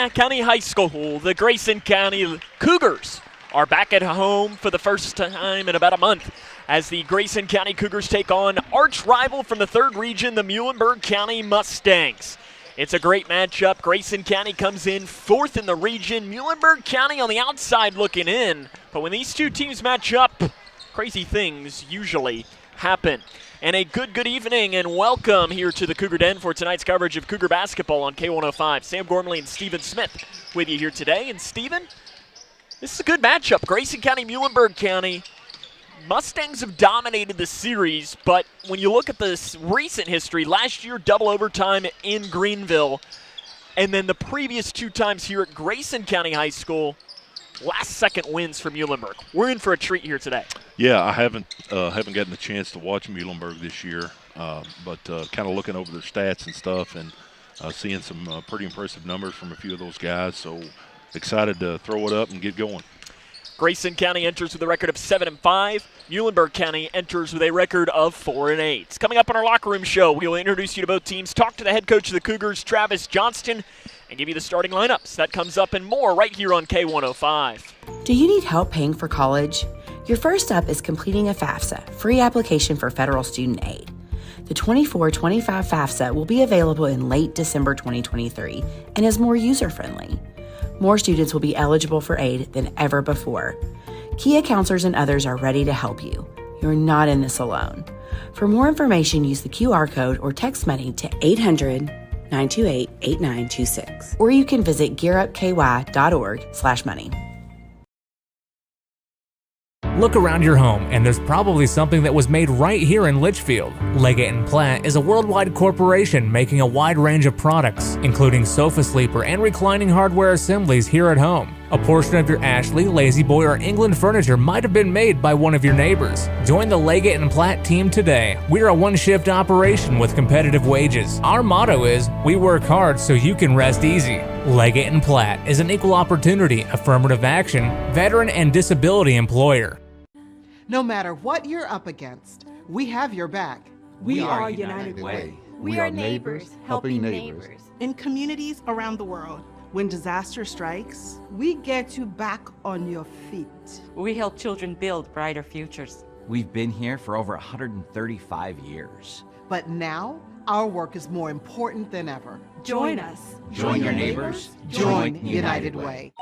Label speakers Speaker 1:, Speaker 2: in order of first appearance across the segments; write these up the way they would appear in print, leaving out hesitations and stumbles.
Speaker 1: County High School, the Grayson County Cougars are back at home for the first time in about a month as the Grayson County Cougars take on arch rival from the 3rd region, the Muhlenberg County Mustangs. It's a great matchup. Grayson County comes in 4th in the region. Muhlenberg County on the outside looking in. But when these two teams match up, crazy things usually happen. And a good evening and welcome here to the Cougar Den for tonight's coverage of Cougar basketball on K105. Sam Gormley and Stephen Smith with you here today. And Stephen, this is a good matchup. Grayson County, Muhlenberg County. Mustangs have dominated the series, but when you look at this recent history, last year double overtime in Greenville, and then the previous 2 times here at Grayson County High School, last second wins for Muhlenberg. We're in for a treat here today.
Speaker 2: Yeah, I haven't gotten the chance to watch Muhlenberg this year, but kind of looking over their stats and stuff and seeing some pretty impressive numbers from a few of those guys. So excited to throw it up and get going.
Speaker 1: Grayson County enters with a record of 7-5. Muhlenberg County enters with a record of 4-8. Coming up on our locker room show, we will introduce you to both teams, talk to the head coach of the Cougars, Travis Johnston, and give you the starting lineups. That comes up and more right here on K105.
Speaker 3: Do you need help paying for college? Your first step is completing a FAFSA, free application for federal student aid. The 24-25 FAFSA will be available in late December 2023 and is more user-friendly. More students will be eligible for aid than ever before. Kia counselors and others are ready to help you. You're not in this alone. For more information, use the QR code or text money to 800-928-8926. Or you can visit gearupky.org/money.
Speaker 4: Look around your home, and there's probably something that was made right here in Litchfield. Leggett & Platt is a worldwide corporation making a wide range of products, including sofa sleeper and reclining hardware assemblies here at home. A portion of your Ashley, Lazy Boy, or England furniture might have been made by one of your neighbors. Join the Leggett & Platt team today. We're a one-shift operation with competitive wages. Our motto is, we work hard so you can rest easy. Leggett & Platt is an equal opportunity, affirmative action, veteran and disability employer.
Speaker 5: No matter what you're up against, we have your back.
Speaker 6: We are United Way.
Speaker 7: We are neighbors helping neighbors.
Speaker 6: In communities around the world. When disaster strikes,
Speaker 8: we get you back on your feet.
Speaker 7: We help children build brighter futures.
Speaker 9: We've been here for over 135 years.
Speaker 5: But now, our work is more important than ever.
Speaker 7: Join us.
Speaker 9: Join your neighbors.
Speaker 5: Join United Way.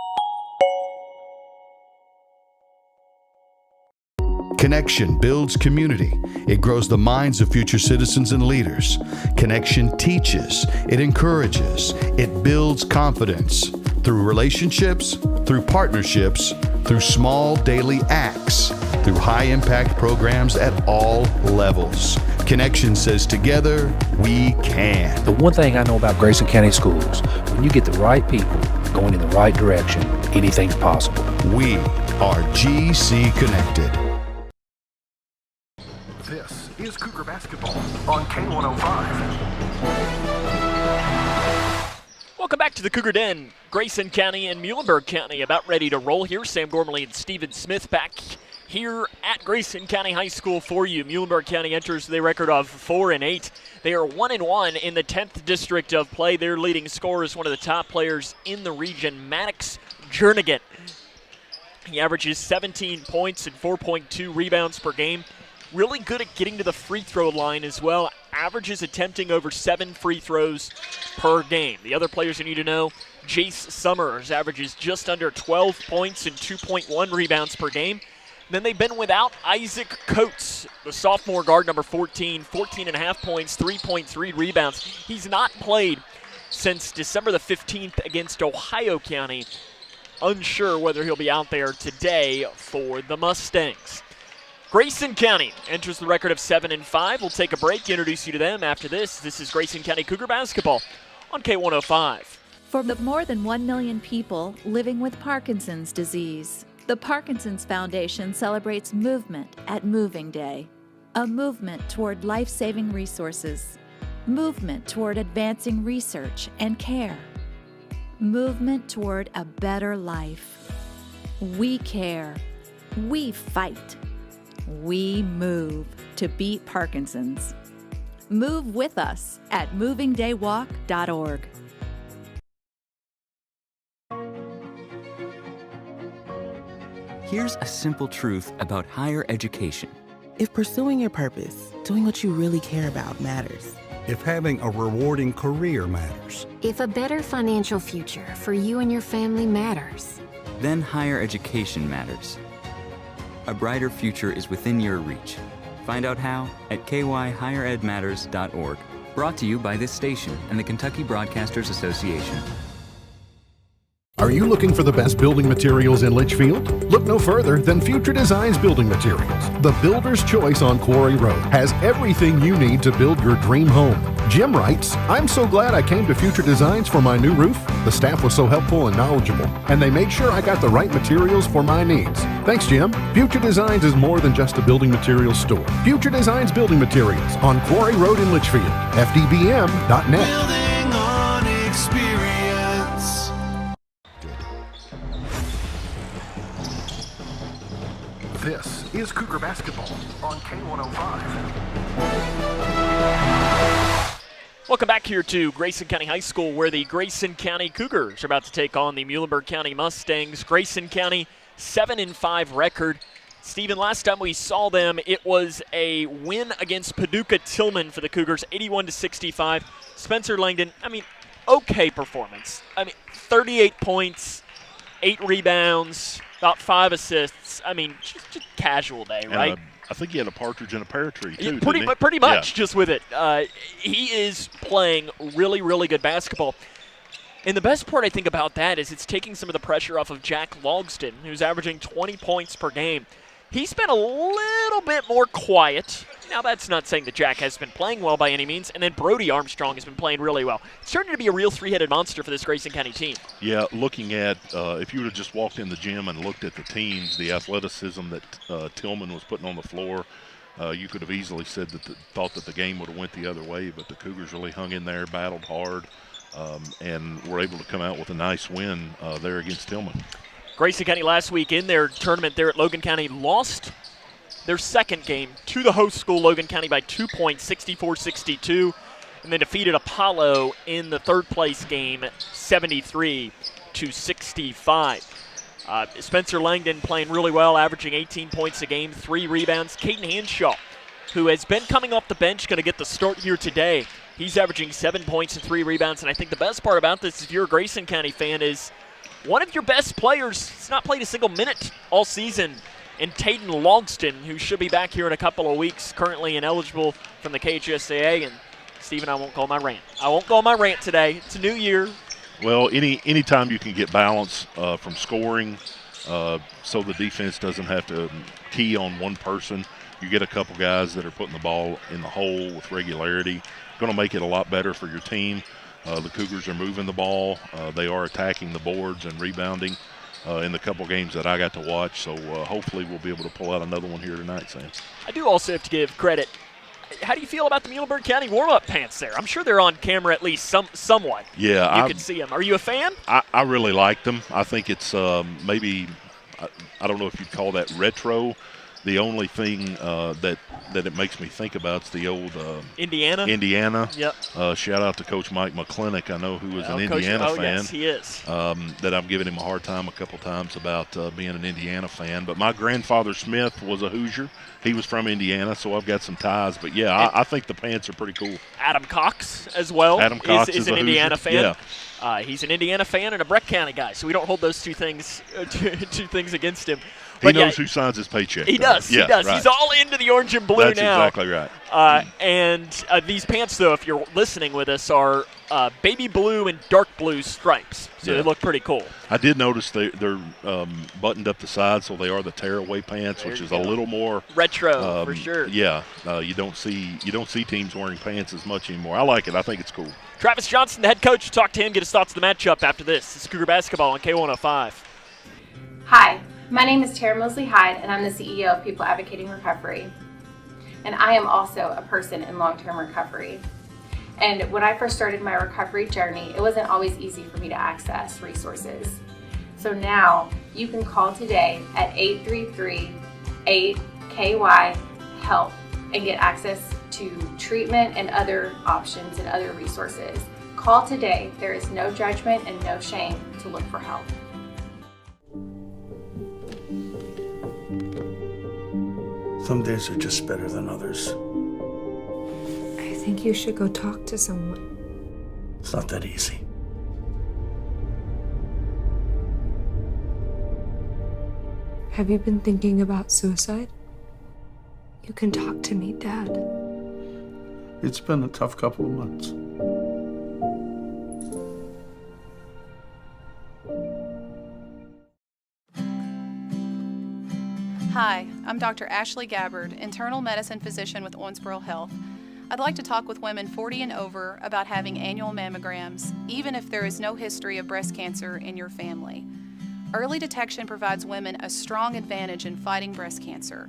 Speaker 10: Connection builds community. It grows the minds of future citizens and leaders. Connection teaches. It encourages. It builds confidence. Through relationships, through partnerships, through small daily acts, through high-impact programs at all levels. Connection says together, we can.
Speaker 11: The one thing I know about Grayson County Schools, when you get the right people going in the right direction, anything's possible.
Speaker 10: We are GC Connected.
Speaker 12: This is Cougar Basketball on K105.
Speaker 1: Welcome back to the Cougar Den. Grayson County and Muhlenberg County about ready to roll here. Sam Gormley and Stephen Smith back here at Grayson County High School for you. Muhlenberg County enters with a record of 4-8. They are 1-1 in the 10th district of play. Their leading scorer is one of the top players in the region, Maddox Jernigan. He averages 17 points and 4.2 rebounds per game. Really good at getting to the free throw line as well. Averages attempting over 7 free throws per game. The other players you need to know, Jace Summers averages just under 12 points and 2.1 rebounds per game. Then they've been without Isaac Coates, the sophomore guard, number 14, 14.5 points, 3.3 rebounds. He's not played since December the 15th against Ohio County. Unsure whether he'll be out there today for the Mustangs. Grayson County enters the record of 7-5. We'll take a break, introduce you to them after this. This is Grayson County Cougar basketball on K105.
Speaker 13: For the more than 1 million people living with Parkinson's disease, the Parkinson's Foundation celebrates movement at Moving Day. A movement toward life-saving resources. Movement toward advancing research and care. Movement toward a better life. We care. We fight. We move to beat Parkinson's. Move with us at movingdaywalk.org.
Speaker 14: Here's a simple truth about higher education.
Speaker 15: If pursuing your purpose, doing what you really care about matters.
Speaker 16: If having a rewarding career matters.
Speaker 17: If a better financial future for you and your family matters.
Speaker 14: Then higher education matters. A brighter future is within your reach. Find out how at kyhigheredmatters.org. Brought to you by this station and the Kentucky Broadcasters Association.
Speaker 18: Are you looking for the best building materials in Litchfield? Look no further than Future Designs Building Materials. The builder's choice on Quarry Road has everything you need to build your dream home. Jim writes, "I'm so glad I came to Future Designs for my new roof. The staff was so helpful and knowledgeable, and they made sure I got the right materials for my needs. Thanks, Jim." Future Designs is more than just a building materials store. Future Designs Building Materials on Quarry Road in Litchfield. FDBM.net.
Speaker 19: Building on experience.
Speaker 12: This is Cougar Basketball on K105.
Speaker 1: Welcome back here to Grayson County High School, where the Grayson County Cougars are about to take on the Muhlenberg County Mustangs. Grayson County 7-5 record. Stephen, last time we saw them, it was a win against Paducah Tillman for the Cougars, 81-65. Spencer Langdon, okay performance. 38 points, 8 rebounds, about 5 assists. Just casual day, right?
Speaker 2: I think he had a partridge in a pear tree, too.
Speaker 1: Pretty much, just with it. He is playing really, really good basketball. And the best part, I think, about that is it's taking some of the pressure off of Jack Logston, who's averaging 20 points per game. He's been a little bit more quiet. Now, that's not saying that Jack has been playing well by any means. And then Brody Armstrong has been playing really well. It's turning to be a real three-headed monster for this Grayson County team.
Speaker 2: Yeah, looking at, if you would have just walked in the gym and looked at the teams, the athleticism that Tillman was putting on the floor, you could have easily said thought that the game would have went the other way, but the Cougars really hung in there, battled hard, and were able to come out with a nice win there against Tillman.
Speaker 1: Grayson County last week in their tournament there at Logan County lost their second game to the host school, Logan County, by 2 points, 64-62, and then defeated Apollo in the third place game, 73-65. Spencer Langdon playing really well, averaging 18 points a game, 3 rebounds. Caden Hanshaw, who has been coming off the bench, going to get the start here today. He's averaging 7 points and 3 rebounds, and I think the best part about this, if you're a Grayson County fan, is one of your best players has not played a single minute all season, in Tayden Logston, who should be back here in a couple of weeks, currently ineligible from the KHSAA. And, Stephen, I won't go on my rant. I won't go on my rant today. It's a new year.
Speaker 2: Well, any time you can get balance from scoring so the defense doesn't have to key on one person, you get a couple guys that are putting the ball in the hole with regularity, going to make it a lot better for your team. The Cougars are moving the ball. They are attacking the boards and rebounding in the couple games that I got to watch. So hopefully we'll be able to pull out another one here tonight, Sam. I
Speaker 1: do also have to give credit. How do you feel about the Muhlenberg County warm-up pants there? I'm sure they're on camera at least somewhat.
Speaker 2: Yeah.
Speaker 1: You can see them. Are you a fan?
Speaker 2: I really like them. I think it's maybe, I don't know if you'd call that retro. The only thing that it makes me think about is the old
Speaker 1: Indiana.
Speaker 2: Yep. Shout out to Coach Mike McClintock. I know who is an Indiana fan.
Speaker 1: Yes, he is.
Speaker 2: That I'm giving him a hard time a couple times about being an Indiana fan. But my grandfather Smith was a Hoosier. He was from Indiana, so I've got some ties. But yeah, I think the pants are pretty cool.
Speaker 1: Adam Cox as well.
Speaker 2: Adam Cox
Speaker 1: is an Indiana
Speaker 2: Hoosier.
Speaker 1: fan.
Speaker 2: Yeah.
Speaker 1: He's an Indiana fan and a Breck County guy, so we don't hold those two things against him.
Speaker 2: He knows who signs his paycheck.
Speaker 1: He does.
Speaker 2: Yeah,
Speaker 1: he does.
Speaker 2: Right.
Speaker 1: He's all into the orange and blue
Speaker 2: That's
Speaker 1: now.
Speaker 2: That's exactly right.
Speaker 1: And these pants, though, if you're listening with us, are baby blue and dark blue stripes. So they look pretty cool.
Speaker 2: I did notice they're buttoned up the sides, so they are the tearaway pants, which is a little more
Speaker 1: retro for sure.
Speaker 2: Yeah, you don't see teams wearing pants as much anymore. I like it. I think it's cool.
Speaker 1: Travis Johnson, the head coach, talk to him, get his thoughts on the matchup after this. This is Cougar Basketball on K105.
Speaker 20: Hi, my name is Tara Mosley Hyde, and I'm the CEO of People Advocating Recovery. And I am also a person in long-term recovery. And when I first started my recovery journey, it wasn't always easy for me to access resources. So now you can call today at 833-8KY-HELP and get access to treatment and other options and other resources. Call today. There is no judgment and no shame to look for help.
Speaker 21: Some days are just better than others.
Speaker 22: I think you should go talk to someone.
Speaker 21: It's not that easy.
Speaker 22: Have you been thinking about suicide? You can talk to me, Dad.
Speaker 21: It's been a tough couple of months.
Speaker 23: Hi, I'm Dr. Ashley Gabbard, internal medicine physician with Owensboro Health. I'd like to talk with women 40 and over about having annual mammograms, even if there is no history of breast cancer in your family. Early detection provides women a strong advantage in fighting breast cancer.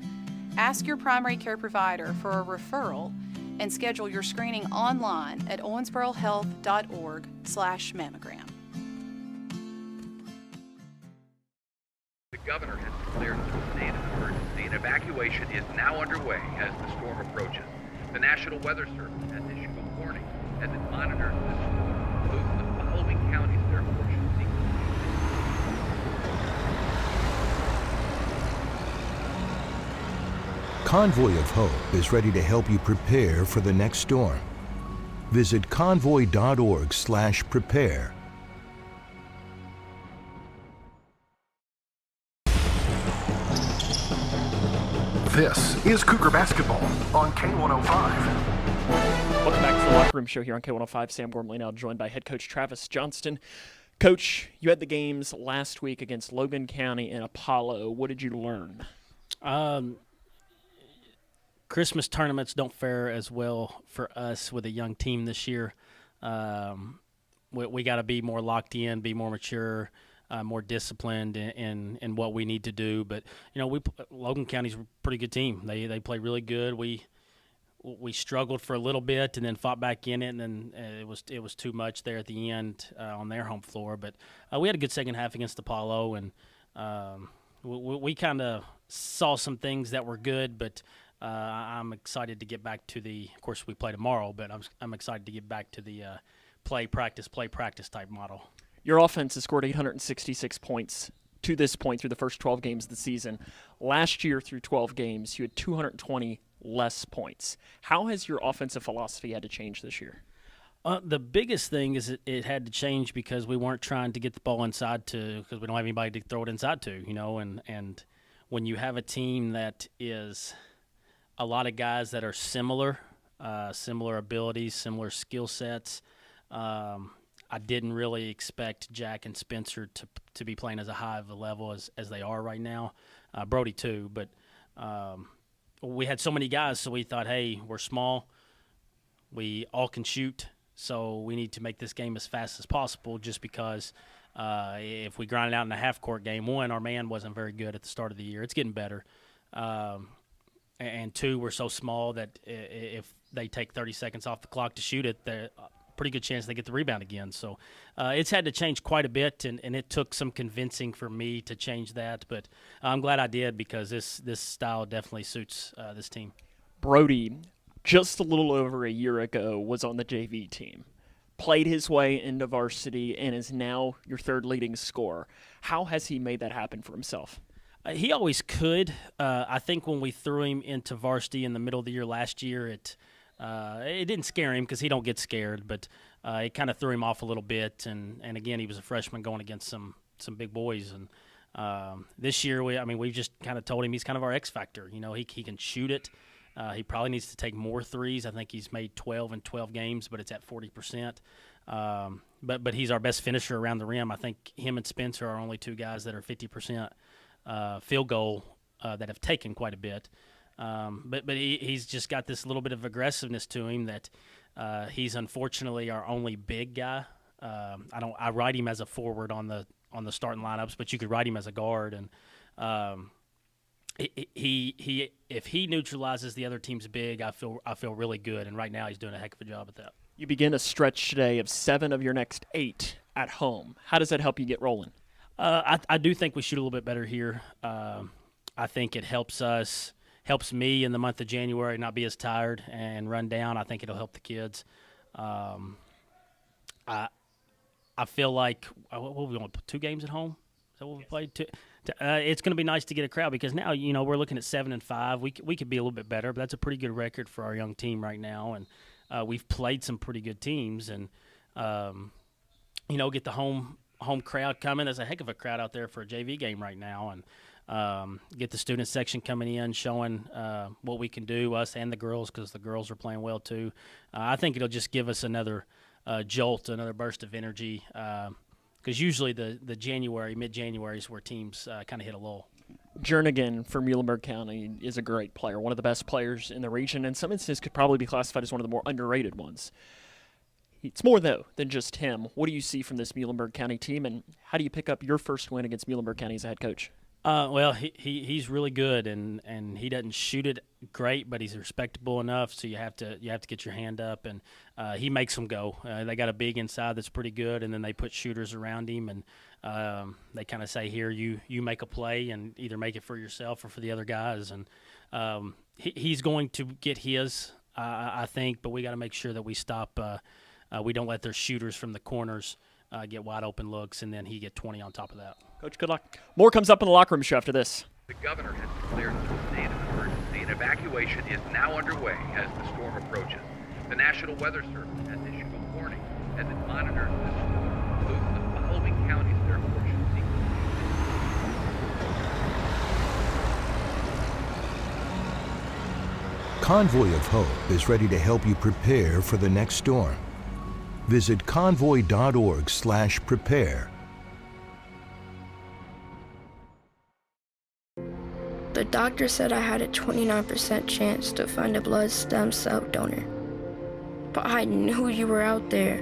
Speaker 23: Ask your primary care provider for a referral and schedule your screening online at owensborohealth.org/mammogram.
Speaker 24: The governor has declared a state of emergency, and evacuation is now underway as the storm approaches. The National Weather Service has issued a warning as it monitors the storm. Those in the following counties, therefore, should seek.
Speaker 25: Convoy of Hope is ready to help you prepare for the next storm. Visit convoy.org/prepare.
Speaker 12: This is Cougar Basketball on K105.
Speaker 1: Welcome back to the Locker Room Show here on K105. Sam Gormley now joined by head coach Travis Johnston. Coach, you had the games last week against Logan County and Apollo. What did you learn?
Speaker 26: Christmas tournaments don't fare as well for us with a young team this year. We got to be more locked in, be more mature, more disciplined in what we need to do. But Logan County's a pretty good team. They play really good. We struggled for a little bit and then fought back in it, and then it was too much there at the end on their home floor. But we had a good second half against Apollo, and we kind of saw some things that were good, but I'm excited to get back to of course we play tomorrow, but I'm excited to get back to the play, practice type model.
Speaker 1: Your offense has scored 866 points to this point through the first 12 games of the season. Last year through 12 games, you had 220 less points. How has your offensive philosophy had to change this year?
Speaker 26: The biggest thing is it had to change because we weren't trying to get the ball inside because we don't have anybody to throw it inside to, and when you have a team that is a lot of guys that are similar abilities, similar skill sets. I didn't really expect Jack and Spencer to be playing as a high of a level as they are right now. Brody too, but we had so many guys, so we thought, hey, we're small. We all can shoot, so we need to make this game as fast as possible just because if we grind it out in a half-court game, one, our man wasn't very good at the start of the year. It's getting better. And two, we're so small that if they take 30 seconds off the clock to shoot it, there's a pretty good chance they get the rebound again. So it's had to change quite a bit, and it took some convincing for me to change that. But I'm glad I did because this style definitely suits this team.
Speaker 1: Brody, just a little over a year ago, was on the JV team, played his way into varsity, and is now your third leading scorer. How has he made that happen for himself?
Speaker 26: He always could. I think when we threw him into varsity in the middle of the year last year, it didn't scare him because he don't get scared, but it kind of threw him off a little bit. And again, he was a freshman going against some big boys. And this year, we've just kind of told him he's kind of our X factor. He can shoot it. He probably needs to take more threes. I think he's made 12 in 12 games, but it's at 40%. But he's our best finisher around the rim. I think him and Spencer are only two guys that are 50%. Field goal that have taken quite a bit. But he's just got this little bit of aggressiveness to him that he's unfortunately our only big guy. I write him as a forward on the starting lineups, but you could write him as a guard. And he if he neutralizes the other team's big, I feel really good. And right now he's doing a heck of a job at that.
Speaker 1: You begin a stretch today of 7 of your next 8 at home. How does that help you get rolling?
Speaker 26: I do think we shoot a little bit better here. I think it helps me in the month of January not be as tired and run down. I think it'll help the kids. I feel like what we want 2 games at home. So we'll play two. It's going to be nice to get a crowd because now we're looking at 7-5. We could be a little bit better, but that's a pretty good record for our young team right now, and we've played some pretty good teams, and get the home crowd coming. There's a heck of a crowd out there for a JV game right now, and get the student section coming in, showing what we can do, us and the girls, because the girls are playing well too. I think it'll just give us another jolt, another burst of energy. Because usually the mid-January is where teams kind of hit a lull.
Speaker 1: Jernigan for Muhlenberg County is a great player, one of the best players in the region, and in some instances could probably be classified as one of the more underrated ones. It's more, though, than just him. What do you see from this Muhlenberg County team, and how do you pick up your first win against Muhlenberg County as a head coach?
Speaker 26: Well, he's really good, and he doesn't shoot it great, but he's respectable enough, so you have to get your hand up, and he makes them go. They got a big inside that's pretty good, and then they put shooters around him, and they kind of say, here, you make a play and either make it for yourself or for the other guys, and he's going to get his, I think, but we got to make sure that we stop. We don't let their shooters from the corners get wide open looks, and then he get 20 on top of that.
Speaker 1: Coach, good luck. More comes up in the locker room show after this.
Speaker 24: The governor has declared a state of emergency, and evacuation is now underway as the storm approaches. The National Weather Service has issued a warning as it monitors the storm. Move to the following counties that are fortunately.
Speaker 25: Convoy of Hope is ready to help you prepare for the next storm. Visit convoy.org/prepare.
Speaker 3: The doctor said I had a 29% chance to find a blood stem cell donor, but I knew you were out there.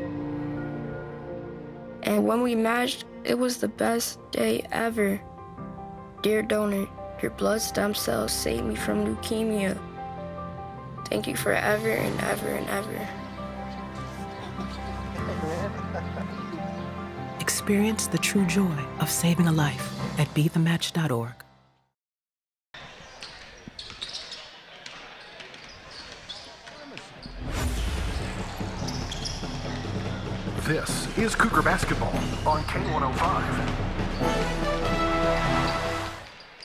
Speaker 3: And when we matched, it was the best day ever. Dear donor, your blood stem cells saved me from leukemia. Thank you forever and ever and ever.
Speaker 15: Experience the true joy of saving a life at BeTheMatch.org.
Speaker 12: This is Cougar Basketball on K105.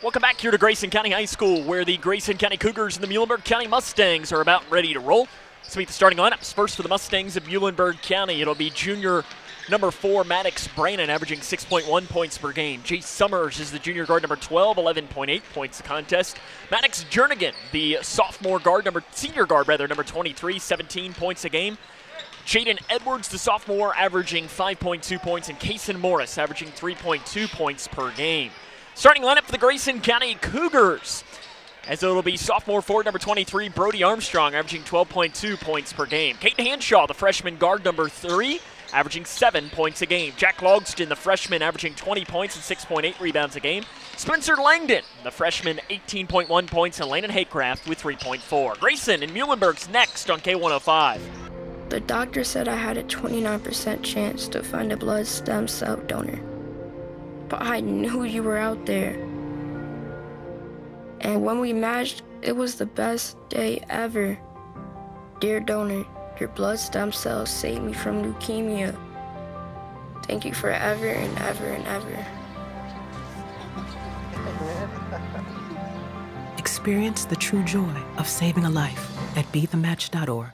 Speaker 1: Welcome back here to Grayson County High School, where the Grayson County Cougars and the Muhlenberg County Mustangs are about ready to roll. Let's meet the starting lineups. First for the Mustangs of Muhlenberg County, it'll be junior number 4, Maddox Brannon, averaging 6.1 points per game. Jace Summers is the junior guard, number 12, 11.8 points a contest. Maddox Jernigan, the senior guard, number 23, 17 points a game. Jaden Edwards, the sophomore, averaging 5.2 points, and Kaysen Morris, averaging 3.2 points per game. Starting lineup for the Grayson County Cougars, as it'll be sophomore forward number 23, Brody Armstrong, averaging 12.2 points per game. Caden Hanshaw, the freshman guard number 3, averaging 7 points a game. Jack Logston, the freshman, averaging 20 points and 6.8 rebounds a game. Spencer Langdon, the freshman, 18.1 points, and Landon Haycraft with 3.4. Grayson and Muhlenberg's next on K105.
Speaker 3: The doctor said I had a 29% chance to find a blood stem cell donor, but I knew you were out there. And when we matched, it was the best day ever. Dear donor, your blood stem cells saved me from leukemia. Thank you forever and ever and ever.
Speaker 15: Experience the true joy of saving a life at BeTheMatch.org.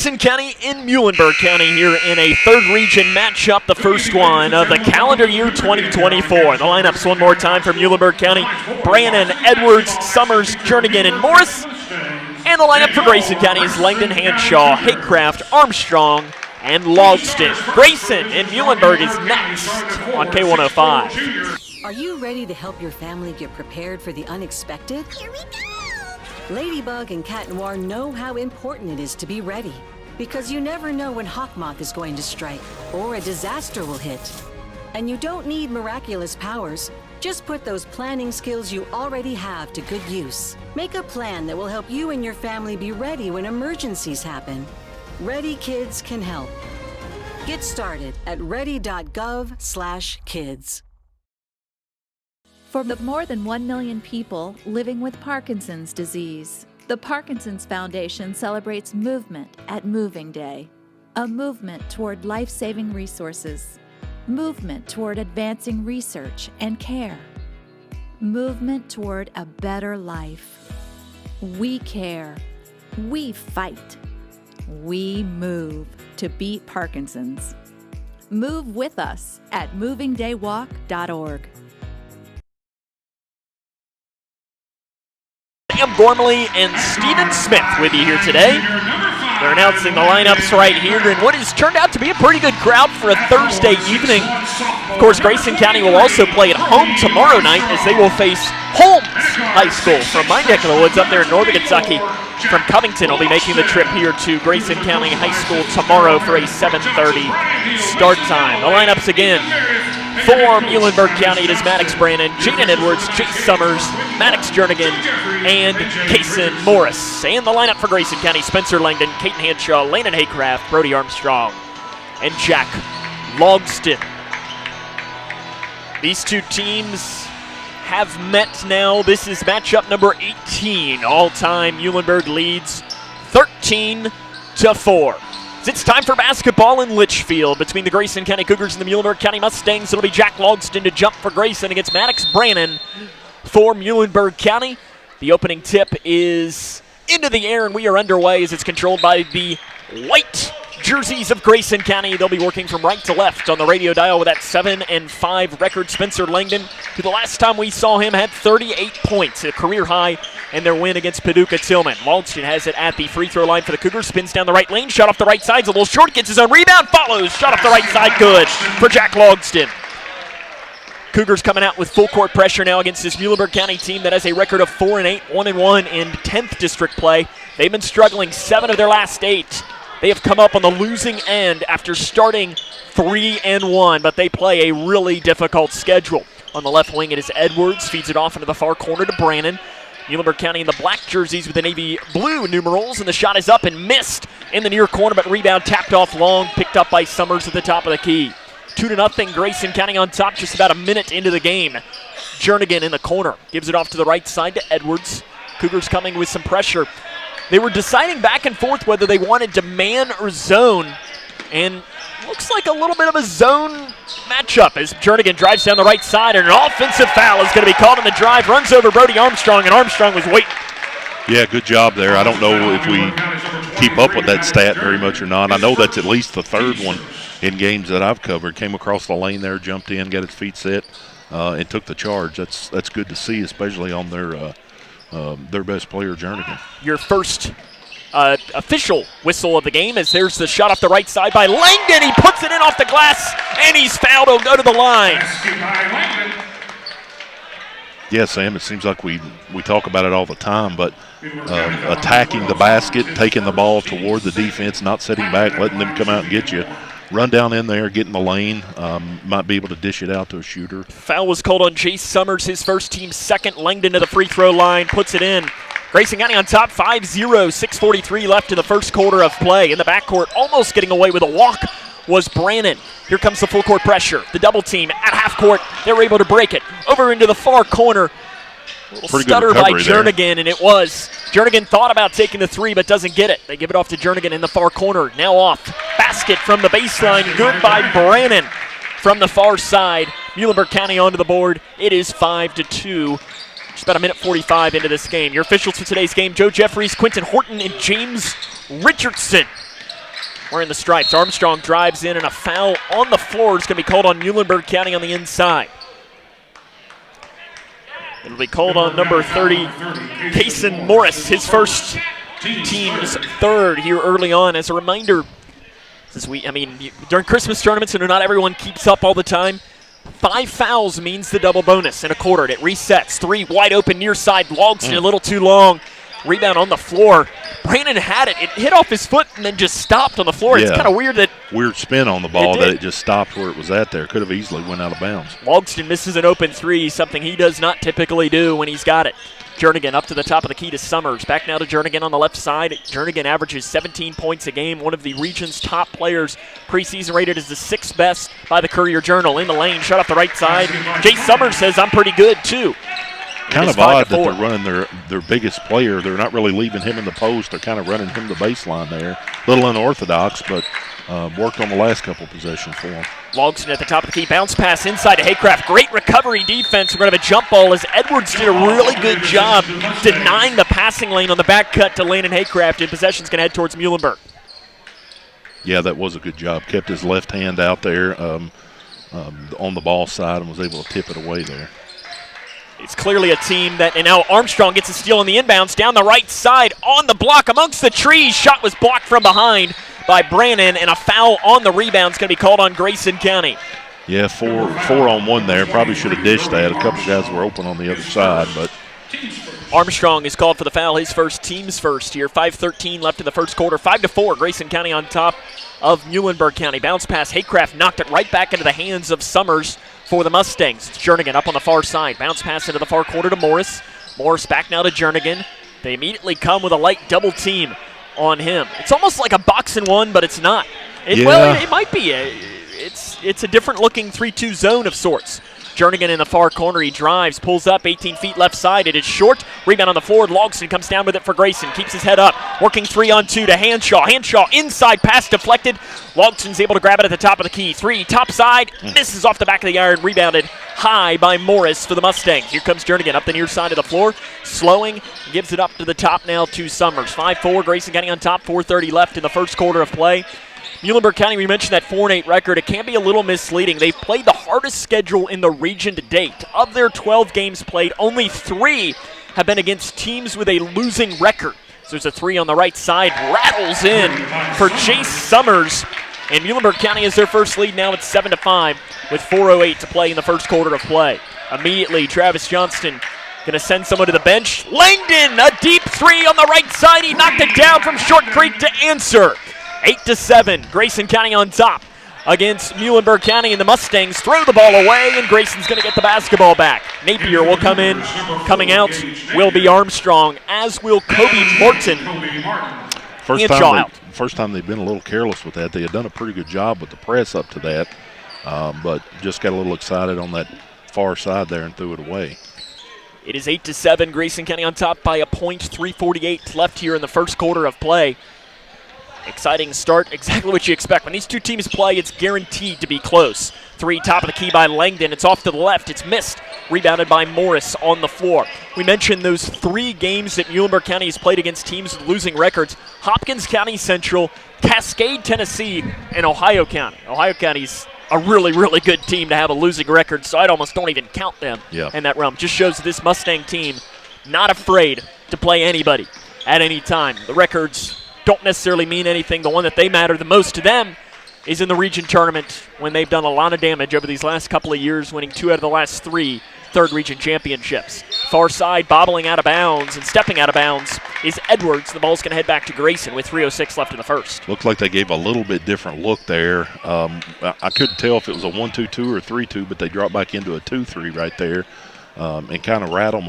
Speaker 1: Grayson County and Muhlenberg County here in a third region matchup, the first one of the calendar year 2024. The lineups one more time for Muhlenberg County: Brannon, Edwards, Summers, Jernigan, and Morris. And the lineup for Grayson County is Langdon, Hanshaw, Haycraft, Armstrong, and Logston. Grayson and Muhlenberg is next on K105.
Speaker 4: Are you ready to help your family get prepared for the unexpected? Here we go! Ladybug and Cat Noir know how important it is to be ready, because you never know when Hawkmoth is going to strike or a disaster will hit. And you don't need miraculous powers. Just put those planning skills you already have to good use. Make a plan that will help you and your family be ready when emergencies happen. Ready Kids can help. Get started at ready.gov/kids.
Speaker 13: For the more than 1 million people living with Parkinson's disease, the Parkinson's Foundation celebrates movement at Moving Day. A movement toward life-saving resources. Movement toward advancing research and care. Movement toward a better life. We care. We fight. We move to beat Parkinson's. Move with us at movingdaywalk.org.
Speaker 1: Sam Gormley and Stephen Smith with you here today. They're announcing the lineups right here in what has turned out to be a pretty good crowd for a Thursday evening. Of course, Grayson County will also play at home tomorrow night as they will face Holmes High School from my neck of the woods up there in northern Kentucky. From Covington will be making the trip here to Grayson County High School tomorrow for a 7:30 start time. The lineups again. For Muhlenberg County, it is Maddox Brannon, Jaden Edwards, Chase Summers, Maddox Jernigan, and Kason Morris. And the lineup for Grayson County: Spencer Langdon, Caden Hanshaw, Landon Haycraft, Brody Armstrong, and Jack Logston. These two teams have met now. This is matchup number 18. All-time Muhlenberg leads 13-4. It's time for basketball in Litchfield between the Grayson County Cougars and the Muhlenberg County Mustangs. It'll be Jack Logston to jump for Grayson against Maddox Brannon for Muhlenberg County. The opening tip is into the air, and we are underway as it's controlled by the white jerseys of Grayson County. They'll be working from right to left on the radio dial with that 7-5 record. Spencer Langdon, who the last time we saw him had 38 points, a career high in their win against Paducah Tillman. Logston has it at the free throw line for the Cougars, spins down the right lane, shot off the right side's a little short, gets his own rebound, follows, shot off the right side, good for Jack Logston. Cougars coming out with full court pressure now against this Muhlenberg County team that has a record of 4-8, 1-1 in 10th district play. They've been struggling 7 of their last 8. They have come up on the losing end after starting 3-1, but they play a really difficult schedule. On the left wing, it is Edwards, feeds it off into the far corner to Brannon. Muhlenberg County in the black jerseys with the navy blue numerals, and the shot is up and missed in the near corner, but rebound tapped off long, picked up by Summers at the top of the key. 2-0, Grayson County on top just about a minute into the game. Jernigan in the corner, gives it off to the right side to Edwards. Cougars coming with some pressure. They were deciding back and forth whether they wanted to man or zone, and looks like a little bit of a zone matchup as Jernigan drives down the right side, and an offensive foul is going to be called on the drive, runs over Brody Armstrong, and Armstrong was waiting.
Speaker 2: Yeah, good job there. I don't know if we keep up with that stat very much or not. I know that's at least the third one in games that I've covered. Came across the lane there, jumped in, got his feet set, and took the charge. That's good to see, especially on their best player, Jernigan.
Speaker 1: Your first official whistle of the game as there's the shot off the right side by Langdon. He puts it in off the glass, and he's fouled. He'll go to the line.
Speaker 2: Yeah, Sam, it seems like we talk about it all the time, but attacking the basket, taking the ball toward the defense, not sitting back, letting them come out and get you. Run down in there, get in the lane, might be able to dish it out to a shooter.
Speaker 1: Foul was called on Chase Summers, his first team second. Langdon to the free throw line, puts it in. Grayson County on top, 5-0, 6:43 left in the first quarter of play. In the backcourt, almost getting away with a walk was Brannon. Here comes the full court pressure. The double team at half court, they were able to break it. Over into the far corner. A little stutter by Jernigan, and it was. Jernigan thought about taking the three, but doesn't get it. They give it off to Jernigan in the far corner. Now off. Basket from the baseline. Good by Brannon from the far side. Muhlenberg County onto the board. It is 5-2. Just about a minute 45 into this game. Your officials for today's game: Joe Jeffries, Quentin Horton, and James Richardson. wearing the stripes. Armstrong drives in, and a foul on the floor is going to be called on Muhlenberg County on the inside. It'll be called on number 30, Kason Morris, his first, team's third here early on. As a reminder, during Christmas tournaments, not everyone keeps up all the time. 5 fouls means the double bonus in a quarter. It resets. 3 wide open near side. Logston a little too long. Rebound on the floor. Brandon had it. It hit off his foot and then just stopped on the floor.
Speaker 2: Yeah.
Speaker 1: It's kind of weird that
Speaker 2: weird spin on the ball that it just stopped where it was at there. Could have easily went out of bounds.
Speaker 1: Logston misses an open 3, something he does not typically do when he's got it. Jernigan up to the top of the key to Summers. Back now to Jernigan on the left side. Jernigan averages 17 points a game, one of the region's top players. Preseason rated as the 6th best by the Courier-Journal. In the lane, shut off the right side. Jay Summers says, I'm pretty good too.
Speaker 2: Kind of odd that they're running their biggest player. They're not really leaving him in the post. They're kind of running him the baseline there. A little unorthodox, but worked on the last couple possessions for him.
Speaker 1: Logston at the top of the key. Bounce pass inside to Haycraft. Great recovery defense. We're going to have a jump ball as Edwards did a really good job denying the passing lane on the back cut to Landon Haycraft, and possession's going to head towards Muhlenberg.
Speaker 2: Yeah, that was a good job. Kept his left hand out there on the ball side and was able to tip it away there.
Speaker 1: It's clearly a team that, and now Armstrong gets a steal on the inbounds down the right side on the block amongst the trees. Shot was blocked from behind by Brannon, and a foul on the rebound is going to be called on Grayson County.
Speaker 2: Yeah, four on one there. Probably should have dished that. A couple guys were open on the other side, but
Speaker 1: Armstrong is called for the foul, his first, team's first here. 5:13 left in the first quarter. 5-4, Grayson County on top of Muhlenberg County. Bounce pass, Haycraft knocked it right back into the hands of Summers for the Mustangs. It's Jernigan up on the far side. Bounce pass into the far corner to Morris. Morris back now to Jernigan. They immediately come with a light double team on him. It's almost like a box and one, but it's not. Well, it might be. It's a different looking 3-2 zone of sorts. Jernigan in the far corner. He drives, pulls up 18 feet left side. It is short. Rebound on the floor. Logston comes down with it for Grayson. Keeps his head up. Working 3-on-2 to Hanshaw. Hanshaw inside pass deflected. Logston's able to grab it at the top of the key. 3, top side. Misses off the back of the iron. Rebounded high by Morris for the Mustangs. Here comes Jernigan up the near side of the floor. Slowing. Gives it up to the top now to Summers. 5-4. Grayson County on top. 4:30 left in the first quarter of play. Muhlenberg County, we mentioned that 4-8 record. It can be a little misleading. They've played the hardest schedule in the region to date. Of their 12 games played, only 3 have been against teams with a losing record. So there's a 3 on the right side. Rattles in for Chase Summers. And Muhlenberg County has their first lead now. It's 7-5 with 4:08 to play in the first quarter of play. Immediately, Travis Johnston going to send someone to the bench. Langdon, a deep 3 on the right side. He knocked it down from Short Creek to answer. 8-7, Grayson County on top against Muhlenberg County, and the Mustangs throw the ball away, and Grayson's going to get the basketball back. Napier will come in. Coming out will be Armstrong, as will Kobe Morton.
Speaker 2: First time they've been a little careless with that. They had done a pretty good job with the press up to that, but just got a little excited on that far side there and threw it away.
Speaker 1: It is 8-7, Grayson County on top by a point. 3:48 left here in the first quarter of play. Exciting start, exactly what you expect. When these two teams play, it's guaranteed to be close. 3, top of the key by Langdon. It's off to the left. It's missed. Rebounded by Morris on the floor. We mentioned those 3 games that Muhlenberg County has played against teams with losing records. Hopkins County Central, Cascade, Tennessee, and Ohio County. Ohio County's a really, really good team to have a losing record, so I'd almost don't even count them in that realm. Just shows that this Mustang team not afraid to play anybody at any time. The records don't necessarily mean anything. The one that they matter the most to them is in the region tournament, when they've done a lot of damage over these last couple of years, winning 2 out of the last 3 third region championships. Far side, bobbling out of bounds and stepping out of bounds is Edwards. The ball's going to head back to Grayson with 3:06 left in the first.
Speaker 2: Looked like they gave a little bit different look there. I couldn't tell if it was a 1-2-2 or 3-2, but they dropped back into a 2-3 right there. And kind of rattled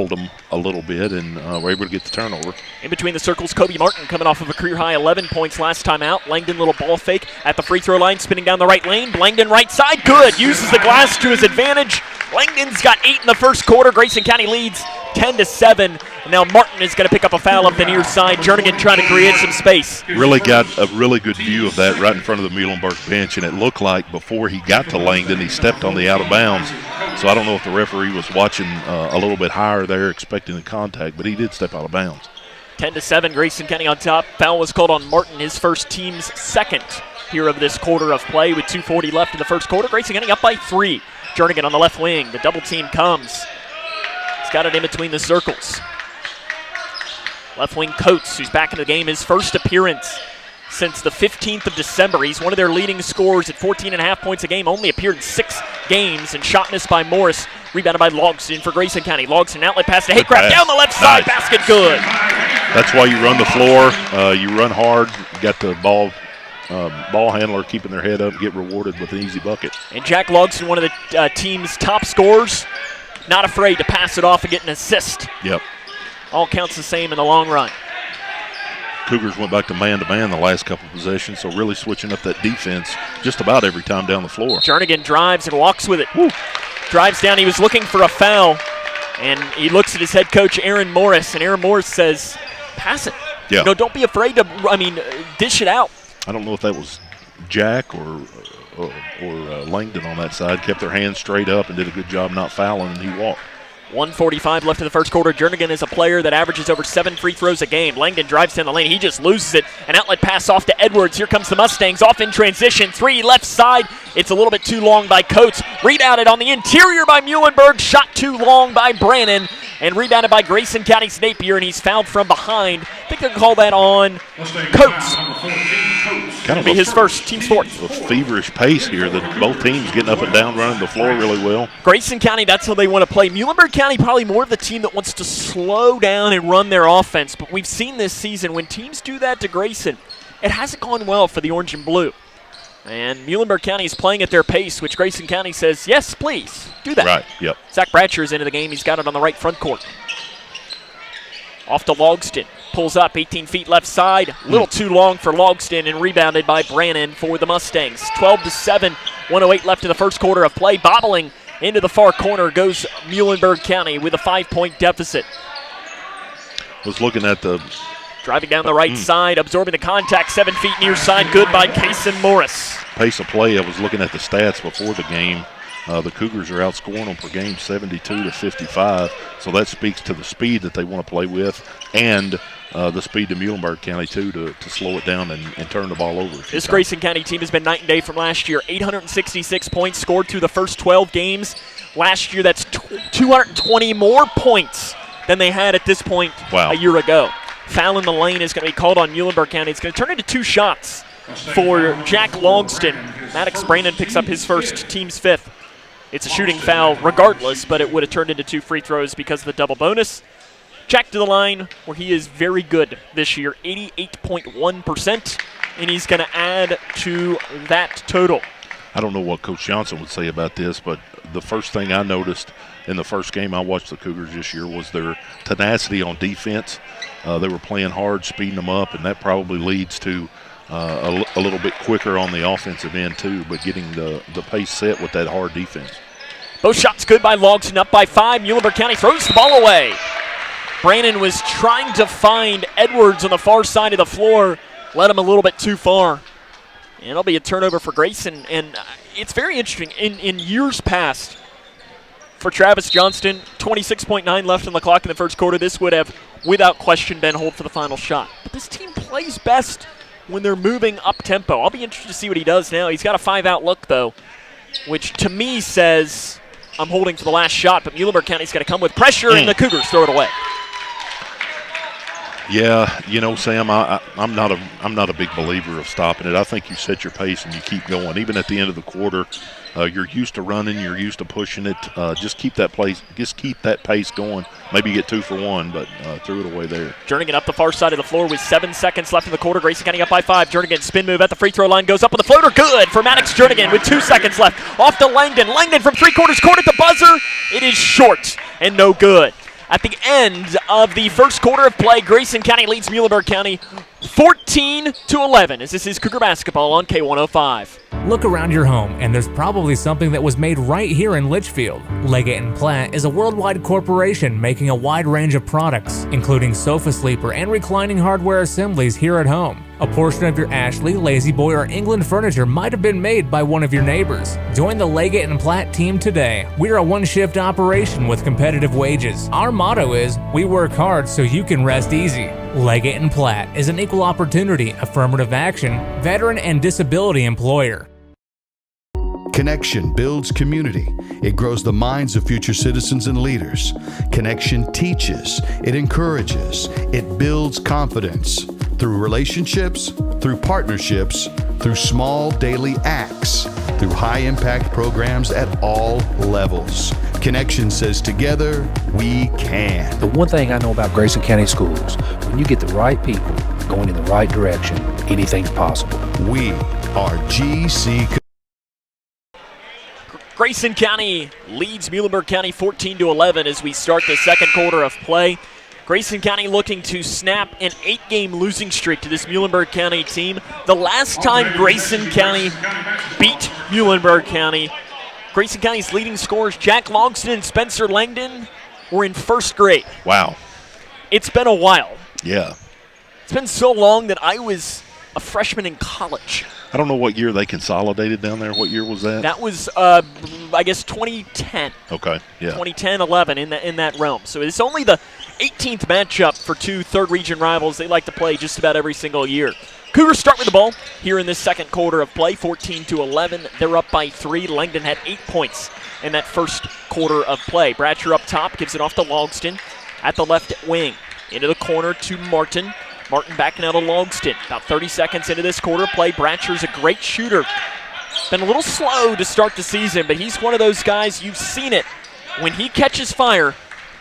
Speaker 2: them a little bit, and were able to get the turnover.
Speaker 1: In between the circles, Kobe Martin coming off of a career-high 11 points last time out. Langdon, little ball fake at the free throw line, spinning down the right lane. Langdon right side, good. Uses the glass to his advantage. Langdon's got 8 in the first quarter. Grayson County leads 10-7. And now Martin is going to pick up a foul up the near side. Jernigan trying to create some space.
Speaker 2: Really got a really good view of that right in front of the Muhlenberg bench, and it looked like before he got to Langdon, he stepped on the out of bounds. So I don't know if the referee was watching a little bit higher there, expecting the contact, but he did step out of bounds.
Speaker 1: 10-7, Grayson County on top. Foul was called on Martin, his first, team's second here of this quarter of play with 2:40 left in the first quarter. Grayson County up by 3. Jernigan on the left wing. The double team comes. He's got it in between the circles. Left wing Coates, who's back in the game, his first appearance since the 15th of December. He's one of their leading scorers at 14.5 points a game, only appeared in 6 games, and shot missed by Morris. Rebounded by Logston for Grayson County. Logston outlet pass to Haycraft down the left side, basket good.
Speaker 2: That's why you run the floor. You run hard. You got the ball handler keeping their head up, get rewarded with an easy bucket.
Speaker 1: And Jack Logston, one of the team's top scorers, not afraid to pass it off and get an assist.
Speaker 2: Yep.
Speaker 1: All counts the same in the long run.
Speaker 2: Cougars went back to man-to-man the last couple possessions, so really switching up that defense just about every time down the floor.
Speaker 1: Jernigan drives and walks with it. Woo. Drives down. He was looking for a foul, and he looks at his head coach, Aaron Morris, and Aaron Morris says, pass it.
Speaker 2: Yeah.
Speaker 1: Don't be afraid to, dish it out.
Speaker 2: I don't know if that was Jack or Langdon on that side. Kept their hands straight up and did a good job not fouling, and he walked.
Speaker 1: 1:45 left in the first quarter. Jernigan is a player that averages over 7 free throws a game. Langdon drives down the lane. He just loses it. An outlet pass off to Edwards. Here comes the Mustangs. Off in transition. 3 left side. It's a little bit too long by Coates. Rebounded on the interior by Muhlenberg. Shot too long by Brannon. And rebounded by Grayson County's Napier, and he's fouled from behind. I think they'll call that on Coates.
Speaker 2: Kind of
Speaker 1: be his first, team's fourth.
Speaker 2: A feverish pace here that both teams getting up and down, running the floor really well.
Speaker 1: Grayson County, that's how they want to play. Muhlenberg County probably more of the team that wants to slow down and run their offense. But we've seen this season when teams do that to Grayson, it hasn't gone well for the orange and blue. And Muhlenberg County is playing at their pace, which Grayson County says, yes, please, do that.
Speaker 2: Right, yep.
Speaker 1: Zach Bratcher is into the game. He's got it on the right front court. Off to Logston. Pulls up 18 feet left side. A little too long for Logston, and rebounded by Brannon for the Mustangs. 12-7, 1:08 left in the first quarter of play. Bobbling into the far corner goes Muhlenberg County with a 5-point deficit.
Speaker 2: Was looking at the...
Speaker 1: Driving down the right side, absorbing the contact, 7 feet near side, good by Kaysen Morris.
Speaker 2: Pace of play, I was looking at the stats before the game. The Cougars are outscoring them per game 72-55, so that speaks to the speed that they want to play with and the speed to Muhlenberg County, too, to slow it down and turn the ball over.
Speaker 1: This Grayson County team has been night and day from last year. 866 points scored through the first 12 games. Last year, that's 220 more points than they had at this point a year ago. Foul in the lane is going to be called on Muhlenberg County. It's going to turn into 2 shots for Jack Logston. Maddox Brandon picks up his first, team's 5th. It's a shooting foul regardless, but it would have turned into 2 free throws because of the double bonus. Jack to the line where he is very good this year, 88.1%, and he's going to add to that total.
Speaker 2: I don't know what Coach Johnson would say about this, but the first thing I noticed in the first game I watched the Cougars this year was their tenacity on defense. They were playing hard, speeding them up, and that probably leads to a little bit quicker on the offensive end too, but getting the pace set with that hard defense.
Speaker 1: Both shots good by Logston, up by 5. Muhlenberg County throws the ball away. Brannon was trying to find Edwards on the far side of the floor, led him a little bit too far. And it'll be a turnover for Grayson, and it's very interesting. In years past, for Travis Johnston, 26.9 left on the clock in the first quarter. This would have, without question, been hold for the final shot. But this team plays best when they're moving up-tempo. I'll be interested to see what he does now. He's got a 5-out look, though, which to me says I'm holding for the last shot, but Muhlenberg County's got to come with pressure, and the Cougars throw it away.
Speaker 2: Yeah, you know, Sam, I'm not a big believer of stopping it. I think you set your pace and you keep going. Even at the end of the quarter, you're used to running, you're used to pushing it. Just keep that pace going. Maybe you get 2 for 1, but threw it away there.
Speaker 1: Jernigan up the far side of the floor with 7 seconds left in the quarter. Grayson County up by 5. Jernigan spin move at the free throw line, goes up on the floater. Good for Maddox Jernigan with 2 seconds left. Off to Langdon. Langdon from 3/4 court at the buzzer. It is short and no good. At the end of the first quarter of play, Grayson County leads Muhlenberg County 14-11 as this is Cougar basketball on K105.
Speaker 5: Look around your home, and there's probably something that was made right here in Litchfield. Leggett & Platt is a worldwide corporation making a wide range of products, including sofa sleeper and reclining hardware assemblies here at home. A portion of your Ashley, Lazy Boy, or England furniture might have been made by one of your neighbors. Join the Leggett & Platt team today. We're a one-shift operation with competitive wages. Our motto is, we work hard so you can rest easy. Leggett & Platt is an equal opportunity, affirmative action, veteran and disability employer.
Speaker 25: Connection builds community. It grows the minds of future citizens and leaders. Connection teaches. It encourages. It builds confidence. Through relationships, through partnerships, through small daily acts, through high-impact programs at all levels. Connection says together, we can.
Speaker 6: The one thing I know about Grayson County Schools, when you get the right people going in the right direction, anything's possible.
Speaker 25: We are GC.
Speaker 1: Grayson County leads Muhlenberg County 14-11 as we start the second quarter of play. Grayson County looking to snap an 8-game losing streak to this Muhlenberg County team. The last time Grayson County beat Muhlenberg County, Grayson County's leading scorers, Jack Logston and Spencer Langdon, were in first grade.
Speaker 2: Wow.
Speaker 1: It's been a while.
Speaker 2: Yeah.
Speaker 1: It's been so long that I was a freshman in college.
Speaker 2: I don't know what year they consolidated down there. What year was that?
Speaker 1: That was, I guess, 2010.
Speaker 2: Okay, yeah.
Speaker 1: 2010-11 in that realm. So it's only the 18th matchup for two third-region rivals. They like to play just about every single year. Cougars start with the ball here in this second quarter of play, 14-11. They're up by 3. Langdon had 8 points in that first quarter of play. Bratcher up top, gives it off to Logston at the left wing. Into the corner to Martin. Martin back now to Logston. About 30 seconds into this quarter play. Bratcher's a great shooter. Been a little slow to start the season, but he's one of those guys, you've seen it. When he catches fire,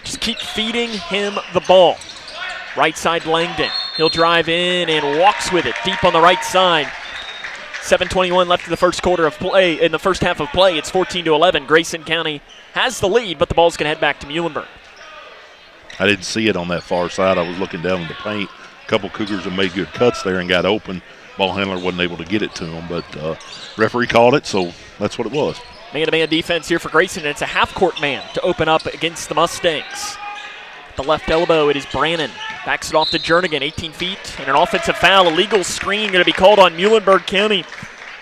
Speaker 1: just keep feeding him the ball. Right side Langdon. He'll drive in and walks with it deep on the right side. 7:21 left in the first quarter of play. In the first half of play, it's 14-11. Grayson County has the lead, but the ball's going to head back to Muhlenberg.
Speaker 2: I didn't see it on that far side. I was looking down in the paint. A couple Cougars have made good cuts there and got open. Ball handler wasn't able to get it to him, but referee called it, so that's what it was.
Speaker 1: Man-to-man defense here for Grayson, and it's a half-court man to open up against the Mustangs. The left elbow, it is Brannon. Backs it off to Jernigan, 18 feet, and an offensive foul. Illegal screen going to be called on Muhlenberg County.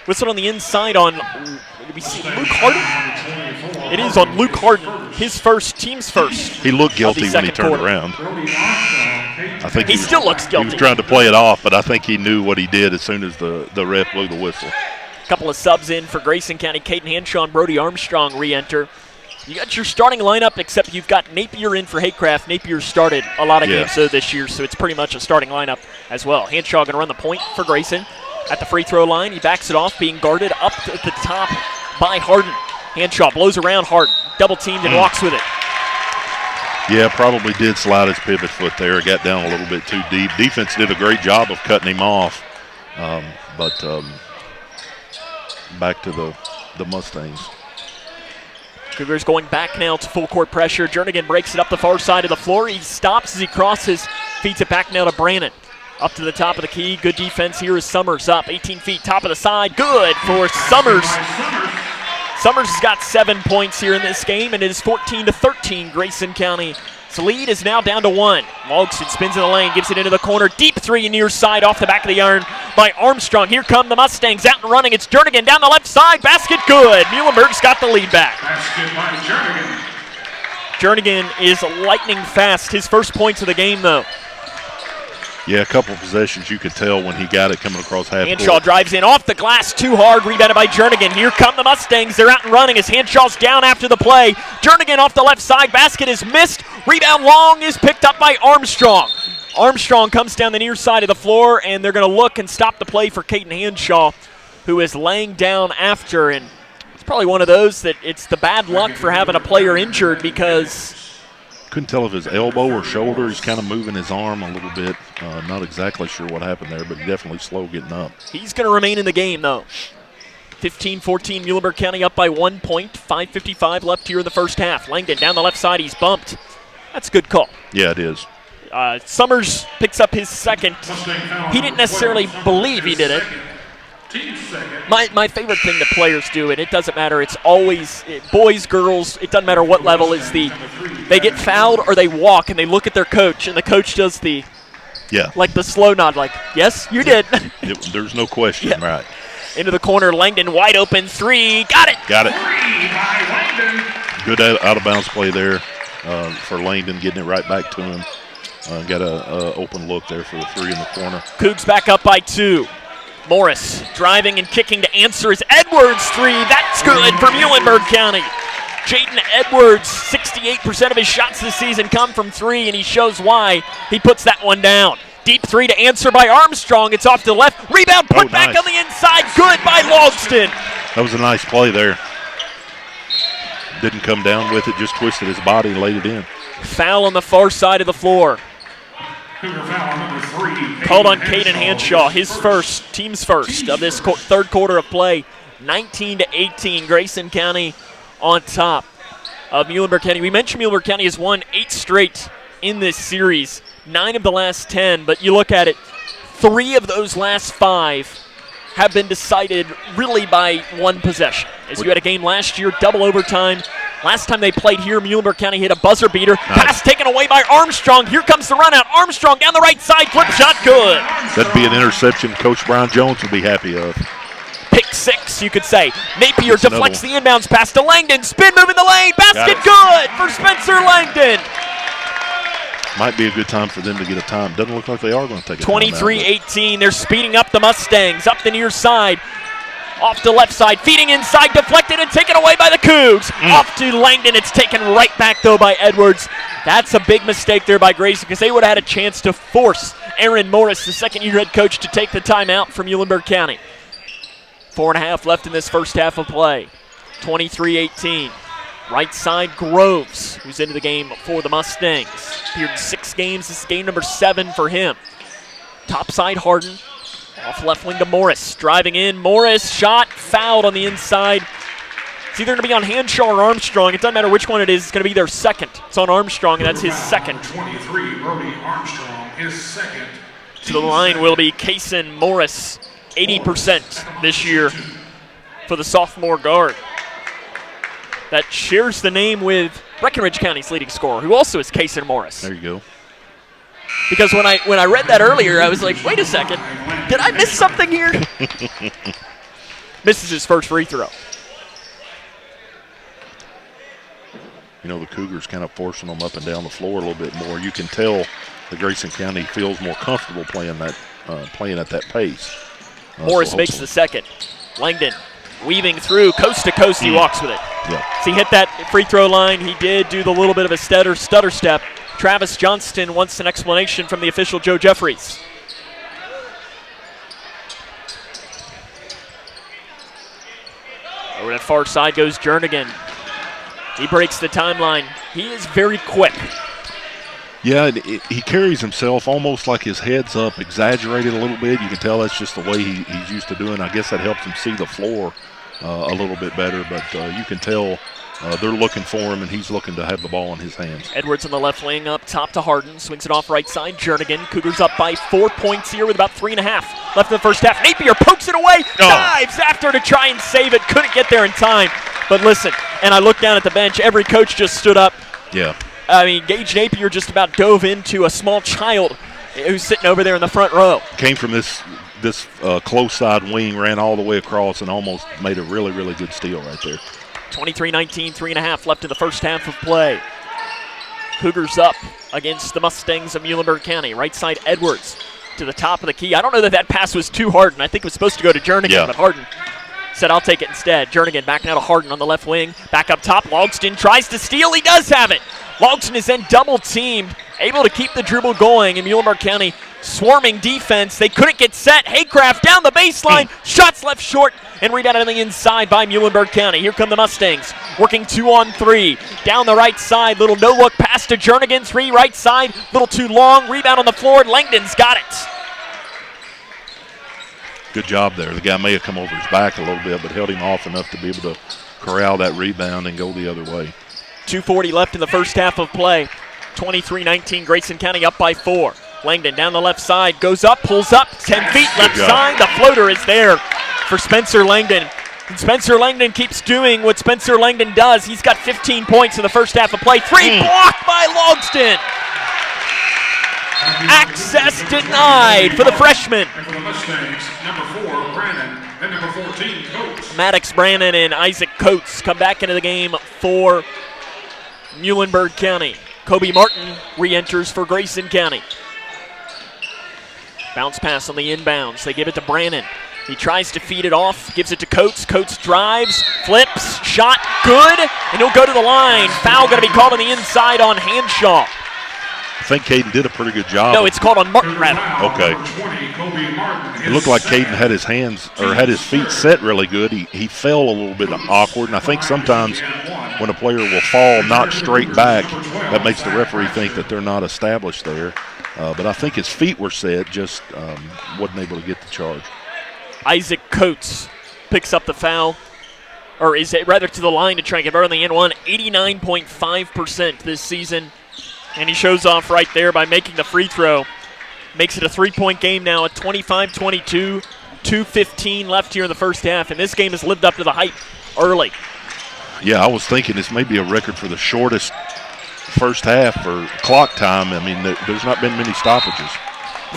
Speaker 1: Whistle on the inside on, did we see Luke Harden? It is on Luke Harden, his first, team's first.
Speaker 2: He looked guilty when he turned around. I think
Speaker 1: he still looks guilty.
Speaker 2: He was trying to play it off, but I think he knew what he did as soon as the ref blew the whistle.
Speaker 1: Couple of subs in for Grayson County. Caden Hanshaw and Brody Armstrong re-enter. You got your starting lineup, except you've got Napier in for Haycraft. Napier started a lot of games this year, so it's pretty much a starting lineup as well. Hanshaw going to run the point for Grayson. At the free throw line, he backs it off, being guarded up at the top by Harden. Hanshaw blows around Harden, double teamed and walks with it.
Speaker 2: Yeah, probably did slide his pivot foot there. Got down a little bit too deep. Defense did a great job of cutting him off, but back to the Mustangs.
Speaker 1: Cougars going back now to full court pressure. Jernigan breaks it up the far side of the floor. He stops as he crosses, feeds it back now to Brannon. Up to the top of the key. Good defense here as Summers up. 18 feet, top of the side. Good for Summers. Summers has got 7 points here in this game, and it is 14-13. Grayson County's lead is now down to 1. Logston spins in the lane, gives it into the corner. Deep three near side off the back of the iron by Armstrong. Here come the Mustangs out and running. It's Jernigan down the left side. Basket good. Muhlenberg's got the lead back.
Speaker 12: Basket by Jernigan.
Speaker 1: Jernigan is lightning fast. His first points of the game, though.
Speaker 2: Yeah, a couple of possessions you could tell when he got it coming across half court.
Speaker 1: Hanshaw drives in off the glass, too hard, rebounded by Jernigan. Here come the Mustangs. They're out and running as Hanshaw's down after the play. Jernigan off the left side. Basket is missed. Rebound long is picked up by Armstrong. Armstrong comes down the near side of the floor, and they're going to look and stop the play for Caden Hanshaw, who is laying down after. And it's probably one of those that it's the bad luck for having a player injured because
Speaker 2: couldn't tell if his elbow or shoulder. He's kind of moving his arm a little bit. Not exactly sure what happened there, but definitely slow getting up.
Speaker 1: He's going to remain in the game, though. 15-14, Muhlenberg County up by 1 point. 5:55 left here in the first half. Langdon down the left side. He's bumped. That's a good call.
Speaker 2: Yeah, it is.
Speaker 1: Summers picks up his second. He didn't necessarily believe he did it. My favorite thing that players do, and it doesn't matter, it's always boys, girls, it doesn't matter what level, is they get fouled or they walk and they look at their coach, and the coach does the slow nod, like, yes, you did.
Speaker 2: There's no question, right.
Speaker 1: Into the corner, Langdon wide open, three, got it.
Speaker 2: Got it. Good out of bounds play there for Langdon, getting it right back to him. got a open look there for the 3 in the corner.
Speaker 1: Cougs back up by 2. Morris driving and kicking to answer is Edwards' 3. That's good for Muhlenberg County. Jaden Edwards, 68% of his shots this season come from 3, and he shows why. He puts that one down. Deep 3 to answer by Armstrong. It's off to the left. Rebound put back
Speaker 2: nice.
Speaker 1: on the inside. Good by Logston.
Speaker 2: That was a nice play there. Didn't come down with it, just twisted his body and laid it in.
Speaker 1: Foul on the far side of the floor. Called on Caden Hanshaw, his first, team's first of this third quarter of play. 19-18, Grayson County on top of Muhlenberg County. We mentioned Muhlenberg County has won 8 straight in this series, 9 of the last 10, but you look at it, 3 of those last 5 have been decided really by 1 possession. As you had a game last year, double overtime. Last time they played here, Muhlenberg County hit a buzzer beater. Nice. Pass taken away by Armstrong. Here comes the run out. Armstrong down the right side, flip shot, good.
Speaker 2: That'd be an interception Coach Brian Jones would be happy of.
Speaker 1: Pick 6, you could say. Napier deflects the inbounds pass to Langdon. Spin move in the lane. Basket good for Spencer Langdon.
Speaker 2: Might be a good time for them to get a time. Doesn't look like they are going to take a time.
Speaker 1: 23-18. They're speeding up the Mustangs. Up the near side. Off the left side. Feeding inside. Deflected and taken away by the Cougs. Off to Langdon. It's taken right back, though, by Edwards. That's a big mistake there by Grayson because they would have had a chance to force Aaron Morris, the second-year head coach, to take the timeout from Muhlenberg County. 4.5 left in this first half of play. 23-18. Right side, Groves, who's into the game for the Mustangs. Appeared in 6 games. This is game number 7 for him. Top side, Harden. Off left wing to Morris. Driving in. Morris, shot, fouled on the inside. It's either going to be on Hanshaw or Armstrong. It doesn't matter which one it is. It's going to be their second. It's on Armstrong, and that's his second.
Speaker 7: 23, Brody Armstrong, his second.
Speaker 1: To the line will be Kaysen Morris. 80% this year for the sophomore guard. That shares the name with Breckenridge County's leading scorer, who also is Kaysen Morris.
Speaker 2: There you go.
Speaker 1: Because when I read that earlier, I was like, wait a second, did I miss something here? Misses his first free throw.
Speaker 2: You know, the Cougars kind of forcing them up and down the floor a little bit more. You can tell that Grayson County feels more comfortable playing at that pace.
Speaker 1: Morris makes the second. Langdon weaving through coast to coast. He walks with it.
Speaker 2: Yeah.
Speaker 1: So he hit that free throw line. He did do the little bit of a stutter step. Travis Johnston wants an explanation from the official, Joe Jeffries. Over that far side goes Jernigan. He breaks the timeline. He is very quick.
Speaker 2: Yeah, he carries himself almost like his head's up, exaggerated a little bit. You can tell that's just the way he's used to doing. I guess that helps him see the floor a little bit better, but you can tell they're looking for him, and he's looking to have the ball in his hands.
Speaker 1: Edwards on the left wing up top to Harden. Swings it off right side. Jernigan. Cougars up by 4 points here with about 3.5 left in the first half. Napier pokes it away. Dives after to try and save it. Couldn't get there in time. But listen, and I looked down at the bench. Every coach just stood up.
Speaker 2: Yeah.
Speaker 1: I mean, Gage Napier just about dove into a small child who's sitting over there in the front row.
Speaker 2: Came from this close side wing, ran all the way across, and almost made a really, really good steal right there.
Speaker 1: 23-19, 3.5 left in the first half of play. Cougars up against the Mustangs of Muhlenberg County. Right side, Edwards to the top of the key. I don't know that pass was too Harden. I think it was supposed to go to Jernigan, but Harden said, I'll take it instead. Jernigan back now to Harden on the left wing. Back up top, Logston tries to steal. He does have it. Logston is then double-teamed, able to keep the dribble going, and Muhlenberg County swarming defense. They couldn't get set. Haycraft down the baseline. Shots left short, and rebounded on the inside by Muhlenberg County. Here come the Mustangs, working 2-on-3. Down the right side, little no-look pass to Jernigan. 3 right side, little too long. Rebound on the floor. Langdon's got it.
Speaker 2: Good job there. The guy may have come over his back a little bit, but held him off enough to be able to corral that rebound and go the other way.
Speaker 1: 2:40 left in the first half of play. 23-19, Grayson County up by 4. Langdon down the left side, goes up, pulls up, 10 feet left side. The floater is there for Spencer Langdon. And Spencer Langdon keeps doing what Spencer Langdon does. He's got 15 points in the first half of play. 3 blocked by Logston. Access denied for the freshman.
Speaker 7: And for the Mustangs, number 4, Brandon, and number 14, Coates.
Speaker 1: Maddox Brannon and Isaac Coates come back into the game for Muhlenberg County. Kobe Martin re-enters for Grayson County. Bounce pass on the inbounds. They give it to Brannon. He tries to feed it off, gives it to Coates. Coates drives, flips, shot, good, and he'll go to the line. Foul going to be called on the inside on Hanshaw.
Speaker 2: I think Caden did a pretty good job.
Speaker 1: No, it's called on Martin, rather.
Speaker 2: Okay. It looked like Caden had his hands, or had his feet set really good. He fell a little bit awkward, and I think sometimes when a player will fall not straight back, that makes the referee think that they're not established there. But I think his feet were set, just wasn't able to get the charge.
Speaker 1: Isaac Coates picks up the foul, or is it rather to the line to try and convert on the N1, 89.5% this season. And he shows off right there by making the free throw. Makes it a 3-point game now at 25-22, 2:15 left here in the first half, and this game has lived up to the hype early.
Speaker 2: Yeah, I was thinking this may be a record for the shortest first half for clock time. I mean, there's not been many stoppages.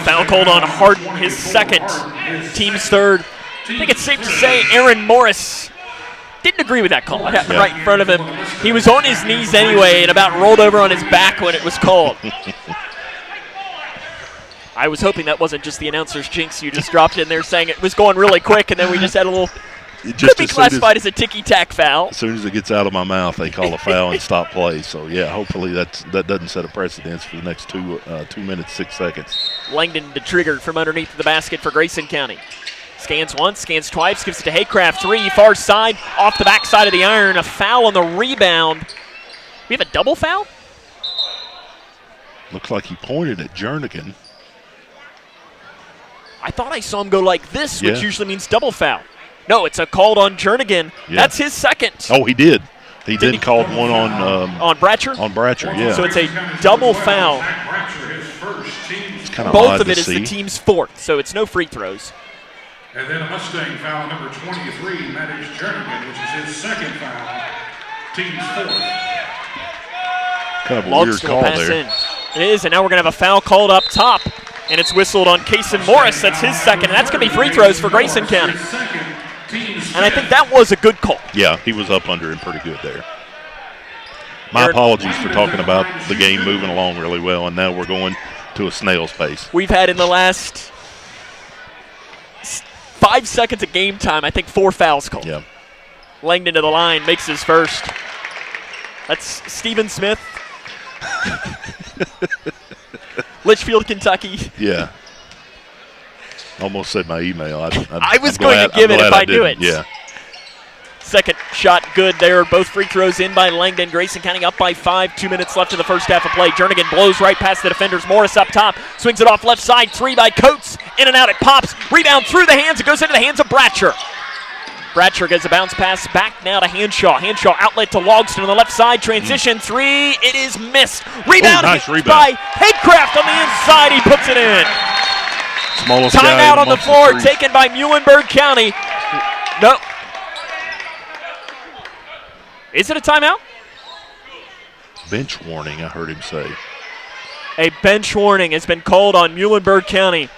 Speaker 1: Foul called on Harden, his second, team's third. I think it's safe to say Aaron Morris didn't agree with that call. I have it right in front of him. He was on his knees anyway and about rolled over on his back when it was called. I was hoping that wasn't just the announcer's jinx you just dropped in there saying it was going really quick and then we just had a little, could be classified as a ticky-tack foul.
Speaker 2: As soon as it gets out of my mouth, they call a foul and stop play. So, yeah, hopefully that doesn't set a precedence for the next 2 minutes, 6 seconds.
Speaker 1: Langdon to trigger from underneath the basket for Grayson County. Scans once, scans twice, gives it to Haycraft. 3, far side, off the backside of the iron. A foul on the rebound. We have a double foul?
Speaker 2: Looks like he pointed at Jernigan.
Speaker 1: I thought I saw him go like this, which usually means double foul. No, it's a called on Jernigan. Yeah. That's his second.
Speaker 2: Oh, he did. He did call one on
Speaker 1: Bratcher?
Speaker 2: On Bratcher, yeah.
Speaker 1: So it's a double foul.
Speaker 2: It's kind of
Speaker 1: both of it is the team's fourth, so it's no free throws.
Speaker 7: And then a Mustang foul number 23, Matt Jernigan, which is his second foul, team's fourth.
Speaker 2: Kind of a weird call there.
Speaker 1: It is, and now we're going to have a foul called up top, and it's whistled on Kason Morris. That's his second, and that's going to be free throws for Grayson County. And I think that was a good call.
Speaker 2: Yeah, he was up under him pretty good there. My apologies for talking about the game moving along really well, and now we're going to a snail's pace.
Speaker 1: We've had in the last 5 seconds of game time, I think 4 fouls called.
Speaker 2: Yeah.
Speaker 1: Langdon to the line, makes his first. That's Stephen Smith. Litchfield, Kentucky.
Speaker 2: Yeah. Almost said my email.
Speaker 1: I was going to give it if I knew it.
Speaker 2: Yeah.
Speaker 1: Second shot good there. Both free throws in by Langdon. Grayson County up by 5. 2 minutes left in the first half of play. Jernigan blows right past the defenders. Morris up top. Swings it off left side. 3 by Coates. In and out it pops. Rebound through the hands. It goes into the hands of Bratcher. Bratcher gets a bounce pass back now to Hanshaw. Hanshaw outlet to Logston on the left side. Transition 3. It is missed. Rebound,
Speaker 2: nice rebound
Speaker 1: by Haycraft on the inside. He puts it in.
Speaker 2: Smallest
Speaker 1: timeout on the floor taken by Muhlenberg County. No. Is it a timeout?
Speaker 2: Bench warning, I heard him say.
Speaker 1: A bench warning has been called on Muhlenberg County.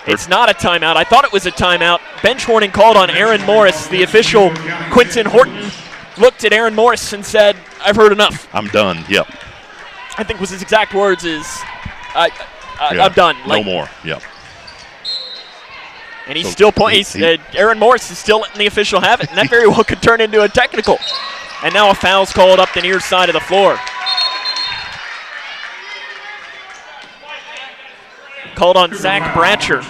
Speaker 1: It's not a timeout. I thought it was a timeout. Bench warning called on Aaron Morris. The official, Quentin Horton, looked at Aaron Morris and said, I've heard enough.
Speaker 2: I'm done, yep.
Speaker 1: I think was his exact words is, I'm done.
Speaker 2: No more, yep.
Speaker 1: And he's still pointing. Aaron Morris is still letting the official have it, and that very well could turn into a technical. And now a foul's called up the near side of the floor. Called on Zach Bratcher.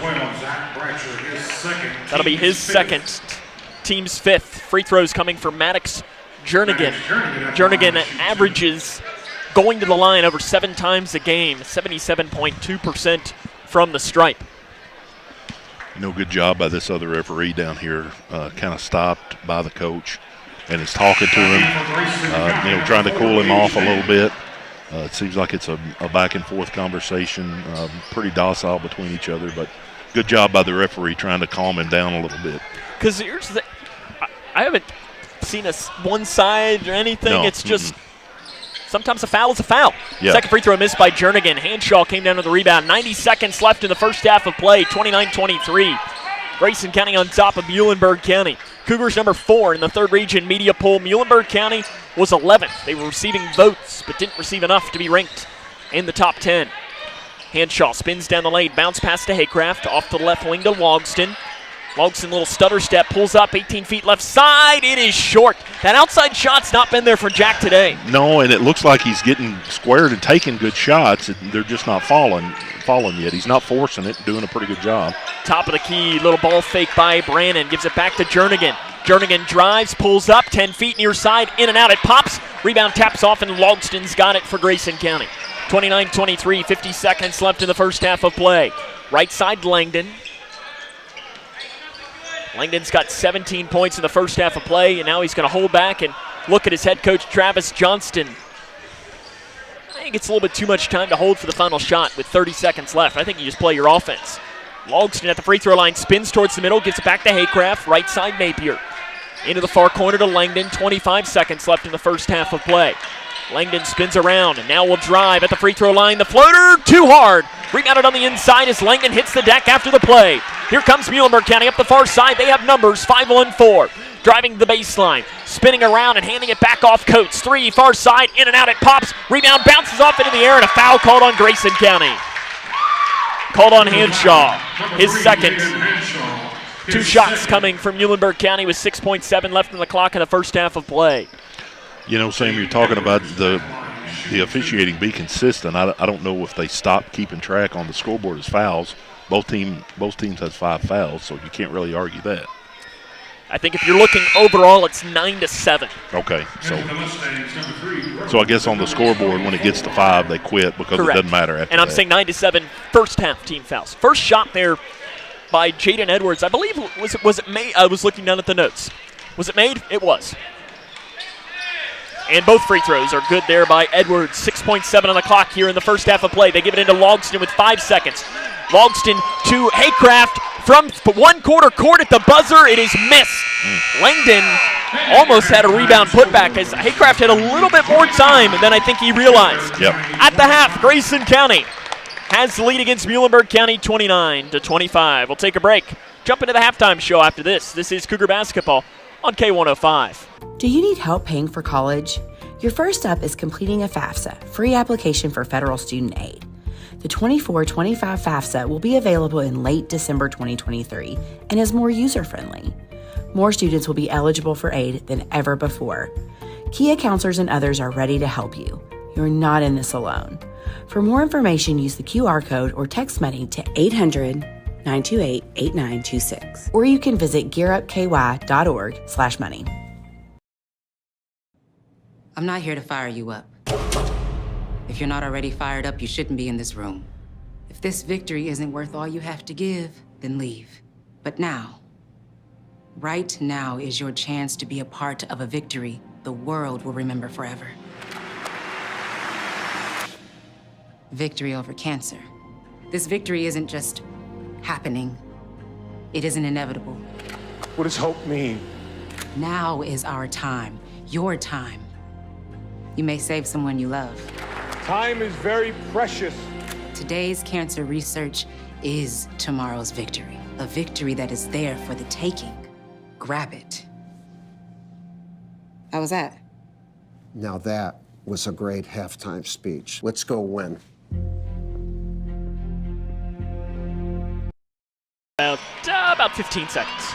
Speaker 1: That'll be his second, team's 5th. Free throws coming for Maddox Jernigan. Jernigan averages going to the line over 7 times a game, 77.2% from the stripe.
Speaker 2: Good job by this other referee down here, kind of stopped by the coach and is talking to him, trying to cool him off a little bit. It seems like it's a back and forth conversation, pretty docile between each other, but good job by the referee trying to calm him down a little bit.
Speaker 1: Because I haven't seen one side or anything.
Speaker 2: No.
Speaker 1: It's just sometimes a foul is a foul.
Speaker 2: Yeah.
Speaker 1: Second free throw missed by Jernigan. Hanshaw came down to the rebound. 90 seconds left in the first half of play, 29-23. Grayson County on top of Muhlenberg County. Cougars number 4 in the 3rd region media poll. Muhlenberg County was 11th. They were receiving votes, but didn't receive enough to be ranked in the top 10. Hanshaw spins down the lane, bounce pass to Haycraft, off to the left wing to Logston. Logston, little stutter step, pulls up 18 feet left side. It is short. That outside shot's not been there for Jack today.
Speaker 2: No, and it looks like he's getting squared and taking good shots. They're just not falling yet. He's not forcing it, doing a pretty good job.
Speaker 1: Top of the key, little ball fake by Brannon, gives it back to Jernigan. Jernigan drives, pulls up, 10 feet near side, in and out, it pops. Rebound taps off, and Logston's got it for Grayson County. 29-23, 50 seconds left in the first half of play. Right side, Langdon. Langdon's got 17 points in the first half of play, and now he's going to hold back and look at his head coach, Travis Johnston. I think it's a little bit too much time to hold for the final shot with 30 seconds left. I think you just play your offense. Logston at the free throw line, spins towards the middle, gives it back to Haycraft, right side Napier. Into the far corner to Langdon, 25 seconds left in the first half of play. Langdon spins around and now will drive at the free throw line. The floater, too hard. Rebounded on the inside as Langdon hits the deck after the play. Here comes Muhlenberg County up the far side. They have numbers, 5-on-4. Driving the baseline, spinning around and handing it back off Coates. 3, far side, in and out, it pops. Rebound bounces off into the air, and a foul called on Grayson County. Called on Hanshaw, his second. 2 shots coming from Muhlenberg County with 6.7 left on the clock in the first half of play.
Speaker 2: You know, Sam, you're talking about the officiating be consistent. I don't know if they stopped keeping track on the scoreboard as fouls. Both teams has 5 fouls, so you can't really argue that.
Speaker 1: I think if you're looking overall, it's 9-7.
Speaker 2: Okay, so I guess on the scoreboard, when it gets to 5, they quit because
Speaker 1: Correct.
Speaker 2: It doesn't matter after
Speaker 1: and I'm
Speaker 2: that.
Speaker 1: saying 9-7 first half team fouls. First shot there by Jaden Edwards. I believe, was it made? I was looking down at the notes. Was it made? It was. And both free throws are good there by Edwards. 6.7 on the clock here in the first half of play. They give it into Logston with 5 seconds. Logston to Haycraft from 1/4 court at the buzzer. It is missed. Langdon almost had a rebound putback as Haycraft had a little bit more time than I think he realized.
Speaker 2: Yep.
Speaker 1: At the half, Grayson County has the lead against Muhlenberg County 29-25. We'll take a break. Jump into the halftime show after this. This is Cougar Basketball on K105.
Speaker 8: Do you need help paying for college? Your first step is completing a FAFSA, free application for federal student aid. The 24-25 FAFSA will be available in late December 2023 and is more user-friendly. More students will be eligible for aid than ever before. Kia counselors and others are ready to help you. You're not in this alone. For more information, use the QR code or text money to 800-928-8926. Or you can visit gearupky.org/money.
Speaker 9: I'm not here to fire you up. If you're not already fired up, you shouldn't be in this room. If this victory isn't worth all you have to give, then leave. But now, right now is your chance to be a part of a victory the world will remember forever. Victory over cancer. This victory isn't just happening. It isn't inevitable.
Speaker 10: What does hope mean?
Speaker 9: Now is our time, your time. You may save someone you love.
Speaker 10: Time is very precious.
Speaker 9: Today's cancer research is tomorrow's victory. A victory that is there for the taking. Grab it. How was that?
Speaker 11: Now that was a great halftime speech. Let's go win.
Speaker 1: About 15 seconds.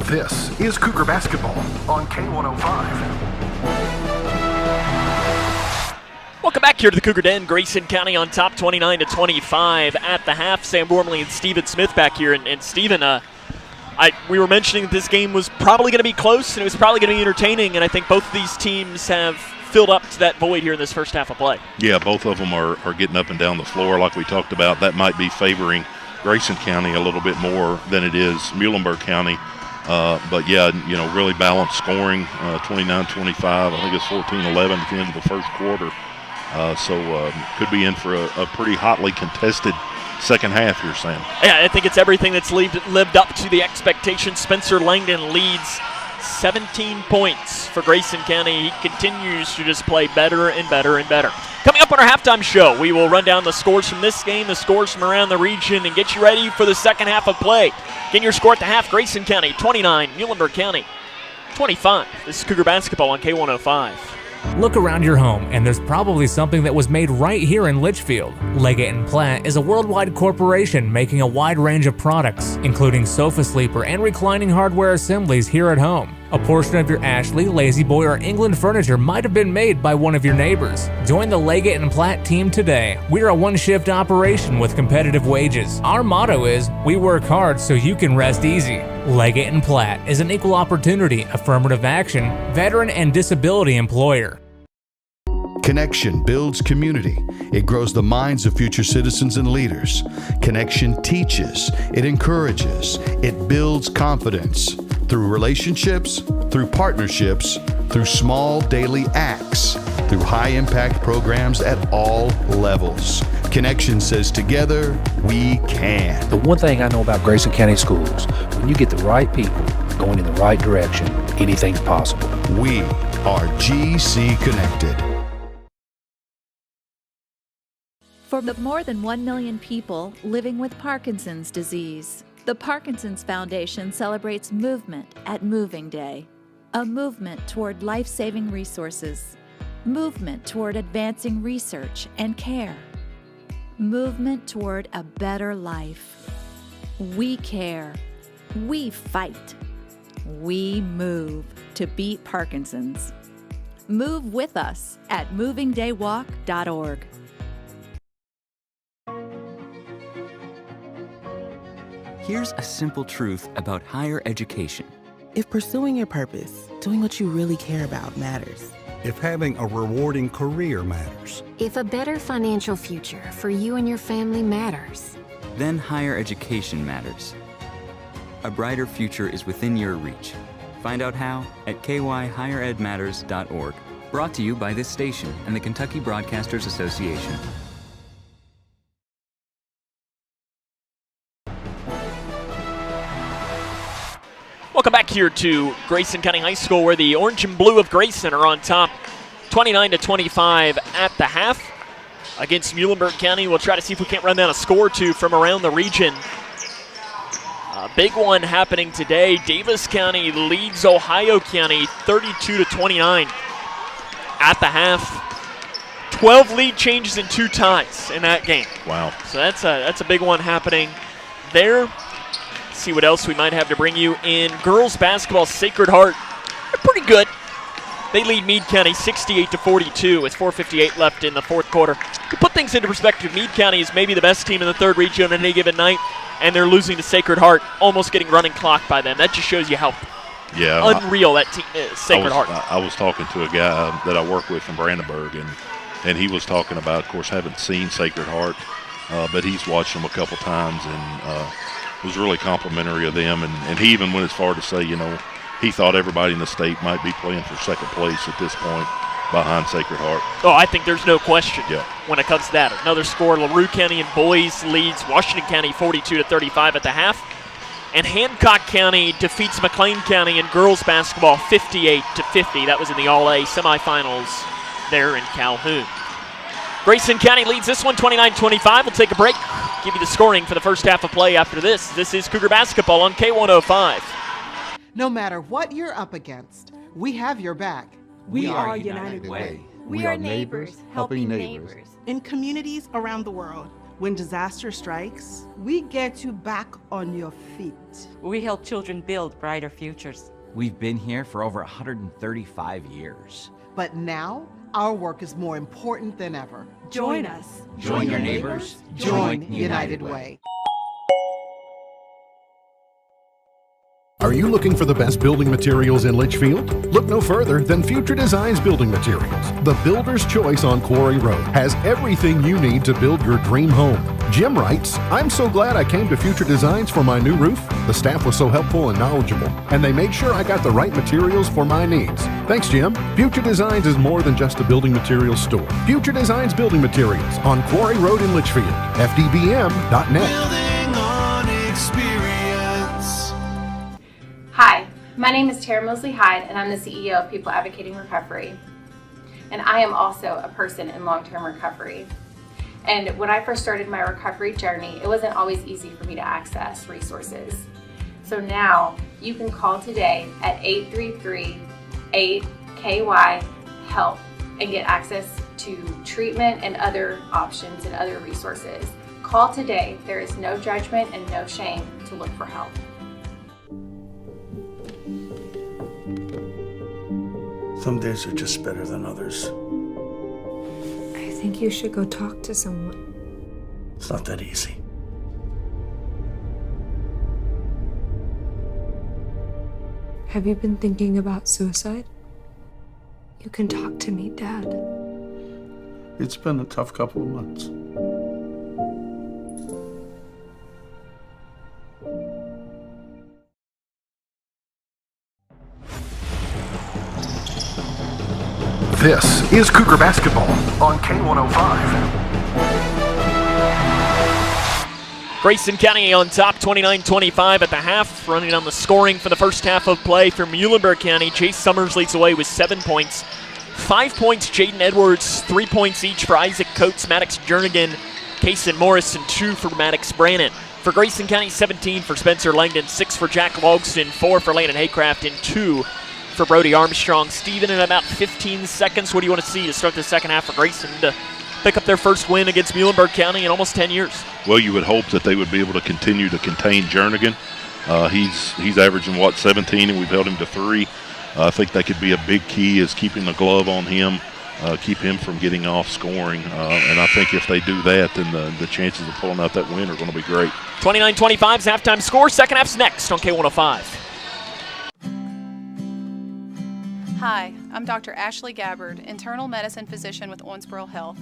Speaker 12: This is Cougar Basketball on K105.
Speaker 1: Welcome back here to the Cougar Den. Grayson County on top, 29-25 at the half. Sam Gormley and Steven Smith back here. And Steven, we were mentioning that this game was probably going to be close and it was probably going to be entertaining. And I think both of these teams have filled up to that void here in this first half of play.
Speaker 2: Yeah, both of them are getting up and down the floor like we talked about. That might be favoring Grayson County a little bit more than it is Muhlenberg County. But yeah, you know, really balanced scoring, 29-25. I think it's 14-11 at the end of the first quarter. So could be in for a pretty hotly contested second half here, Sam.
Speaker 1: Yeah, I think it's everything that's lived up to the expectations. Spencer Langdon leads 17 points for Grayson County. He continues to just play better and better and better. Coming up up on our halftime show, we will run down the scores from this game, the scores from around the region, and get you ready for the second half of play. Getting your score at the half, Grayson County 29, Muhlenberg County 25. This is Cougar Basketball on K105.
Speaker 5: Look around your home, and there's probably something that was made right here in Litchfield. Leggett & Platt is a worldwide corporation making a wide range of products, including sofa sleeper and reclining hardware assemblies here at home. A portion of your Ashley, Lazy Boy, or England furniture might have been made by one of your neighbors. Join the Leggett & Platt team today. We're a one-shift operation with competitive wages. Our motto is, we work hard so you can rest easy. Leggett & Platt is an equal opportunity, affirmative action, veteran and disability employer.
Speaker 25: Connection builds community. It grows the minds of future citizens and leaders. Connection teaches. It encourages. It builds confidence. Through relationships, through partnerships, through small daily acts, through high-impact programs at all levels. Connection says together, we can.
Speaker 6: The one thing I know about Grayson County Schools, when you get the right people going in the right direction, anything's possible.
Speaker 25: We are GC Connected.
Speaker 13: For the more than 1 million people living with Parkinson's disease, the Parkinson's Foundation celebrates movement at Moving Day. A movement toward life-saving resources. Movement toward advancing research and care. Movement toward a better life. We care. We fight. We move to beat Parkinson's. Move with us at movingdaywalk.org.
Speaker 14: Here's a simple truth about higher education.
Speaker 16: If pursuing your purpose, doing what you really care about matters.
Speaker 17: If having a rewarding career matters.
Speaker 18: If a better financial future for you and your family matters.
Speaker 14: Then higher education matters. A brighter future is within your reach. Find out how at kyhigheredmatters.org. Brought to you by this station and the Kentucky Broadcasters Association.
Speaker 1: Welcome back here to Grayson County High School, where the orange and blue of Grayson are on top 29-25 at the half against Muhlenberg County. We'll try to see if we can't run down a score or two from around the region. A big one happening today. Davis County leads Ohio County 32-29 at the half. 12 lead changes and 2 ties in that game.
Speaker 2: Wow.
Speaker 1: So that's a big one happening there. See what else we might have to bring you in girls basketball. Sacred Heart, they're pretty good. They lead Meade County 68-42 with 4:58 left in the fourth quarter. To put things into perspective, Meade County is maybe the best team in the third region on any given night, and they're losing to Sacred Heart, almost getting running clock by them. That just shows you how unreal that team is, Sacred Heart.
Speaker 2: I was talking to a guy that I work with from Brandenburg, and he was talking about, of course, haven't seen Sacred Heart, but he's watched them a couple times, and was really complimentary of them, and he even went as far to say, he thought everybody in the state might be playing for second place at this point behind Sacred Heart.
Speaker 1: Oh, I think there's no question when it comes to that. Another score, LaRue County and boys leads Washington County 42-35 at the half, and Hancock County defeats McLean County in girls basketball 58-50. That was in the All-A semifinals there in Calhoun. Grayson County leads this one 29-25. We'll take a break, give you the scoring for the first half of play after this. This is Cougar Basketball on K105.
Speaker 19: No matter what you're up against, we have your back.
Speaker 20: We are United Way. We are neighbors helping neighbors.
Speaker 19: In communities around the world, when disaster strikes, we get you back on your feet.
Speaker 27: We help children build brighter futures.
Speaker 28: We've been here for over 135 years.
Speaker 19: But now, our work is more important than ever.
Speaker 20: Join us.
Speaker 28: Join your neighbors.
Speaker 19: Join United Way.
Speaker 29: Are you looking for the best building materials in Litchfield? Look no further than Future Designs Building Materials. The builder's choice on Quarry Road has everything you need to build your dream home. Jim writes, I'm so glad I came to Future Designs for my new roof. The staff was so helpful and knowledgeable, and they made sure I got the right materials for my needs. Thanks, Jim. Future Designs is more than just a building materials store. Future Designs Building Materials on Quarry Road in Litchfield. FDBM.net.
Speaker 30: Building on experience.
Speaker 31: Hi, my name is Tara Mosley Hyde, and I'm the CEO of People Advocating Recovery.
Speaker 3: and I am also a person in long-term recovery. And when I first started my recovery journey, it wasn't always easy for me to access resources. So now you can call today at 833-8KY-HELP and get access to treatment and other options and other resources. Call today. There is no judgment and no shame to look for help.
Speaker 4: Some days are just better than others.
Speaker 7: I think you should go talk to someone.
Speaker 4: It's not that easy.
Speaker 7: Have you been thinking about suicide? You can talk to me, Dad.
Speaker 4: It's been a tough couple of months.
Speaker 12: This is Cougar Basketball on K105.
Speaker 1: Grayson County on top, 29-25 at the half, running on the scoring for the first half of play for Muhlenberg County. Chase Summers leads away with 7 points. 5 points, Jaden Edwards, 3 points each for Isaac Coates, Maddox Jernigan, Kaysen Morris, and 2 for Maddox Brannon. For Grayson County, 17 for Spencer Langdon, 6 for Jack Logston, 4 for Landon Haycraft, and 2 for Brody Armstrong. Steven, in about 15 seconds, what do you want to see to start the second half for Grayson to pick up their first win against Muhlenberg County in almost 10 years?
Speaker 2: Well, you would hope that they would be able to continue to contain Jernigan. He's averaging, 17, and we've held him to 3. I think that could be a big key, is keeping the glove on him, keep him from getting off scoring. And I think if they do that, then the chances of pulling out that win are going to be great.
Speaker 1: 29-25's halftime score. Second half's next on K105.
Speaker 8: Hi, I'm Dr. Ashley Gabbard, internal medicine physician with Owensboro Health.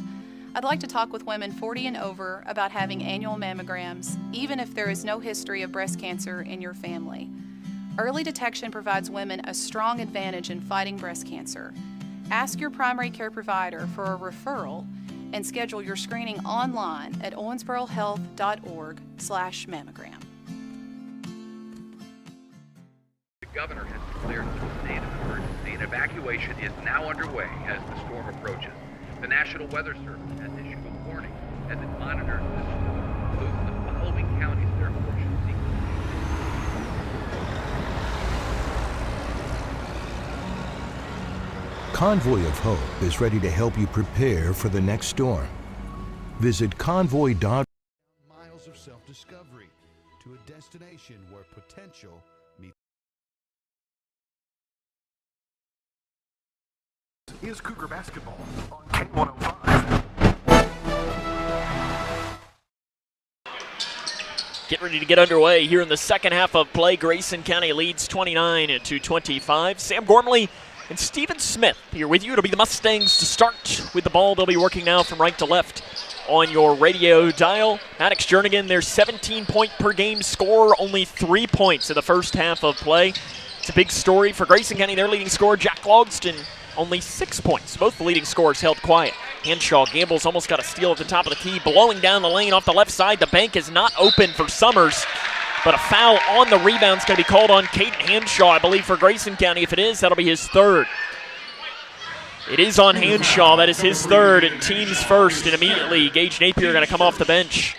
Speaker 8: I'd like to talk with women 40 and over about having annual mammograms, even if there is no history of breast cancer in your family. Early detection provides women a strong advantage in fighting breast cancer. Ask your primary care provider for a referral and schedule your screening online at owensborohealth.org/mammogram.
Speaker 15: The governor has declared a state of emergency, and evacuation is now underway as the storm approaches. The National Weather Service has issued a warning as it monitors the storm, including the following counties that are fortunate.
Speaker 21: Convoy of Hope is ready to help you prepare for the next storm. Visit convoy.org.
Speaker 25: Miles of self-discovery to a destination where potential meets.
Speaker 12: Is Cougar Basketball on K105.
Speaker 1: Get ready to get underway here in the second half of play. Grayson County leads 29-25. Sam Gormley and Stephen Smith here with you. It'll be the Mustangs to start with the ball. They'll be working now from right to left on your radio dial. Maddox Jernigan, their 17-point per game scorer, only 3 points in the first half of play. It's a big story for Grayson County. Their leading scorer, Jack Logston, only 6 points. Both the leading scorers held quiet. Hanshaw gambles, almost got a steal at the top of the key, blowing down the lane off the left side. The bank is not open for Summers, but a foul on the rebound is going to be called on Caden Hanshaw, I believe, for Grayson County. If it is, that'll be his third. It is on Hanshaw. That is his third and team's first. And immediately, Gage Napier going to come off the bench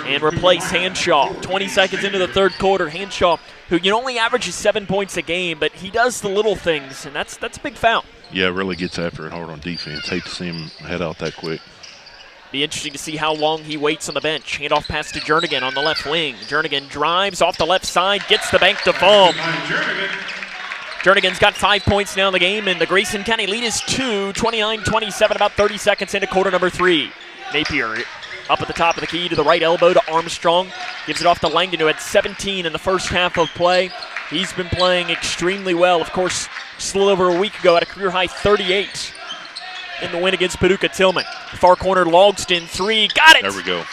Speaker 1: and replace Hanshaw. 20 seconds into the third quarter, Hanshaw, who only averages 7 points a game, but he does the little things, and that's a big foul.
Speaker 2: Yeah, really gets after it hard on defense. Hate to see him head out that quick.
Speaker 1: Be interesting to see how long he waits on the bench. Handoff pass to Jernigan on the left wing. Jernigan drives off the left side, gets the bank to fall. Jernigan's got 5 points now in the game, and the Grayson County lead is 2, 29-27, about 30 seconds into quarter number 3. Napier up at the top of the key to the right elbow to Armstrong. Gives it off to Langdon, who had 17 in the first half of play. He's been playing extremely well. Of course, just a little over a week ago at a career-high 38 in the win against Paducah Tillman. Far corner, Logston, 3. Got it!
Speaker 2: There we go.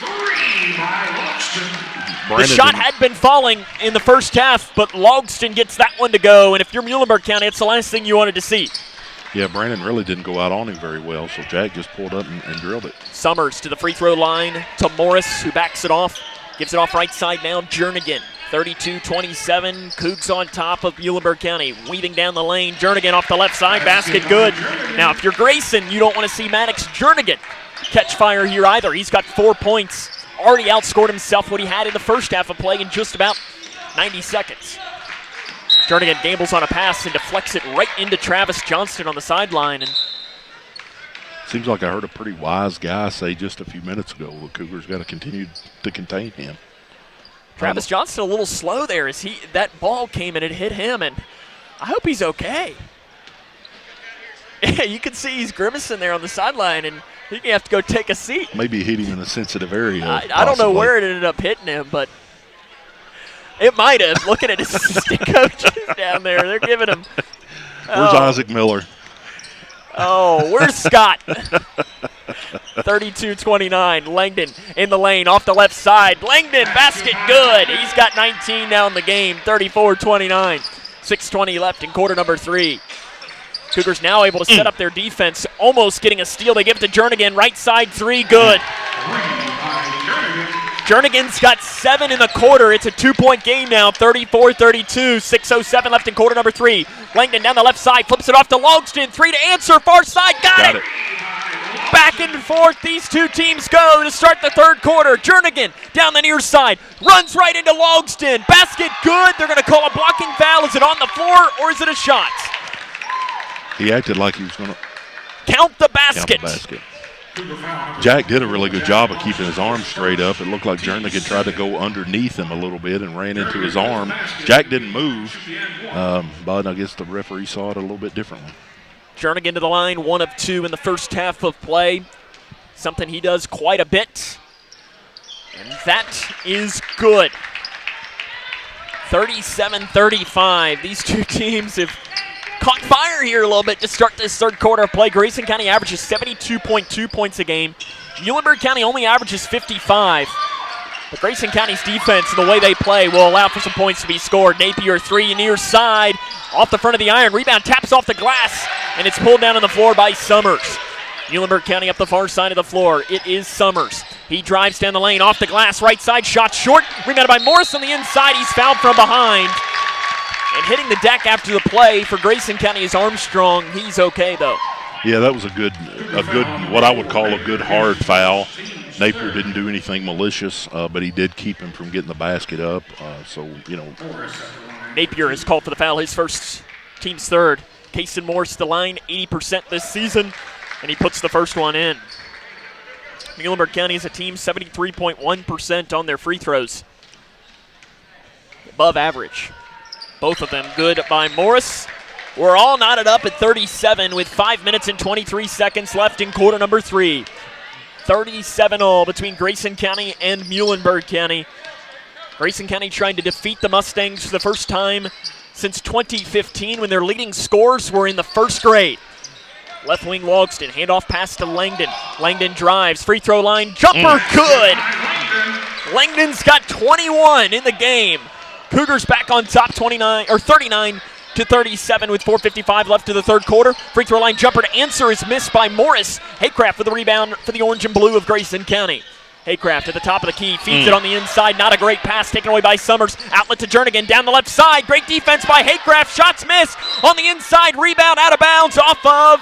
Speaker 1: The shot had been falling in the first half, but Logston gets that one to go. And if you're Muhlenberg County, it's the last thing you wanted to see.
Speaker 2: Yeah, Brandon really didn't go out on him very well, so Jack just pulled up and drilled it.
Speaker 1: Summers to the free throw line to Morris, who backs it off. Gives it off right side now, Jernigan. 32-27, Cougs on top of Muhlenberg County. Weaving down the lane, Jernigan off the left side, basket good. Now, if you're Grayson, you don't want to see Maddox Jernigan catch fire here either. He's got 4 points, already outscored himself what he had in the first half of play in just about 90 seconds. Jernigan gambles on a pass and deflects it right into Travis Johnston on the sideline. And
Speaker 2: seems like I heard a pretty wise guy say just a few minutes ago the Cougars got to continue to contain him.
Speaker 1: Travis Johnston a little slow there as that ball came and it hit him, and I hope he's okay. Yeah, you can see he's grimacing there on the sideline, and he may have to go take a seat.
Speaker 2: Maybe hit him in a sensitive area.
Speaker 1: I don't know where it ended up hitting him, but it might have. Looking at his assistant coaches down there, they're giving him.
Speaker 2: Where's Isaac Miller?
Speaker 1: Oh, where's Scott? 32-29, Langdon in the lane off the left side. Langdon, basket good. He's got 19 now in the game, 34-29. 6:20 left in quarter number 3. Cougars now able to set up their defense, almost getting a steal. They give it to Jernigan, right side 3, good. Jernigan's got 7 in the quarter. It's a 2-point game now, 34-32, 6:07 left in quarter number 3. Langdon down the left side, flips it off to Logston, 3 to answer, far side, got it. Back and forth these two teams go to start the third quarter. Jernigan down the near side, runs right into Logston, basket good. They're going to call a blocking foul. Is it on the floor or is it a shot?
Speaker 2: He acted like he was going to
Speaker 1: count the basket.
Speaker 2: Jack did a really good job of keeping his arm straight up. It looked like Jernigan tried to go underneath him a little bit and ran into his arm. Jack didn't move, but I guess the referee saw it a little bit differently.
Speaker 1: Jernigan to the line, 1 of 2 in the first half of play. Something he does quite a bit. And that is good. 37-35. These two teams have caught fire here a little bit to start this third quarter of play. Grayson County averages 72.2 points a game. Muhlenberg County only averages 55. But Grayson County's defense and the way they play will allow for some points to be scored. Napier 3 near side, off the front of the iron. Rebound taps off the glass, and it's pulled down on the floor by Summers. Muhlenberg County up the far side of the floor. It is Summers. He drives down the lane, off the glass, right side, shot short. Rebounded by Morris on the inside. He's fouled from behind. And hitting the deck after the play for Grayson County is Armstrong. He's okay, though.
Speaker 2: Yeah, that was a good, what I would call a good hard foul. Napier didn't do anything malicious, but he did keep him from getting the basket up.
Speaker 1: Napier is called for the foul, his first, team's third. Kason Morris to the line, 80% this season, and he puts the first one in. Muhlenberg County is a team 73.1% on their free throws. Above average. Both of them good by Morris. We're all knotted up at 37 with 5 minutes and 23 seconds left in quarter number 3. 37-all between Grayson County and Muhlenberg County. Grayson County trying to defeat the Mustangs for the first time since 2015 when their leading scorers were in the first grade. Left wing Logston, handoff pass to Langdon. Langdon drives, free throw line, jumper good. Langdon's got 21 in the game. Cougars back on top 39-37 with 4:55 left to the third quarter. Free throw line jumper to answer is missed by Morris. Haycraft with the rebound for the orange and blue of Grayson County. Haycraft at the top of the key, feeds it on the inside. Not a great pass taken away by Summers. Outlet to Jernigan down the left side. Great defense by Haycraft. Shots missed on the inside. Rebound out of bounds off of.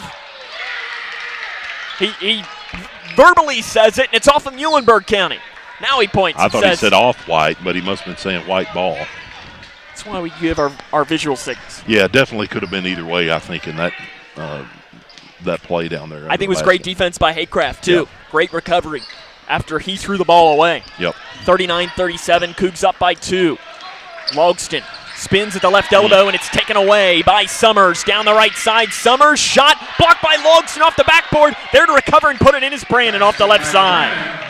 Speaker 1: He verbally says it, and it's off of Muhlenberg County. Now he points.
Speaker 2: I thought he said off-white, but he must have been saying white ball.
Speaker 1: That's why we give our visual signals.
Speaker 2: Yeah, definitely could have been either way, I think, in that play down there.
Speaker 1: I think it was great defense by Haycraft, too. Yep. Great recovery after he threw the ball away.
Speaker 2: Yep.
Speaker 1: 39-37, Cougs up by 2. Logston spins at the left elbow, and it's taken away by Summers. Down the right side, Summers shot, blocked by Logston off the backboard. There to recover and put it in his Brandon off the left side.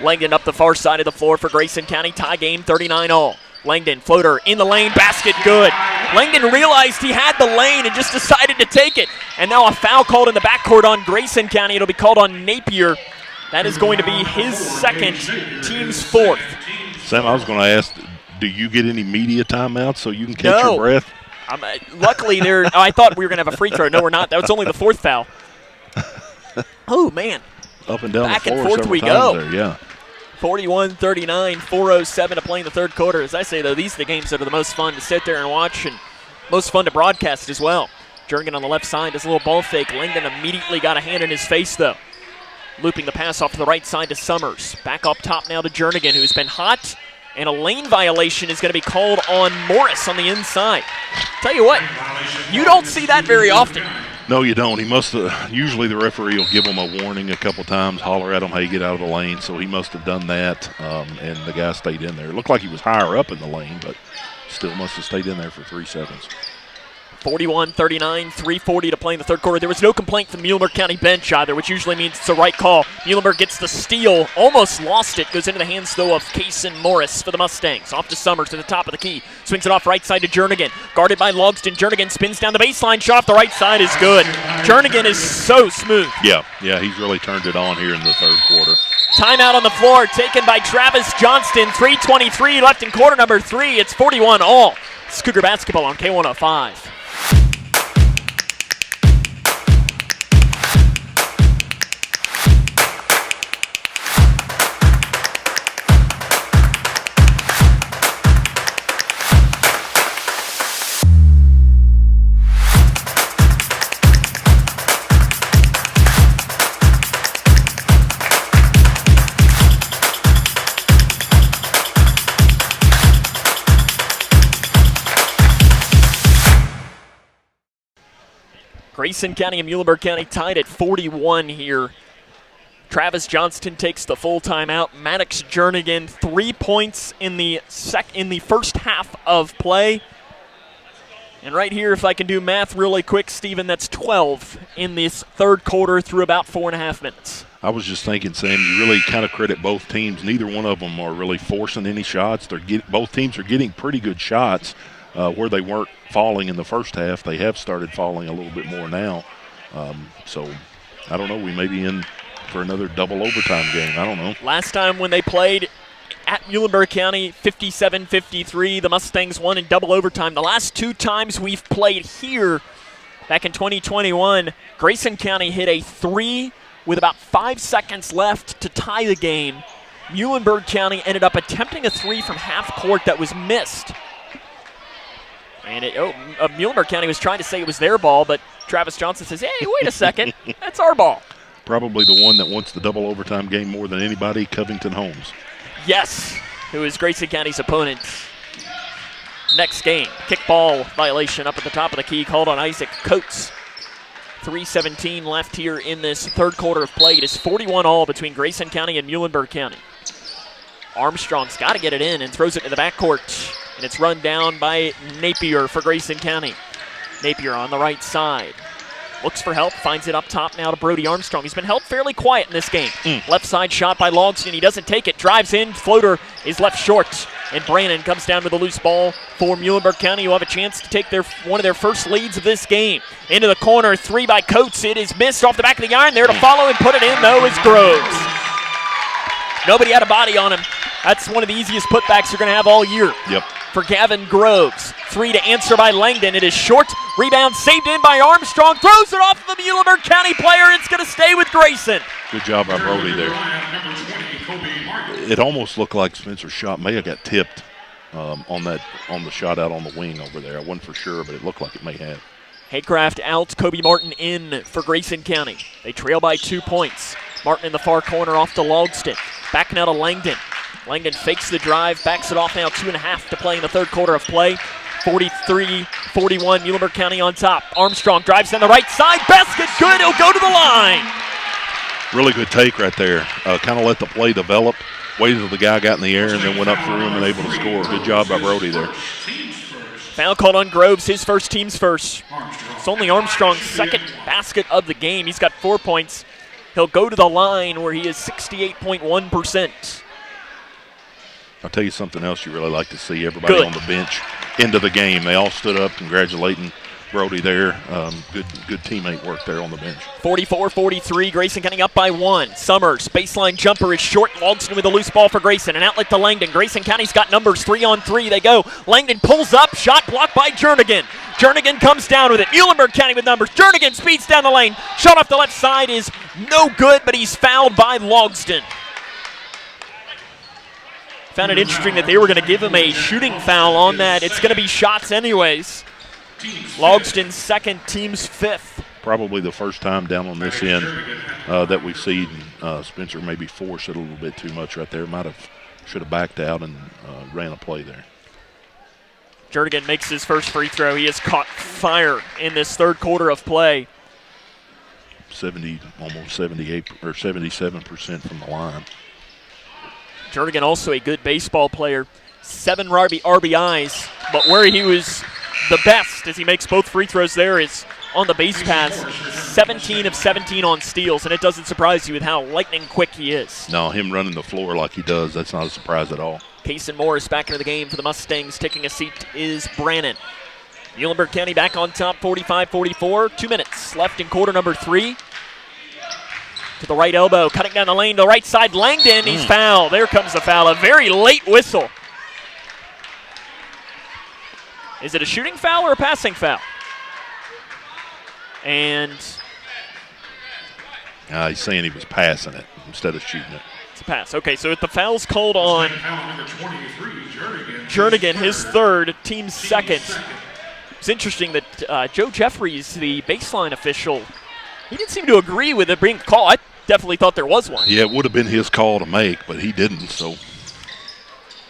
Speaker 1: Langdon up the far side of the floor for Grayson County. Tie game, 39-all. Langdon, floater in the lane, basket good. Langdon realized he had the lane and just decided to take it. And now a foul called in the backcourt on Grayson County. It'll be called on Napier. That is going to be his second, team's fourth.
Speaker 2: Sam, I was going to ask, do you get any media timeouts so you can catch your breath?
Speaker 1: Luckily, I thought we were going to have a free throw. No, we're not. That was only the fourth foul. Oh, man.
Speaker 2: Up and down
Speaker 1: back
Speaker 2: the floor
Speaker 1: and forth we
Speaker 2: go.
Speaker 1: There,
Speaker 2: yeah.
Speaker 1: 41-39, 4:07 to play in the third quarter. As I say, though, these are the games that are the most fun to sit there and watch and most fun to broadcast as well. Jernigan on the left side does a little ball fake. Langdon immediately got a hand in his face, though. Looping the pass off to the right side to Summers. Back up top now to Jernigan, who's been hot. And a lane violation is going to be called on Morris on the inside. Tell you what, you don't see that very often.
Speaker 2: No, you don't. He must have. Usually the referee will give him a warning a couple times, holler at him, hey, get out of the lane. So he must have done that, and the guy stayed in there. It looked like he was higher up in the lane, but still must have stayed in there for 3 seconds.
Speaker 1: 41-39, 3:40 to play in the third quarter. There was no complaint from the Muhlenberg County bench either, which usually means it's the right call. Muhlenberg gets the steal, almost lost it. Goes into the hands, though, of Kaysen Morris for the Mustangs. Off to Summers to the top of the key. Swings it off right side to Jernigan. Guarded by Logston. Jernigan spins down the baseline. Shot off the right side is good. Jernigan is so smooth.
Speaker 2: Yeah, he's really turned it on here in the third quarter.
Speaker 1: Timeout on the floor taken by Travis Johnston. 3:23 left in quarter number 3. It's 41 all. It's Cougar basketball on K105. Grayson County and Muhlenberg County tied at 41 here. Travis Johnston takes the full timeout. Maddox Jernigan, 3 points in the first half of play. And right here, if I can do math really quick, Steven, that's 12 in this third quarter through about 4.5 minutes.
Speaker 2: I was just thinking, Sam, you really kind of credit both teams. Neither one of them are really forcing any shots. Both teams are getting pretty good shots. Where they weren't falling in the first half, they have started falling a little bit more now. So, I don't know. We may be in for another double overtime game. I don't know.
Speaker 1: Last time when they played at Muhlenberg County, 57-53, the Mustangs won in double overtime. The last 2 times we've played here, back in 2021, Grayson County hit a 3 with about 5 seconds left to tie the game. Muhlenberg County ended up attempting a 3 from half court that was missed. And Muhlenberg County was trying to say it was their ball, but Travis Johnson says, hey, wait a second, that's our ball.
Speaker 2: Probably the one that wants the double overtime game more than anybody, Covington Holmes.
Speaker 1: Yes, who is Grayson County's opponent. Next game, kickball violation up at the top of the key called on Isaac Coates. 3:17 left here in this third quarter of play. It is 41 all between Grayson County and Muhlenberg County. Armstrong's got to get it in and throws it to the backcourt. And it's run down by Napier for Grayson County. Napier on the right side. Looks for help, finds it up top now to Brody Armstrong. He's been held fairly quiet in this game. Left side shot by Logston. He doesn't take it, drives in, floater is left short. And Brannon comes down with a loose ball for Muhlenberg County, who have a chance to take one of their first leads of this game. Into the corner, 3 by Coates. It is missed off the back of the iron. There to follow and put it in, though, is Groves. Nobody had a body on him. That's one of the easiest putbacks you're going to have all year.
Speaker 2: Yep.
Speaker 1: For Gavin Groves. 3 to answer by Langdon. It is short. Rebound saved in by Armstrong. Throws it off the Muhlenberg County player. It's going to stay with Grayson.
Speaker 2: Good job by Brody there. It almost looked like Spencer's shot may have got tipped on the shot out on the wing over there. I wasn't for sure, but it looked like it may have.
Speaker 1: Haycraft out. Kobe Martin in for Grayson County. They trail by 2 points. Martin in the far corner off to Logston. Back now to Langdon. Langdon fakes the drive, backs it off now, 2.5 to play in the third quarter of play. 43-41, Muhlenberg County on top. Armstrong drives down the right side, basket good, he'll go to the line.
Speaker 2: Really good take right there. Kind of let the play develop, waited till the guy got in the air and then went up through him and able to score. Good job by Brody there.
Speaker 1: Foul called on Groves, his first, team's first. It's only Armstrong's second basket of the game. He's got 4 points. He'll go to the line where he is 68.1%.
Speaker 2: I'll tell you something else you really like to see. Everybody on the bench into the game. They all stood up congratulating Brody there. Good teammate work there on the bench.
Speaker 1: 44-43, Grayson County up by 1. Summers, baseline jumper is short. Logston with a loose ball for Grayson. An outlet to Langdon. Grayson County's got numbers 3-on-3. They go. Langdon pulls up, shot blocked by Jernigan. Jernigan comes down with it. Muhlenberg County with numbers. Jernigan speeds down the lane. Shot off the left side is no good, but he's fouled by Logston. Found it interesting that they were going to give him a shooting foul on that. It's going to be shots anyways. Logston's second, team's fifth.
Speaker 2: Probably the first time down on this end that we've seen Spencer maybe force it a little bit too much right there. Should have backed out and ran a play there.
Speaker 1: Jernigan makes his first free throw. He has caught fire in this third quarter of play.
Speaker 2: Almost 78 or 77% from the line.
Speaker 1: Jernigan also a good baseball player. 7 RBIs, but where he was the best as he makes both free throws there is on the base pass. 17 of 17 on steals, and it doesn't surprise you with how lightning quick he is.
Speaker 2: No, him running the floor like he does, that's not a surprise at all.
Speaker 1: Kaysen Morris back into the game for the Mustangs. Taking a seat is Brannon. Muhlenberg County back on top, 45-44. 2 minutes left in quarter number 3. To the right elbow, cutting down the lane to the right side. Langdon, he's fouled. There comes the foul. A very late whistle. Is it a shooting foul or a passing foul? And
Speaker 2: he's saying he was passing it instead of shooting it.
Speaker 1: It's a pass. Okay, so if the foul's called on Jernigan, his third, team's second. It's interesting that Joe Jeffries, the baseline official, he didn't seem to agree with it being called. I definitely thought there was one.
Speaker 2: Yeah, it would have been his call to make, but he didn't, so.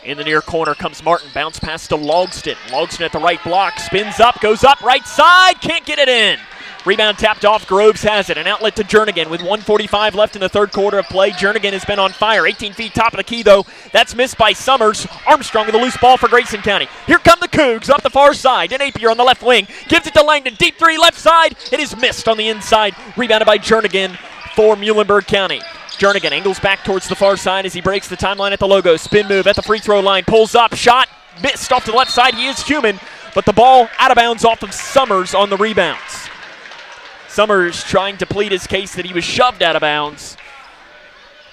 Speaker 1: In the near corner comes Martin. Bounce pass to Logston. Logston at the right block. Spins up, goes up, right side. Can't get it in. Rebound tapped off. Groves has it. An outlet to Jernigan with 1:45 left in the third quarter of play. Jernigan has been on fire. 18 feet top of the key, though. That's missed by Summers. Armstrong with a loose ball for Grayson County. Here come the Cougs up the far side. And Napier on the left wing. Gives it to Langdon. Deep three, left side. It is missed on the inside. Rebounded by Jernigan for Muhlenberg County. Jernigan angles back towards the far side as he breaks the timeline at the logo. Spin move at the free throw line. Pulls up. Shot. Missed off to the left side. He is human. But the ball out of bounds off of Summers on the rebounds. Summers trying to plead his case that he was shoved out of bounds.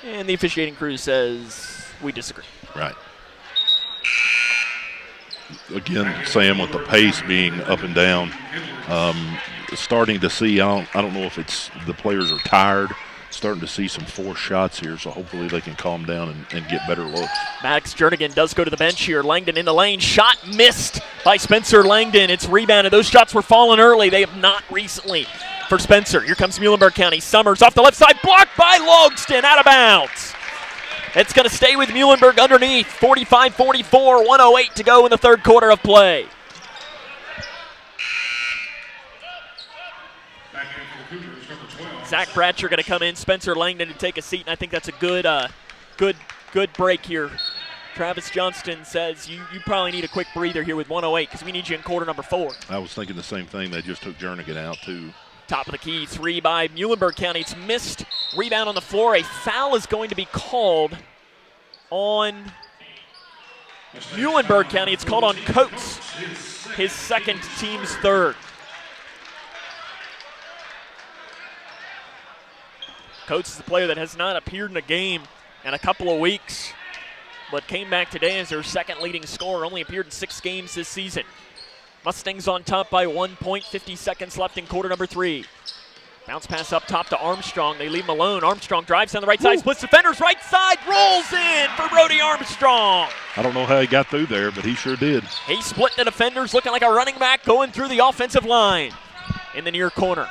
Speaker 1: And the officiating crew says, we disagree.
Speaker 2: Right. Again, Sam, with the pace being up and down, starting to see, I don't know if it's the players are tired, starting to see some forced shots here, so hopefully they can calm down and get better looks.
Speaker 1: Max Jernigan does go to the bench here. Langdon in the lane. Shot missed by Spencer Langdon. It's rebounded. Those shots were falling early. They have not recently for Spencer. Here comes Muhlenberg County. Summers off the left side. Blocked by Logston. Out of bounds. It's going to stay with Muhlenberg underneath. 45-44. 1:08 to go in the third quarter of play. Zach Bratcher going to come in. Spencer Langdon to take a seat, and I think that's a good break here. Travis Johnston says you probably need a quick breather here with 1:08 because we need you in quarter number 4.
Speaker 2: I was thinking the same thing. They just took Jernigan out too.
Speaker 1: Top of the key, 3 by Muhlenberg County. It's missed. Rebound on the floor. A foul is going to be called on Muhlenberg County. It's called on Coates, his second, team's third. Coates is the player that has not appeared in a game in a couple of weeks, but came back today as their second leading scorer. Only appeared in 6 games this season. Mustangs on top by 1 point, 50 seconds left in quarter number 3. Bounce pass up top to Armstrong. They leave him alone. Armstrong drives down the right side, splits defenders, right side, rolls in for Brody Armstrong.
Speaker 2: I don't know how he got through there, but he sure did.
Speaker 1: He split the defenders, looking like a running back going through the offensive line. In the near corner.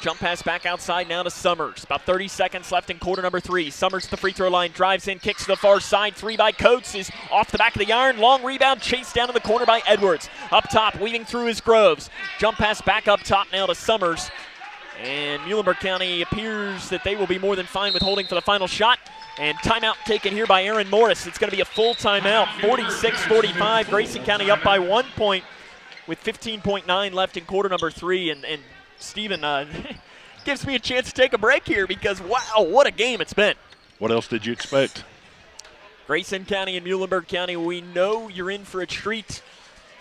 Speaker 1: Jump pass back outside now to Summers. About 30 seconds left in quarter number 3. Summers to the free throw line, drives in, kicks to the far side. 3 by Coates is off the back of the iron. Long rebound, chased down in the corner by Edwards. Up top, weaving through his Groves. Jump pass back up top now to Summers. And Muhlenberg County appears that they will be more than fine with holding for the final shot. And timeout taken here by Aaron Morris. It's going to be a full timeout. 46-45. Grayson County up by 1 point with 15.9 left in quarter number 3. And Steven gives me a chance to take a break here because, wow, what a game it's been.
Speaker 2: What else did you expect?
Speaker 1: Grayson County and Muhlenberg County, we know you're in for a treat.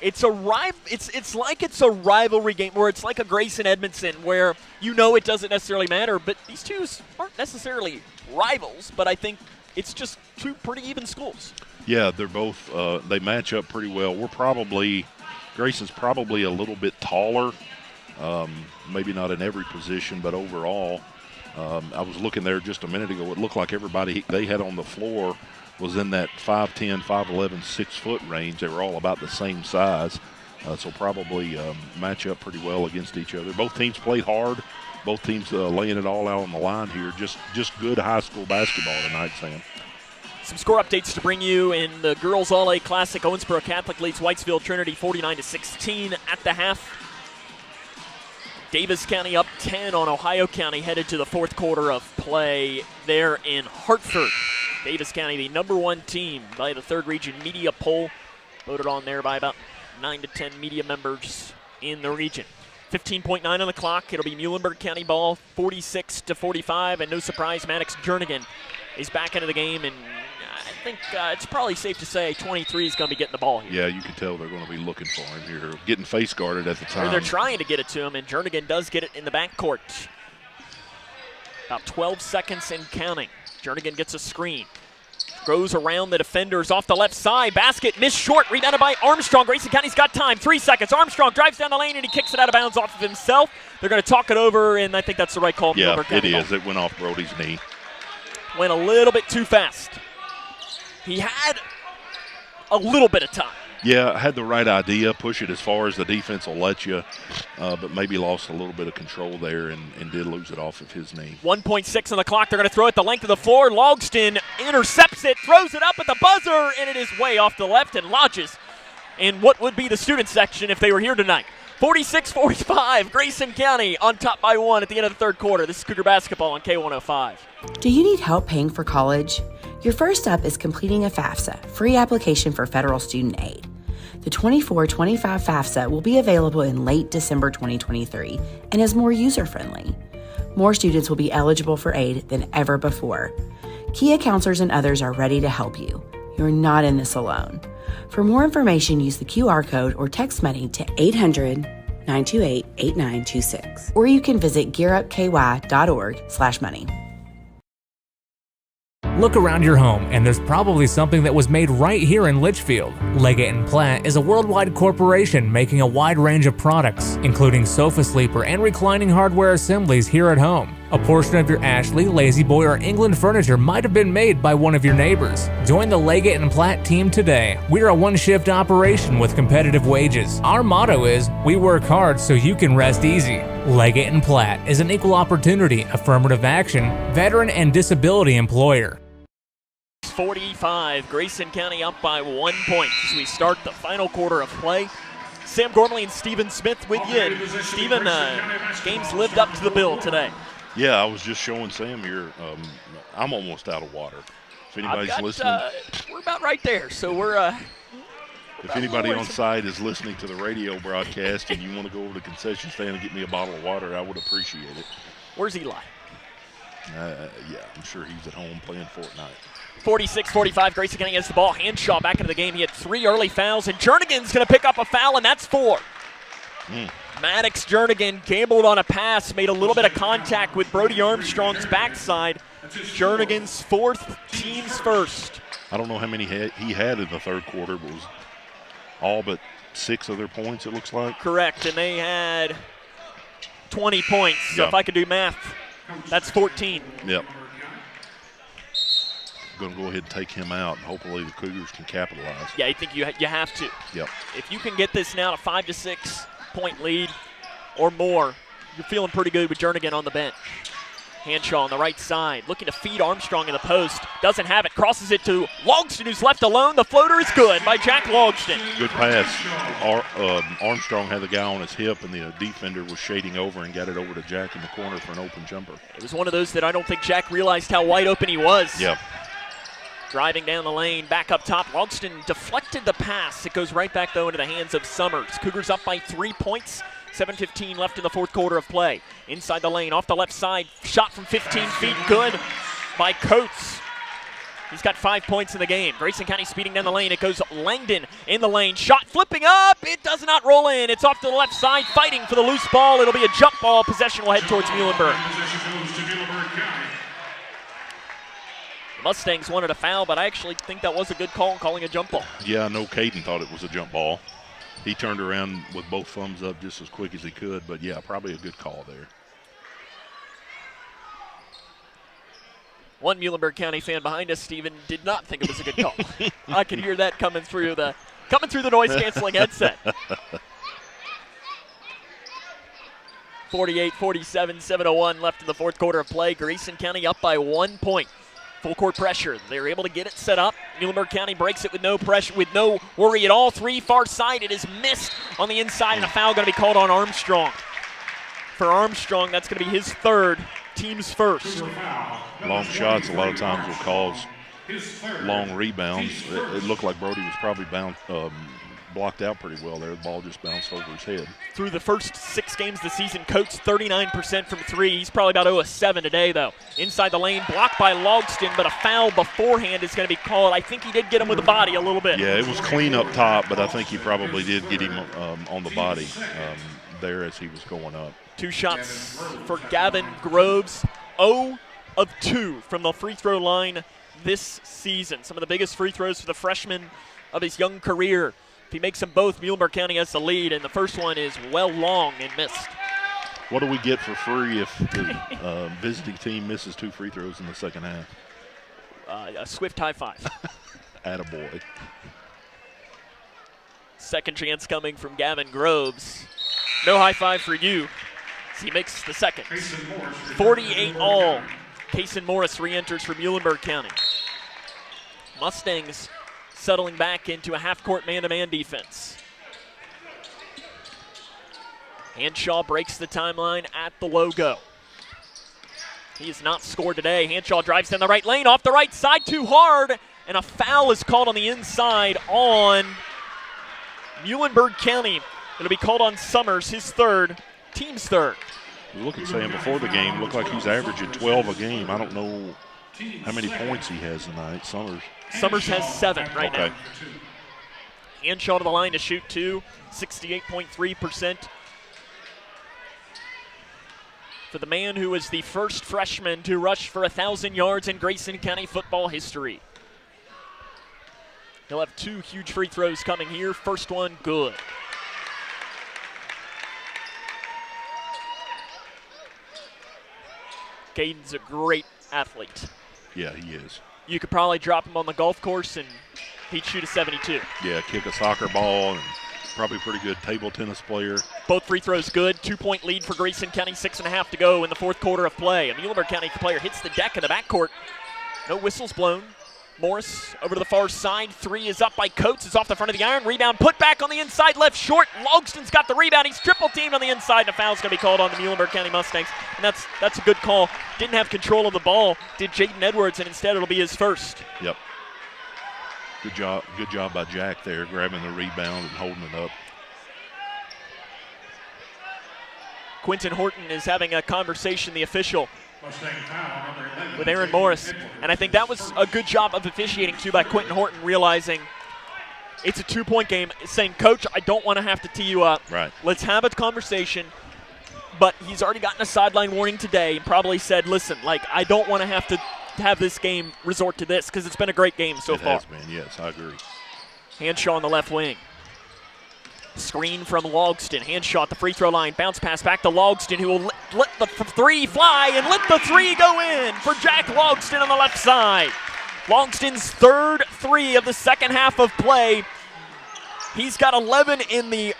Speaker 1: It's like it's a rivalry game where it's like a Grayson-Edmondson where you know it doesn't necessarily matter, but these two aren't necessarily rivals, but I think it's just 2 pretty even schools.
Speaker 2: Yeah, they're both, they match up pretty well. Grayson's probably a little bit taller. Maybe not in every position, but overall, I was looking there just a minute ago. It looked like everybody they had on the floor was in that 5'10", 5'11", 6-foot range. They were all about the same size, so probably match up pretty well against each other. Both teams played hard. Both teams laying it all out on the line here. Just good high school basketball tonight, Sam.
Speaker 1: Some score updates to bring you in the Girls All-A Classic. Owensboro Catholic leads Whitesville Trinity 49-16 at the half. Davis County up 10 on Ohio County, headed to the fourth quarter of play there in Hartford. Davis County, the #1 team by the 3rd Region Media Poll, voted on there by about 9 to 10 media members in the region. 15.9 on the clock. It'll be Muhlenberg County ball, 46-45, and no surprise, Maddox Jernigan is back into the game, and I think it's probably safe to say 23 is going to be getting the ball here.
Speaker 2: Yeah, you can tell they're going to be looking for him here, getting face guarded at the time.
Speaker 1: They're trying to get it to him, and Jernigan does get it in the backcourt. About 12 seconds and counting. Jernigan gets a screen. Goes around the defenders off the left side. Basket missed short. Rebounded by Armstrong. Grayson County's got time. 3 seconds. Armstrong drives down the lane, and he kicks it out of bounds off of himself. They're going to talk it over, and I think that's the right call.
Speaker 2: Yeah, it is. It went off Brody's knee.
Speaker 1: Went a little bit too fast. He had a little bit of time.
Speaker 2: Yeah, had the right idea, push it as far as the defense will let you, but maybe lost a little bit of control there and did lose it off of his knee.
Speaker 1: 1.6 on the clock. They're going to throw it the length of the floor. Logston intercepts it, throws it up at the buzzer, and it is way off the left and lodges in what would be the student section if they were here tonight. 46-45, Grayson County on top by 1 at the end of the third quarter. This is Cougar basketball on K105.
Speaker 5: Do you need help paying for college? Your first step is completing a FAFSA, free application for federal student aid. The 24-25 FAFSA will be available in late December 2023 and is more user-friendly. More students will be eligible for aid than ever before. Kia counselors and others are ready to help you. You're not in this alone. For more information, use the QR code or text money to 800-928-8926. Or you can visit gearupky.org/money.
Speaker 6: Look around your home, and there's probably something that was made right here in Litchfield. Leggett & Platt is a worldwide corporation making a wide range of products, including sofa sleeper and reclining hardware assemblies here at home. A portion of your Ashley, Lazy Boy, or England furniture might have been made by one of your neighbors. Join the Leggett & Platt team today. We're a one-shift operation with competitive wages. Our motto is, we work hard so you can rest easy. Leggett & Platt is an equal opportunity, affirmative action, veteran and disability employer.
Speaker 1: 45, Grayson County up by 1 point as we start the final quarter of play. Sam Gormley and Stephen Smith with you. And Stephen, game's lived up to the bill today.
Speaker 2: Yeah, I was just showing Sam here. I'm almost out of water. If anybody's listening,
Speaker 1: we're about right there. So we're.
Speaker 2: If anybody on site is listening to the radio broadcast and you want to go over to the concession stand and get me a bottle of water, I would appreciate it.
Speaker 1: Where's Eli?
Speaker 2: Yeah, I'm sure he's at home playing Fortnite.
Speaker 1: 46-45, Grayson County gets the ball. Hanshaw back into the game. He had 3 early fouls, and Jernigan's going to pick up a foul, and that's 4. Maddox Jernigan gambled on a pass, made a little bit of contact with Brody Armstrong's backside. Jernigan's 4th, team's first.
Speaker 2: I don't know how many he had in the third quarter, but it was all but 6 of their points, it looks like.
Speaker 1: Correct, and they had 20 points. So if I could do math, that's 14.
Speaker 2: Yep. Going to go ahead and take him out, and hopefully the Cougars can capitalize.
Speaker 1: Yeah, I think you have to.
Speaker 2: Yep.
Speaker 1: If you can get this now to 5 to 6 point lead or more, you're feeling pretty good with Jernigan on the bench. Hanshaw on the right side, looking to feed Armstrong in the post. Doesn't have it, crosses it to Logston, who's left alone. The floater is good by Jack Logston.
Speaker 2: Good pass. Armstrong had the guy on his hip, and the defender was shading over and got it over to Jack in the corner for an open jumper.
Speaker 1: It was one of those that I don't think Jack realized how wide open he was.
Speaker 2: Yep.
Speaker 1: Driving down the lane, back up top. Logston deflected the pass. It goes right back, though, into the hands of Summers. Cougars up by 3 points. 7:15 left in the fourth quarter of play. Inside the lane, off the left side. Shot from 15 feet, good by Coates. He's got 5 points in the game. Grayson County speeding down the lane. It goes Langdon in the lane. Shot flipping up. It does not roll in. It's off to the left side, fighting for the loose ball. It'll be a jump ball. Possession will head towards Muhlenberg. Mustangs wanted a foul, but I actually think that was a good call, calling a jump ball.
Speaker 2: Yeah, I know Caden thought it was a jump ball. He turned around with both thumbs up just as quick as he could, but yeah, probably a good call there.
Speaker 1: One Muhlenberg County fan behind us, Stephen, did not think it was a good call. I could hear that coming through the noise-canceling headset. 48-47, 7:01 left in the fourth quarter of play. Grayson County up by 1 point. Full court pressure. They're able to get it set up. Muhlenberg County breaks it with no pressure, with no worry at all. Three far side. It is missed on the inside, and a foul going to be called on Armstrong. For Armstrong, that's going to be his third, team's first.
Speaker 2: Long shots a lot of times will cause long rebounds. It looked like Brody was probably blocked out pretty well there. The ball just bounced over his head.
Speaker 1: Through the first 6 games of the season, Coates 39% from 3. He's probably about 0 of 7 today, though. Inside the lane, blocked by Logston, but a foul beforehand is going to be called. I think he did get him with the body a little bit.
Speaker 2: Yeah, it was clean up top, but I think he probably did get him on the body there as he was going up.
Speaker 1: 2 shots for Gavin Groves. 0 of 2 from the free throw line this season. Some of the biggest free throws for the freshman of his young career. If he makes them both, Muhlenberg County has the lead, and the first one is well long and missed.
Speaker 2: What do we get for free if the visiting team misses 2 free throws in the second half?
Speaker 1: A swift high five.
Speaker 2: Attaboy.
Speaker 1: Second chance coming from Gavin Groves. No high five for you. He makes the second. 48 all. Kaysen Morris re-enters for Muhlenberg County. Mustangs settling back into a half-court man-to-man defense. Hanshaw breaks the timeline at the logo. He has not scored today. Hanshaw drives down the right lane, off the right side, too hard, and a foul is called on the inside on Muhlenberg County. It'll be called on Summers, his third, team's third.
Speaker 2: Look at Sam before the game, looked like he's averaging 12 a game. I don't know how many points he has tonight. Summers
Speaker 1: has 7 right now. Hanshaw to the line to shoot 2, 68.3%. For the man who was the first freshman to rush for 1,000 yards in Grayson County football history. He'll have 2 huge free throws coming here. First one, good. Caden's a great athlete.
Speaker 2: Yeah, he is.
Speaker 1: You could probably drop him on the golf course and he'd shoot a 72.
Speaker 2: Yeah, kick a soccer ball, and probably a pretty good table tennis player.
Speaker 1: Both free throws good. 2-point lead for Grayson County, 6.5 to go in the fourth quarter of play. A Muhlenberg County player hits the deck in the backcourt. No whistles blown. Morris over to the far side. 3 is up by Coates. It's off the front of the iron. Rebound put back on the inside, left short. Logston's got the rebound. He's triple teamed on the inside, and a foul's going to be called on the Muhlenberg County Mustangs. And that's a good call. Didn't have control of the ball, did Jaden Edwards, and instead it'll be his first.
Speaker 2: Yep. Good job by Jack there, grabbing the rebound and holding it up.
Speaker 1: Quentin Horton is having a conversation, the official, with Aaron Morris. And I think that was a good job of officiating, too, by Quentin Horton, realizing it's a 2-point game, saying, Coach, I don't want to have to tee you up.
Speaker 2: Right.
Speaker 1: Let's have a conversation. But he's already gotten a sideline warning today and probably said, listen, I don't want to have this game resort to this because it's been a great game so far.
Speaker 2: It has been, yes, I agree.
Speaker 1: Hanshaw on the left wing. Screen from Logston. Hanshaw at the free throw line. Bounce pass back to Logston, who will let the 3 fly and let the 3 go in for Jack Logston on the left side. Logston's third 3 of the second half of play. He's got 11 in the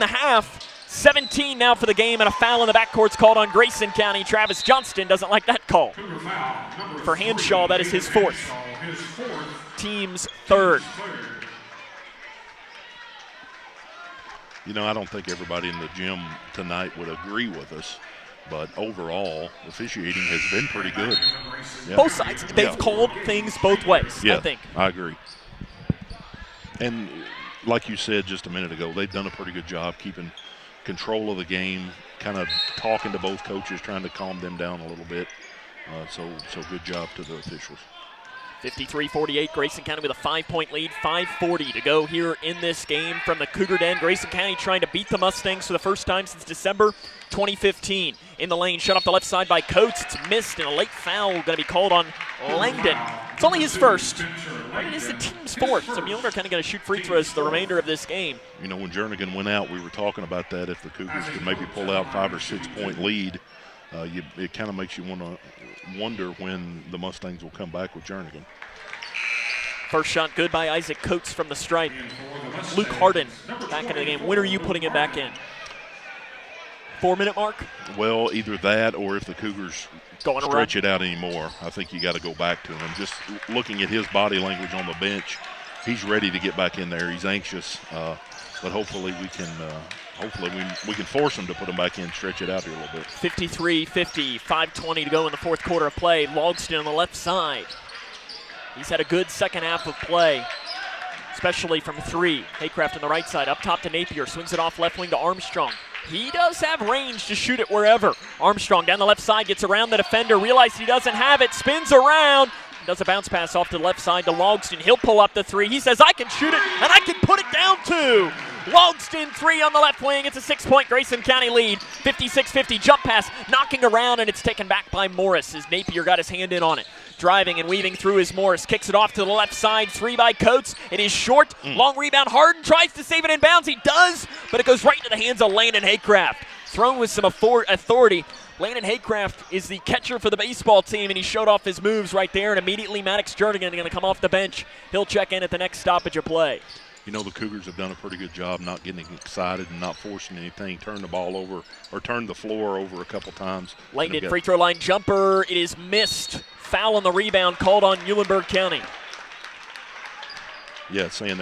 Speaker 1: half. 17 now for the game, and a foul in the backcourt's called on Grayson County. Travis Johnston doesn't like that call. For Hanshaw, that is his 4th. Team's 3rd.
Speaker 2: I don't think everybody in the gym tonight would agree with us, but overall, officiating has been pretty good.
Speaker 1: Yep. Both sides. They've called things both ways,
Speaker 2: yeah,
Speaker 1: I think.
Speaker 2: I agree. And like you said just a minute ago, they've done a pretty good job keeping control of the game, kind of talking to both coaches, trying to calm them down a little bit. So good job to the officials.
Speaker 1: 53-48, Grayson County with a 5-point lead, 5:40 to go here in this game from the Cougar Den. Grayson County trying to beat the Mustangs for the first time since December 2015. In the lane, shut off the left side by Coates. It's missed, and a late foul going to be called on Langdon. It's only his first, but it is the team's 4th, so Muhlenberg County going to shoot free throws the remainder of this game.
Speaker 2: When Jernigan went out, we were talking about that. If the Cougars could maybe pull out 5 or 6 point lead, it kind of makes you want to wonder when the Mustangs will come back with Jernigan.
Speaker 1: First shot good by Isaac Coates from the stripe. Luke Harden back into the game. When are you putting him back in? 4-minute mark?
Speaker 2: Well, either that or if the Cougars stretch it out anymore, I think you got to go back to him. Just looking at his body language on the bench, he's ready to get back in there. He's anxious, but hopefully we can force him to put him back in, stretch it out here a little bit.
Speaker 1: 53-50, 5:20 to go in the fourth quarter of play. Logston on the left side. He's had a good second half of play, especially from three. Haycraft on the right side, up top to Napier, swings it off left wing to Armstrong. He does have range to shoot it wherever. Armstrong down the left side, gets around the defender, realizes he doesn't have it, spins around, does a bounce pass off to the left side to Logston. He'll pull up the three. He says, I can shoot it, and I can put it down too. Logston, three on the left wing. It's a 6-point Grayson County lead. 56-50, jump pass, knocking around, and it's taken back by Morris as Napier got his hand in on it. Driving and weaving through is Morris. Kicks it off to the left side. Three by Coates. It is short. Long rebound. Harden tries to save it in bounds. He does, but it goes right into the hands of Landon Haycraft. Thrown with some authority. Landon Haycraft is the catcher for the baseball team, and he showed off his moves right there, and immediately Maddox Jernigan going to come off the bench. He'll check in at the next stoppage of play.
Speaker 2: You know, the Cougars have done a pretty good job not getting excited and not forcing anything. Turn the ball over or turn the floor over a couple times.
Speaker 1: Langdon free throw line jumper. It is missed. Foul on the rebound called on Muhlenberg County.
Speaker 2: Yeah, saying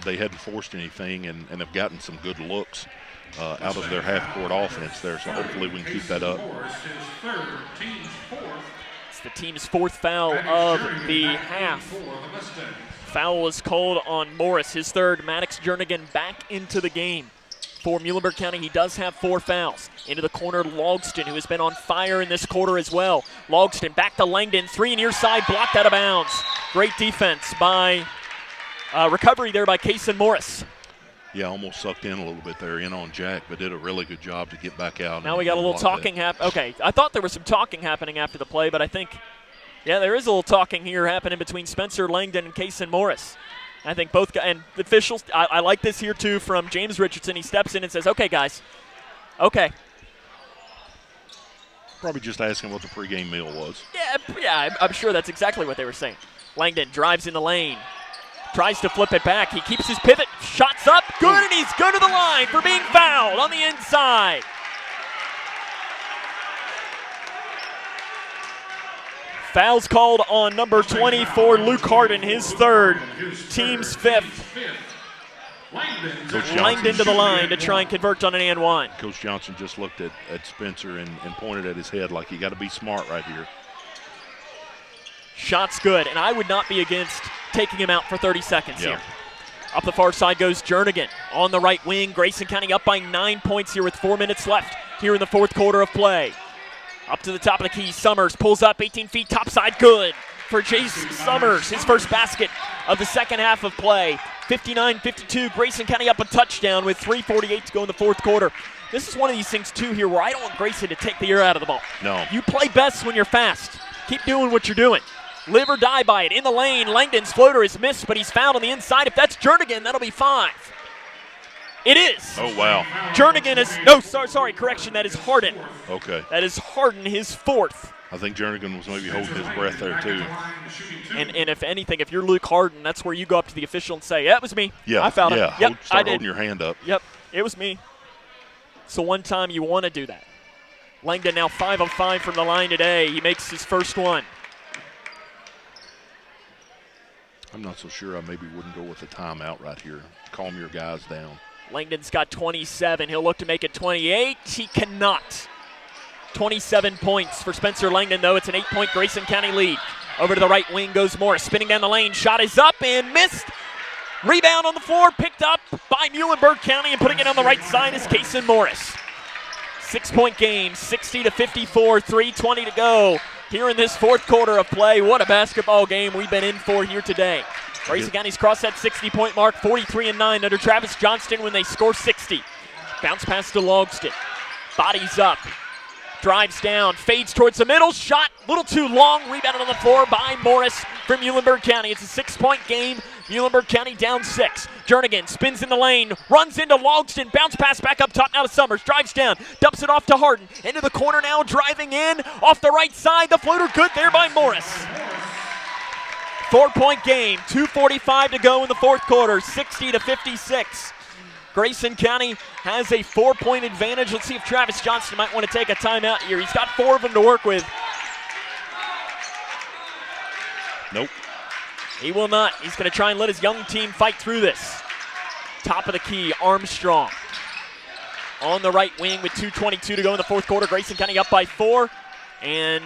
Speaker 2: they hadn't forced anything and have gotten some good looks out of their half-court offense there. So hopefully we can keep that up.
Speaker 1: It's the team's fourth foul of the half. Foul was called on Morris, his third. Maddox Jernigan back into the game. For Muhlenberg County, he does have 4 fouls. Into the corner, Logston, who has been on fire in this quarter as well. Logston back to Langdon, three near side, blocked out of bounds. Great defense by, recovery there by Kaysen Morris.
Speaker 2: Yeah, almost sucked in a little bit there, in on Jack, but did a really good job to get back out.
Speaker 1: Now we got a little talking Okay, I thought there was some talking happening after the play, but I think, yeah, there is a little talking here happening between Spencer Langdon and Kaysen Morris. I think both guys, and the officials, I like this here too from James Richardson. He steps in and says, okay, guys, okay.
Speaker 2: Probably just asking what the pregame meal was.
Speaker 1: Yeah, I'm sure that's exactly what they were saying. Langdon drives in the lane, tries to flip it back. He keeps his pivot, shots up, good, and he's good to the line for being fouled on the inside. Fouls called on number 24, Luke Harden, his third, team's fifth. Langdon to the line to try and convert on an and one.
Speaker 2: Coach Johnson just looked at Spencer and pointed at his head like you got to be smart right here.
Speaker 1: Shot's good, and I would not be against taking him out for 30 seconds here. Up the far side goes Jernigan. On the right wing, Grayson County up by 9 points here with 4 minutes left here in the fourth quarter of play. Up to the top of the key, Summers pulls up 18 feet, topside, good for Jason Summers, his first basket of the second half of play. 59-52, Grayson County up a touchdown with 3:48 to go in the fourth quarter. This is one of these things, too, here where I don't want Grayson to take the air out of the ball.
Speaker 2: No.
Speaker 1: You play best when you're fast. Keep doing what you're doing. Live or die by it. In the lane, Langdon's floater is missed, but he's fouled on the inside. If that's Jernigan, that'll be 5. It is.
Speaker 2: Oh, wow.
Speaker 1: Jernigan is, no, sorry, correction, that is Harden.
Speaker 2: Okay.
Speaker 1: That is Harden, his 4th.
Speaker 2: I think Jernigan was maybe holding his breath there, too.
Speaker 1: And if anything, if you're Luke Harden, that's where you go up to the official and say, yeah, it was me.
Speaker 2: Yeah,
Speaker 1: I fouled him. Yep,
Speaker 2: start holding your hand up.
Speaker 1: Yep, it was me. So one time you want to do that. Langdon now 5 of 5 from the line today. He makes his first one.
Speaker 2: I'm not so sure I maybe wouldn't go with a timeout right here. Calm your guys down.
Speaker 1: Langdon's got 27. He'll look to make it 28. He cannot. 27 points for Spencer Langdon, though. It's an 8-point Grayson County lead. Over to the right wing goes Morris, spinning down the lane. Shot is up and missed. Rebound on the floor, picked up by Muhlenberg County, and putting it on the right side is Kaysen Morris. 6-point game, 60-54, 3:20 to go here in this fourth quarter of play. What a basketball game we've been in for here today. Grayson County's crossed that 60-point mark, 43-9 under Travis Johnston when they score 60. Bounce pass to Logston. Bodies up. Drives down, fades towards the middle, shot a little too long, rebounded on the floor by Morris from Muhlenberg County. It's a 6-point game, Muhlenberg County down 6. Jernigan spins in the lane, runs into Logston, bounce pass back up top now to Summers, drives down, dumps it off to Harden, into the corner now, driving in, off the right side, the floater good there by Morris. 4-point game, 2:45 to go in the fourth quarter, 60-56. Grayson County has a 4-point advantage. Let's see if Travis Johnston might want to take a timeout here. He's got 4 of them to work with.
Speaker 2: Nope.
Speaker 1: He will not. He's going to try and let his young team fight through this. Top of the key, Armstrong. On the right wing with 2:22 to go in the fourth quarter. Grayson County up by 4. And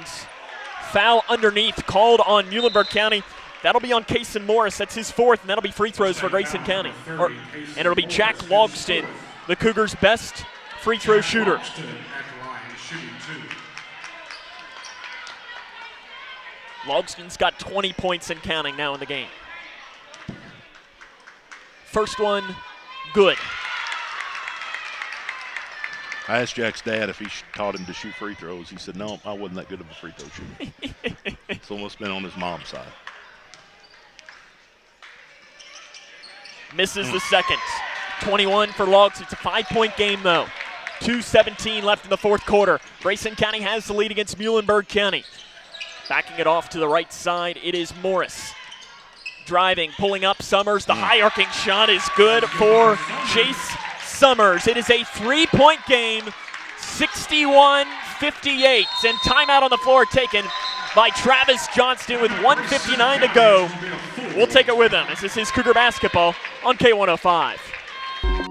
Speaker 1: foul underneath called on Muhlenberg County. That'll be on Kason Morris. That's his 4th, and that'll be free throws for Grayson County. And it'll be Jack Logston, the Cougars' best free throw shooter. Logston's got 20 points and counting now in the game. First one, good.
Speaker 2: I asked Jack's dad if he taught him to shoot free throws. He said, no, I wasn't that good of a free throw shooter. It's almost been on his mom's side.
Speaker 1: Misses the second. 21 for Logston. It's a 5-point game, though. 2:17 left in the fourth quarter. Grayson County has the lead against Muhlenberg County. Backing it off to the right side, it is Morris. Driving, pulling up Summers. The high arcing shot is good for Chase Summers. It is a 3-point game, 61-58. And timeout on the floor taken by Travis Johnston with 1:59 to go. We'll take it with him as this is Cougar basketball on K105.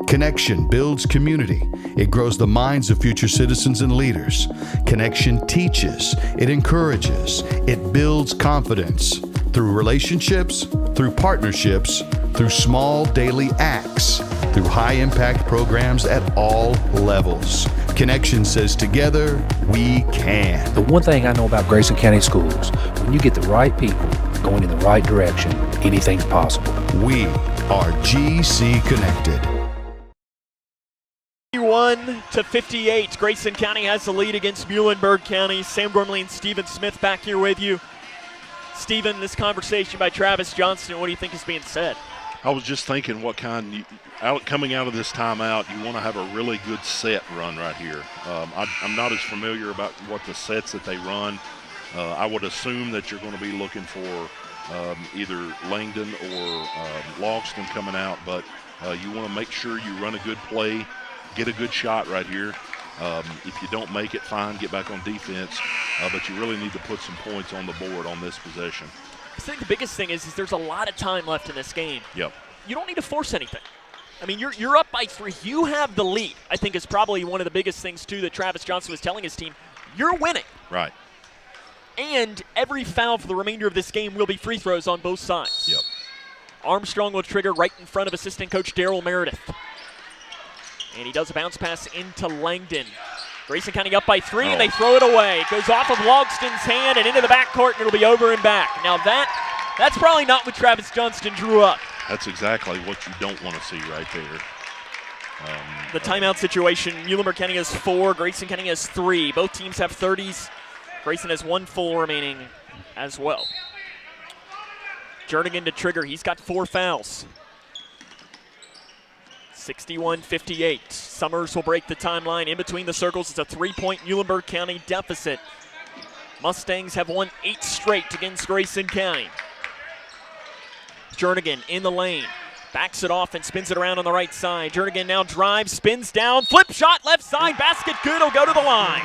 Speaker 25: Connection builds community. It grows the minds of future citizens and leaders. Connection teaches. It encourages. It builds confidence. Through relationships, through partnerships, through small daily acts, through high-impact programs at all levels. Connection says together, we can.
Speaker 9: The one thing I know about Grayson County schools, when you get the right people going in the right direction, anything's possible.
Speaker 25: We are GC Connected.
Speaker 1: 51-58. Grayson County has the lead against Muhlenberg County. Sam Gormley and Stephen Smith back here with you. Stephen, this conversation by Travis Johnston, what do you think is being said?
Speaker 2: I was just thinking coming out of this timeout, you want to have a really good set run right here. I'm not as familiar about what the sets that they run. I would assume that you're going to be looking for either Langdon or Logston coming out, but you want to make sure you run a good play, get a good shot right here. If you don't make it, fine, get back on defense, but you really need to put some points on the board on this possession.
Speaker 1: I think the biggest thing is there's a lot of time left in this game.
Speaker 2: Yep.
Speaker 1: You don't need to force anything. I mean, you're up by 3. You have the lead. I think is probably one of the biggest things, too, that Travis Johnston was telling his team. You're winning.
Speaker 2: Right.
Speaker 1: And every foul for the remainder of this game will be free throws on both sides.
Speaker 2: Yep.
Speaker 1: Armstrong will trigger right in front of assistant coach Daryl Meredith. And he does a bounce pass into Langdon. Grayson County up by 3, and they throw it away. It goes off of Logston's hand and into the backcourt, and it'll be over and back. Now that's probably not what Travis Johnston drew up.
Speaker 2: That's exactly what you don't want to see right there.
Speaker 1: The timeout situation, Muhlenberg County has 4, Grayson County has 3. Both teams have 30s. Grayson has 1 full remaining as well. Jernigan to trigger. He's got 4 fouls. 61-58. Summers will break the timeline. In between the circles, it's a 3-point Muhlenberg County deficit. Mustangs have won 8 straight against Grayson County. Jernigan in the lane. Backs it off and spins it around on the right side. Jernigan now drives, spins down, flip shot, left side, basket good, will go to the line.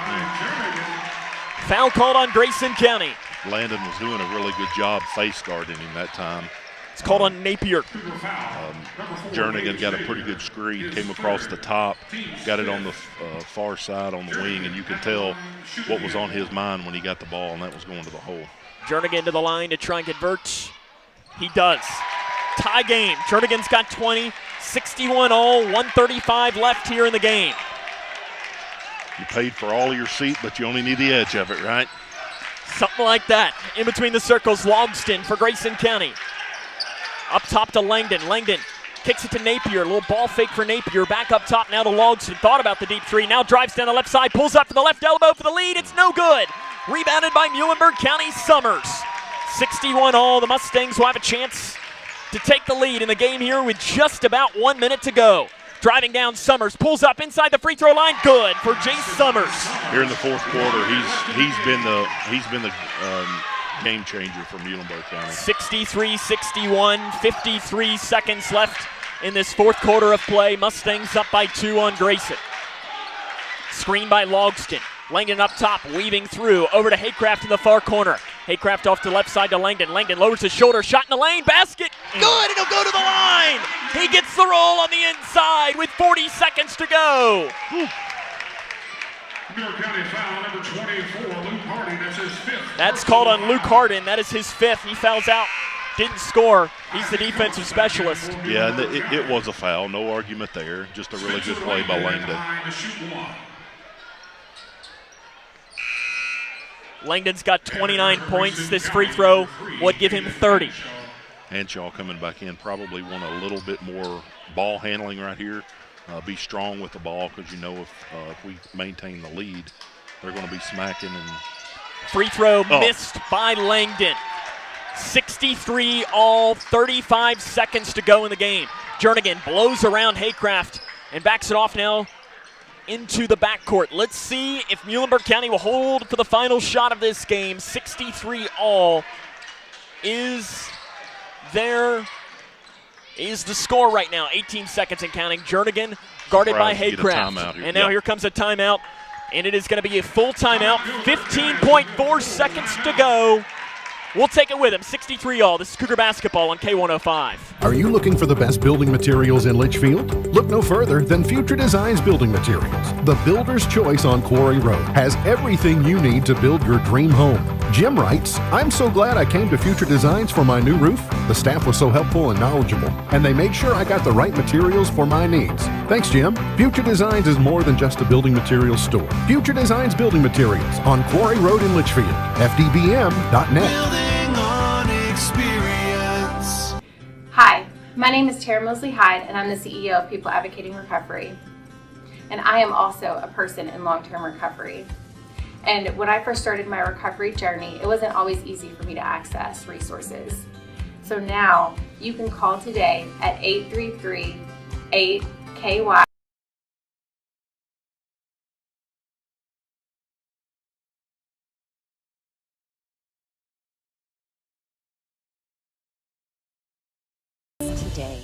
Speaker 1: Foul called on Grayson County.
Speaker 2: Landon was doing a really good job face guarding him that time.
Speaker 1: It's called on Napier.
Speaker 2: Jernigan got a pretty good screen, came across the top, got it on the far side on the wing, and you can tell what was on his mind when he got the ball, and that was going to the hole.
Speaker 1: Jernigan to the line to try and convert. He does. Tie game. Jernigan's got 20, 61 all, 135 left here in the game.
Speaker 2: You paid for all of your seat, but you only need the edge of it, right?
Speaker 1: Something like that. In between the circles, Logston for Grayson County. Up top to Langdon. Langdon kicks it to Napier. A little ball fake for Napier. Back up top now to Logston. Thought about the deep 3. Now drives down the left side. Pulls up for the left elbow for the lead. It's no good. Rebounded by Muhlenberg County Summers. 61 all. The Mustangs will have a chance to take the lead in the game here with just about 1 minute to go. Driving down Summers, pulls up inside the free throw line. Good for Jace Summers.
Speaker 2: Here in the fourth quarter, he's been the game changer for Muhlenberg County.
Speaker 1: 63-61, 53 seconds left in this fourth quarter of play. Mustangs up by 2 on Grayson. Screen by Logston. Langdon up top, weaving through, over to Haycraft in the far corner. Haycraft off to left side to Langdon. Langdon lowers his shoulder, shot in the lane, basket, good, it'll go to the line. He gets the roll on the inside with 40 seconds to go.
Speaker 10: Muhlenberg County foul number 24, Luke Harding, that's his 5th.
Speaker 1: That's called on Luke Hardin, that is his 5th. He fouls out, didn't score. He's the defensive specialist.
Speaker 2: Yeah, and it was a foul, no argument there. Just a really good play by Langdon.
Speaker 1: Langdon's got 29 points. This free throw would give him 30.
Speaker 2: Hanshaw coming back in, probably want a little bit more ball handling right here. Be strong with the ball, because you know if we maintain the lead, they're going to be smacking. And
Speaker 1: free throw missed by Langdon. 63 all, 35 seconds to go in the game. Jernigan blows around Haycraft and backs it off now into the backcourt. Let's see if Muhlenberg County will hold for the final shot of this game. 63 all is the score right now. 18 seconds and counting. Jernigan guarded by Haycraft. And now here comes a timeout, and it is going to be a full timeout. 15.4 seconds to go. We'll take it with him. 63 all. This is Cougar basketball on K105.
Speaker 29: Are you looking for the best building materials in Litchfield? Look no further than Future Designs Building Materials. The builder's choice on Quarry Road has everything you need to build your dream home. Jim writes, I'm so glad I came to Future Designs for my new roof. The staff was so helpful and knowledgeable, and they made sure I got the right materials for my needs. Thanks, Jim. Future Designs is more than just a building materials store. Future Designs Building Materials on Quarry Road in Litchfield. FDBM.net.
Speaker 3: Hi, my name is Tara Mosley Hyde, and I'm the CEO of People Advocating Recovery. And I am also a person in long-term recovery. And when I first started my recovery journey, it wasn't always easy for me to access resources. So now you can call today at 833-8KY.
Speaker 5: Today.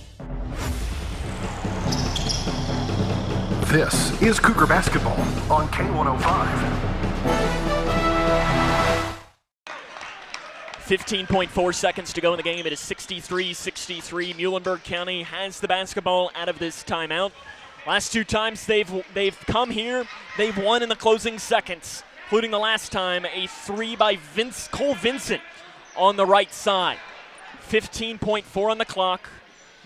Speaker 12: This is Cougar basketball on K105.
Speaker 1: 15.4 seconds to go in the game. It is 63-63. Muhlenberg County has the basketball out of this timeout. Last 2 times they've come here, they've won in the closing seconds, including the last time a 3 by Cole Vincent on the right side. 15.4 on the clock.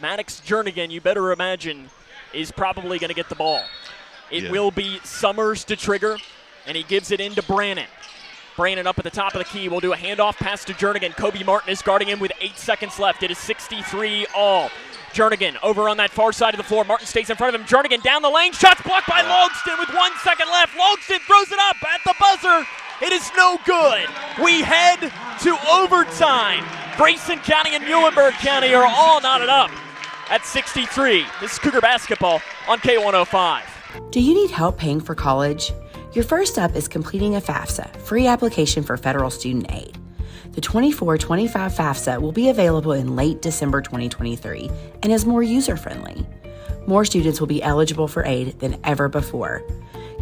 Speaker 1: Maddox Jernigan, you better imagine, is probably going to get the ball. It will be Summers to trigger, and he gives it into Brannon. Brannon up at the top of the key will do a handoff pass to Jernigan. Kobe Martin is guarding him with 8 seconds left. It is 63 all. Jernigan over on that far side of the floor. Martin stays in front of him. Jernigan down the lane. Shots blocked by Logston with 1 second left. Logston throws it up at the buzzer. It is no good. We head to overtime. Grayson County and Muhlenberg County are all knotted up at 63. This is Cougar basketball on K105.
Speaker 5: Do you need help paying for college? Your first step is completing a FAFSA, free application for federal student aid. The 24-25 FAFSA will be available in late December 2023 and is more user-friendly. More students will be eligible for aid than ever before.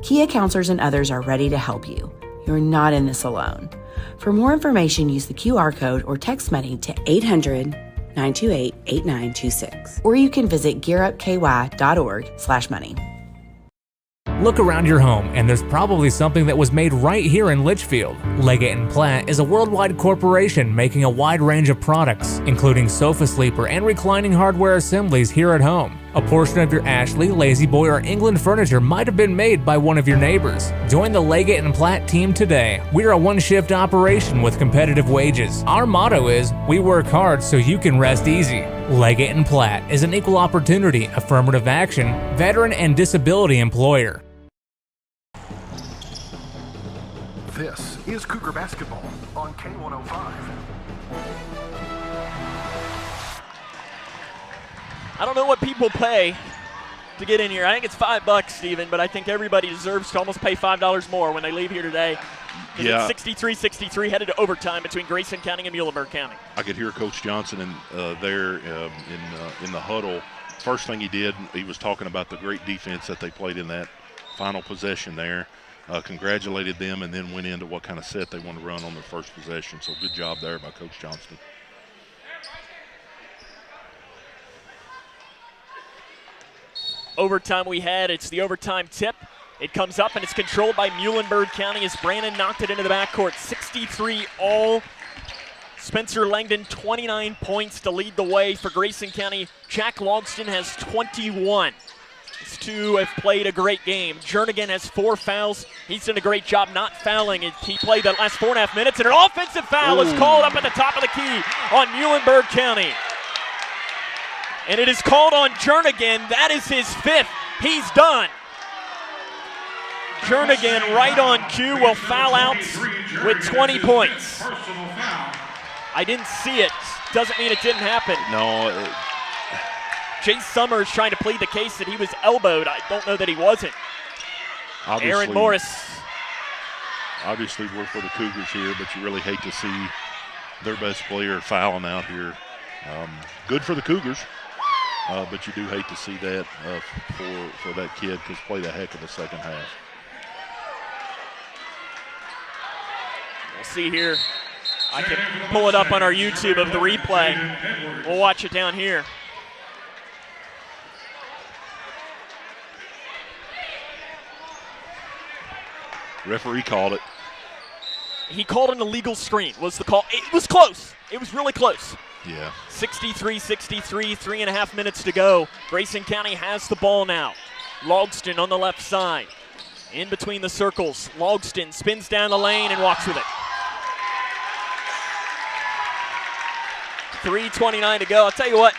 Speaker 5: Kia counselors and others are ready to help you. You're not in this alone. For more information, use the QR code or text money to 800-928-8926. Or you can visit gearupky.org/money.
Speaker 6: Look around your home, and there's probably something that was made right here in Litchfield. Leggett & Platt is a worldwide corporation making a wide range of products, including sofa sleeper and reclining hardware assemblies here at home. A portion of your Ashley, Lazy Boy, or England furniture might have been made by one of your neighbors. Join the Leggett & Platt team today. We're a one-shift operation with competitive wages. Our motto is, we work hard so you can rest easy. Leggett & Platt is an equal opportunity, affirmative action, veteran and disability employer.
Speaker 12: This is Cougar basketball on K105.
Speaker 1: I don't know what people pay to get in here. I think it's $5, Steven, but I think everybody deserves to almost pay $5 more when they leave here today.
Speaker 2: Yeah.
Speaker 1: It's 63-63 headed to overtime between Grayson County and Muhlenberg County.
Speaker 2: I could hear Coach Johnson in the huddle. First thing he did, he was talking about the great defense that they played in that final possession there. Congratulated them, and then went into what kind of set they want to run on their first possession. So good job there by Coach Johnston.
Speaker 1: Overtime we had, it's the overtime tip. It comes up and it's controlled by Muhlenberg County as Brandon knocked it into the backcourt. 63 all. Spencer Langdon, 29 points to lead the way for Grayson County. Jack Logston has 21. These two have played a great game. Jernigan has 4 fouls. He's done a great job not fouling. He played that last 4.5 minutes, and an offensive foul is called up at the top of the key on Muhlenberg County. And it is called on Jernigan. That is his 5th. He's done. Jernigan, right on cue, will foul out with 20 points. I didn't see it. Doesn't mean it didn't happen.
Speaker 2: No.
Speaker 1: Chase Summers trying to plead the case that he was elbowed. I don't know that he wasn't. Aaron Morris.
Speaker 2: Obviously, we're for the Cougars here, but you really hate to see their best player fouling out here. Good for the Cougars, but you do hate to see that for that kid, because played a heck of a second half.
Speaker 1: We'll see here. I can pull it up on our YouTube of the replay. We'll watch it down here.
Speaker 2: Referee called it.
Speaker 1: He called an illegal screen, was the call. It was close. It was really close.
Speaker 2: Yeah.
Speaker 1: 63-63, 3.5 minutes to go. Grayson County has the ball now. Logston on the left side. In between the circles. Logston spins down the lane and walks with it. 3:29 to go. I'll tell you what,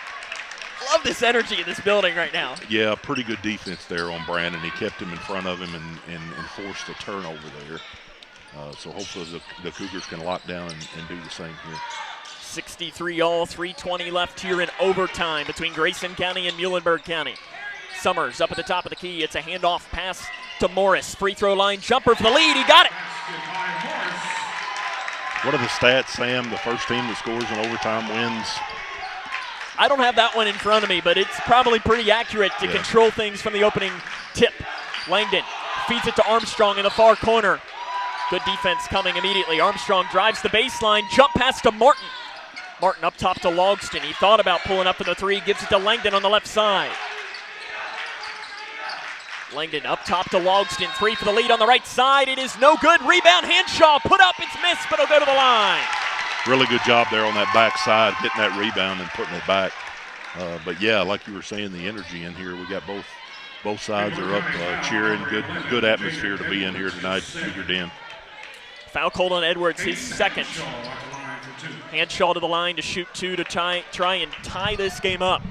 Speaker 1: love this energy in this building right now.
Speaker 2: Yeah, pretty good defense there on Brandon. He kept him in front of him and forced a turnover there. So hopefully the Cougars can lock down and do the same here.
Speaker 1: 63 all, 3:20 left here in overtime between Grayson County and Muhlenberg County. Summers up at the top of the key. It's a handoff pass to Morris. Free throw line jumper for the lead. He got it.
Speaker 2: What are the stats, Sam? The first team that scores in overtime wins.
Speaker 1: I don't have that one in front of me, but it's probably pretty accurate to control things from the opening tip. Langdon feeds it to Armstrong in the far corner. Good defense coming immediately. Armstrong drives the baseline, jump pass to Martin. Martin up top to Logston. He thought about pulling up for the 3, gives it to Langdon on the left side. Langdon up top to Logston, 3 for the lead on the right side. It is no good. Rebound, Hanshaw, put up, it's missed, but it'll go to the line.
Speaker 2: Really good job there on that back side, getting that rebound and putting it back. But yeah, like you were saying, the energy in here, we got both sides are up cheering. Good atmosphere to be in here tonight, Cougar Den.
Speaker 1: Foul called on Edwards, his second. Hanshaw to the line to shoot 2 to try and tie this game up.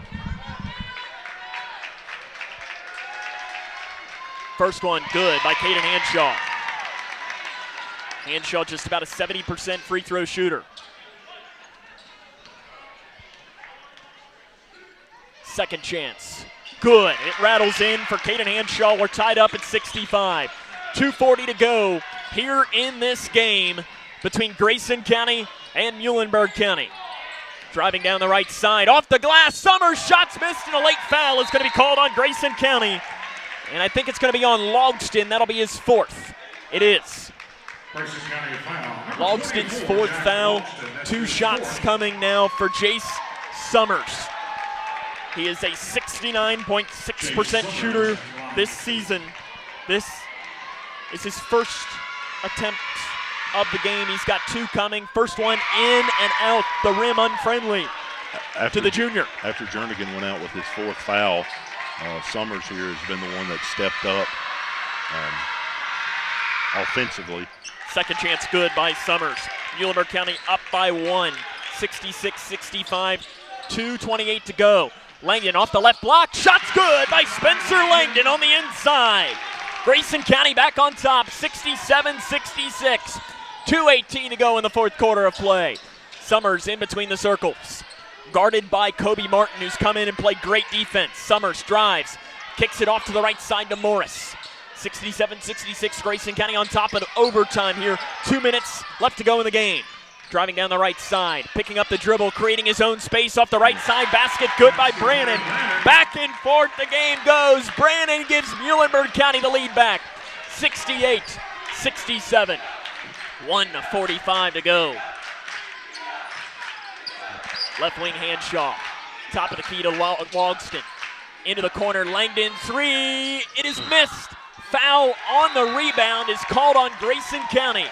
Speaker 1: First one good by Caden Hanshaw. Hanshaw just about a 70% free throw shooter. Second chance. Good. It rattles in for Caden Hanshaw. We're tied up at 65. 2:40 to go here in this game between Grayson County and Muhlenberg County. Driving down the right side. Off the glass. Summers. Shots missed, and a late foul is going to be called on Grayson County. And I think it's going to be on Logston. That'll be his 4th. It is. Logston's 4th foul. 2 shots coming now for Jace Summers. He is a 69.6% shooter this season. This is his first attempt of the game. He's got 2 coming. First one in and out the rim, unfriendly to the junior.
Speaker 2: After Jernigan went out with his 4th foul, Summers here has been the one that stepped up offensively.
Speaker 1: Second chance good by Summers. Muhlenberg County up by 1, 66-65, 2:28 to go. Langdon off the left block, shots good by Spencer Langdon on the inside. Grayson County back on top, 67-66, 2:18 to go in the 4th quarter of play. Summers in between the circles. guarded by Kobe Martin, who's come in and played great defense. Summers drives, kicks it off to the right side to Morris. 67-66, Grayson County on top of overtime here. 2 minutes left to go in the game. Driving down the right side, picking up the dribble, creating his own space off the right side. Basket good by Brannon. Back and forth the game goes. Brannon gives Muhlenberg County the lead back. 68-67. 1:45 to go. Left wing Hanshaw. Top of the key to Logston. Into the corner, Langdon, three. It is missed. Foul on the rebound is called on Grayson County.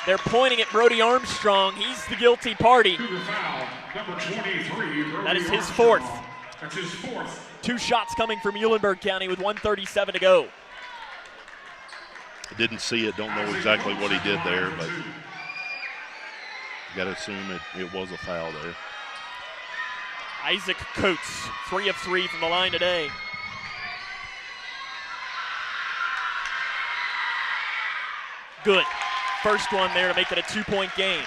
Speaker 1: They're pointing at Brody Armstrong. He's the guilty party.
Speaker 10: Foul, number 23,
Speaker 1: that is his fourth.
Speaker 10: That's his fourth.
Speaker 1: 2 shots coming from Muhlenberg County with 1:37 to go.
Speaker 2: I didn't see it, don't know exactly what he did there, but you got to assume it was a foul there.
Speaker 1: Isaac Coates, 3 of 3 from the line today. Good. First one there to make it a 2-point game.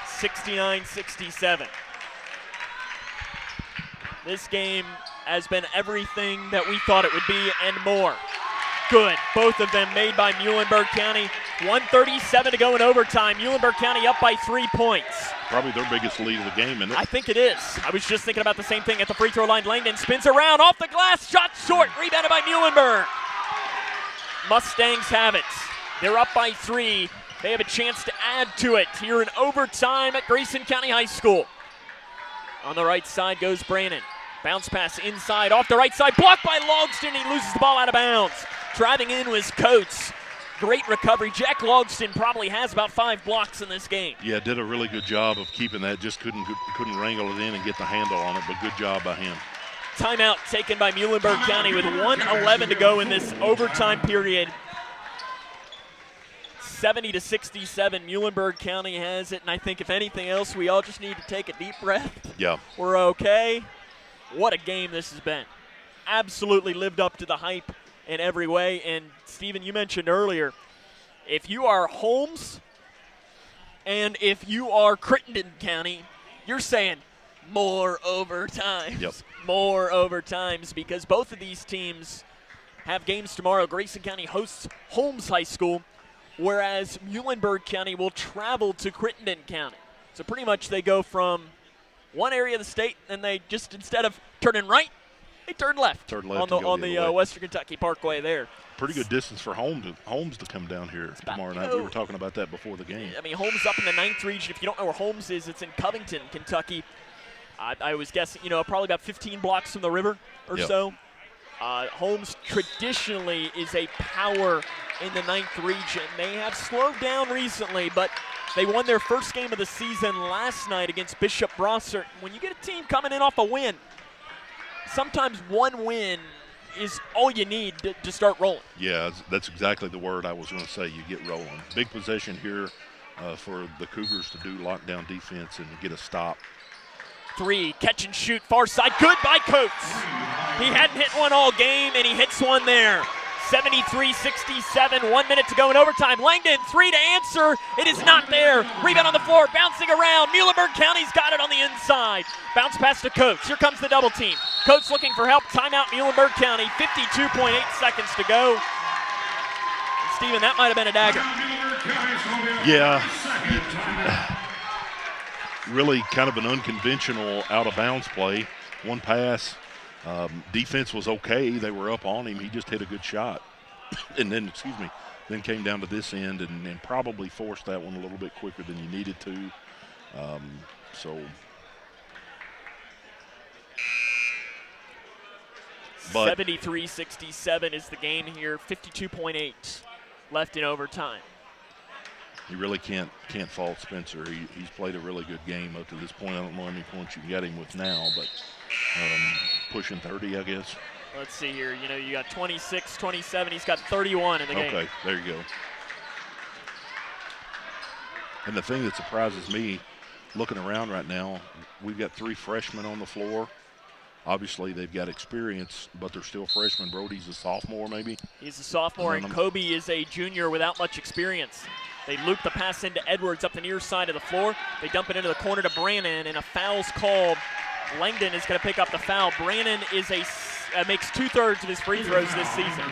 Speaker 1: 69-67. This game has been everything that we thought it would be and more. Good. Both of them made by Muhlenberg County. 1:37 to go in overtime. Muhlenberg County up by 3 points.
Speaker 2: Probably their biggest lead of the game, isn't it?
Speaker 1: I think it is. I was just thinking about the same thing at the free throw line. Langdon spins around, off the glass, shot short, rebounded by Muhlenberg. Mustangs have it. They're up by 3. They have a chance to add to it here in overtime at Grayson County High School. On the right side goes Brannon. Bounce pass inside, off the right side, blocked by Logston. He loses the ball out of bounds. Driving in was Coates. Great recovery. Jack Logston probably has about 5 blocks in this game.
Speaker 2: Yeah, did a really good job of keeping that. Just couldn't wrangle it in and get the handle on it, but good job by him.
Speaker 1: Timeout taken by Muhlenberg County with 1:11 to go in this overtime period. 70-67, Muhlenberg County has it, and I think if anything else, we all just need to take a deep breath.
Speaker 2: Yeah.
Speaker 1: We're okay. What a game this has been. Absolutely lived up to the hype in every way, and Stephen, you mentioned earlier, if you are Holmes and if you are Crittenden County, you're saying more overtimes.
Speaker 2: Yep.
Speaker 1: More overtimes, because both of these teams have games tomorrow. Grayson County hosts Holmes High School, whereas Muhlenberg County will travel to Crittenden County. So pretty much they go from one area of the state, and they just, instead of turning right, they turn left. On the Western Kentucky Parkway there.
Speaker 2: Pretty good distance for Holmes to come down here tomorrow night. We were talking about that before the game.
Speaker 1: I mean, Holmes up in the 9th region. If you don't know where Holmes is, it's in Covington, Kentucky. I was guessing, probably about 15 blocks from the river or so. Holmes traditionally is a power in the 9th region. They have slowed down recently, but they won their first game of the season last night against Bishop Brossart. When you get a team coming in off a win, sometimes one win is all you need to start rolling.
Speaker 2: Yeah, that's exactly the word I was going to say. You get rolling. Big possession here for the Cougars to do lockdown defense and get a stop.
Speaker 1: 3, catch and shoot, far side, good by Coates. He hadn't hit one all game, and he hits one there. 73-67, 1 minute to go in overtime. Langdon, 3 to answer. It is not there. Rebound on the floor, bouncing around. Muhlenberg County's got it on the inside. Bounce pass to Coates. Here comes the double team. Coates looking for help. Timeout, Muhlenberg County. 52.8 seconds to go. Steven, that might have been a dagger.
Speaker 2: Yeah. Really kind of an unconventional out-of-bounds play. One pass. Defense was okay. They were up on him. He just hit a good shot. And then, then came down to this end and probably forced that one a little bit quicker than you needed to. But
Speaker 1: 73-67 is the game here. 52.8 left in overtime.
Speaker 2: You really can't fault Spencer. He's played a really good game up to this point. I don't know how many points you can get him with now, but pushing 30, I guess.
Speaker 1: Let's see here. You got 26, 27. He's got 31 in the game.
Speaker 2: Okay, there you go. And the thing that surprises me, looking around right now, we've got 3 freshmen on the floor. Obviously, they've got experience, but they're still freshmen. Brody's a sophomore, maybe?
Speaker 1: He's a sophomore, and Kobe is a junior without much experience. They loop the pass into Edwards up the near side of the floor. They dump it into the corner to Brannon, and a foul's called. Langdon is going to pick up the foul. Brannon is makes 2/3 of his free throws this season.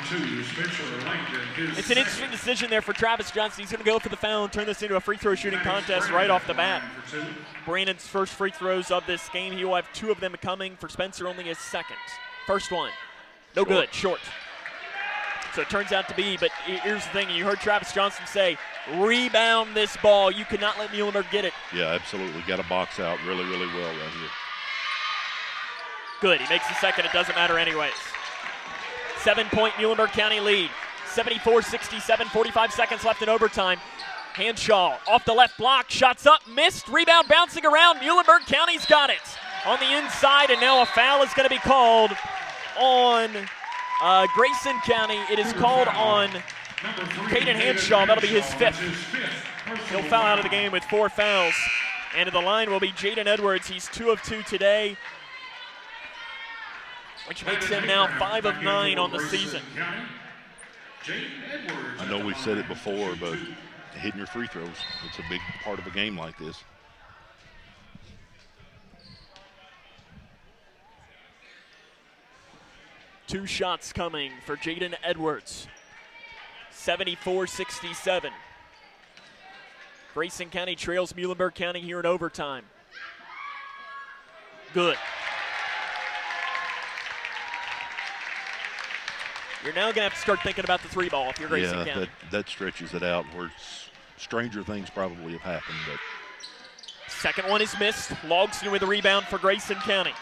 Speaker 1: It's an interesting decision there for Travis Johnson. He's going to go for the foul and turn this into a free throw shooting contest right off the bat. Brandon's first free throws of this game. He will have 2 of them coming. For Spencer, only his second. First one, no good, short. So it turns out to be, but here's the thing. You heard Travis Johnson say, rebound this ball. You cannot let Muhlenberg get it.
Speaker 2: Yeah, absolutely. Got to box out really, really well right here.
Speaker 1: Good. He makes the second. It doesn't matter anyways. 7-point Muhlenberg County lead. 74-67, 45 seconds left in overtime. Hanshaw off the left block. Shots up, missed. Rebound bouncing around. Muhlenberg County's got it on the inside, and now a foul is going to be called on Grayson County. It is called on Caden Hanshaw. That'll be his 5th. He'll foul out of the game with 4 fouls. And to the line will be Jaden Edwards. He's 2 of 2 today, which makes him now 5 of 9 on the season.
Speaker 2: I know we've said it before, but hitting your free throws, it's a big part of a game like this.
Speaker 1: Two shots coming for Jaden Edwards. 74-67. Grayson County trails Muhlenberg County here in overtime. Good. You're now going to have to start thinking about the 3 ball if you're Grayson County.
Speaker 2: That stretches it out where stranger things probably have happened. But
Speaker 1: second one is missed. Logston with a rebound for Grayson County.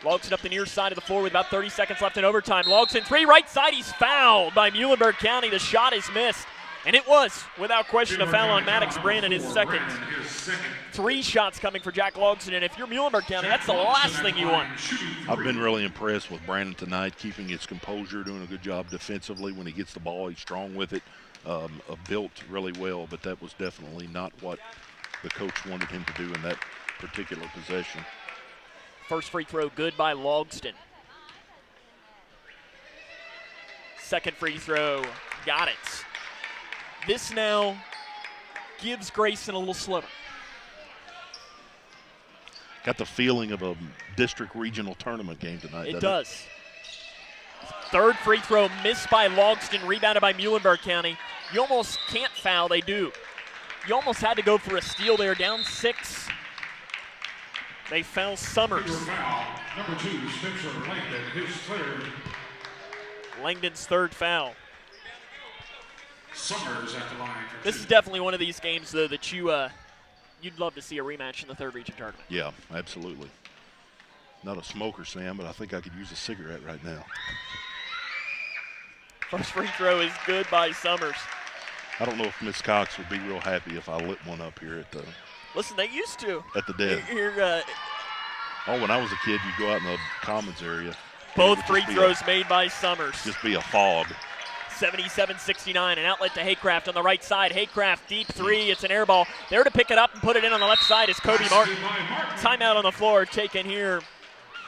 Speaker 1: Logston up the near side of the floor with about 30 seconds left in overtime. Logston 3 right side. He's fouled by Muhlenberg County. The shot is missed. And it was, without question, a foul on Maddox Brannon, his second. 3 shots coming for Jack Logston, and if you're Muhlenberg County, that's the last thing you want.
Speaker 2: I've been really impressed with Brandon tonight, keeping his composure, doing a good job defensively. When he gets the ball, he's strong with it, built really well, but that was definitely not what the coach wanted him to do in that particular possession.
Speaker 1: First free throw good by Logston. Second free throw, got it. This now gives Grayson a little sliver.
Speaker 2: Got the feeling of a district regional tournament game tonight.
Speaker 1: It does. Third free throw missed by Logston, rebounded by Muhlenberg County. You almost can't foul, they do. You almost had to go for a steal there, down 6. They foul Summers.
Speaker 10: Number 2, Spencer Langdon, his 3rd.
Speaker 1: Langdon's 3rd foul.
Speaker 10: Summers at the line.
Speaker 1: This is definitely one of these games, though, that you'd love to see a rematch in the 3rd region tournament.
Speaker 2: Yeah, absolutely. Not a smoker, Sam, but I think I could use a cigarette right now.
Speaker 1: First free throw is good by Summers.
Speaker 2: I don't know if Miss Cox would be real happy if I lit one up here at the.
Speaker 1: Listen, they used to.
Speaker 2: At the Den. When I was a kid, you'd go out in the commons area.
Speaker 1: Both free throws made by Summers.
Speaker 2: Just be a fog.
Speaker 1: 77-69, an outlet to Haycraft on the right side. Haycraft, deep 3, it's an air ball. There to pick it up and put it in on the left side is Kobe Martin. Timeout on the floor taken here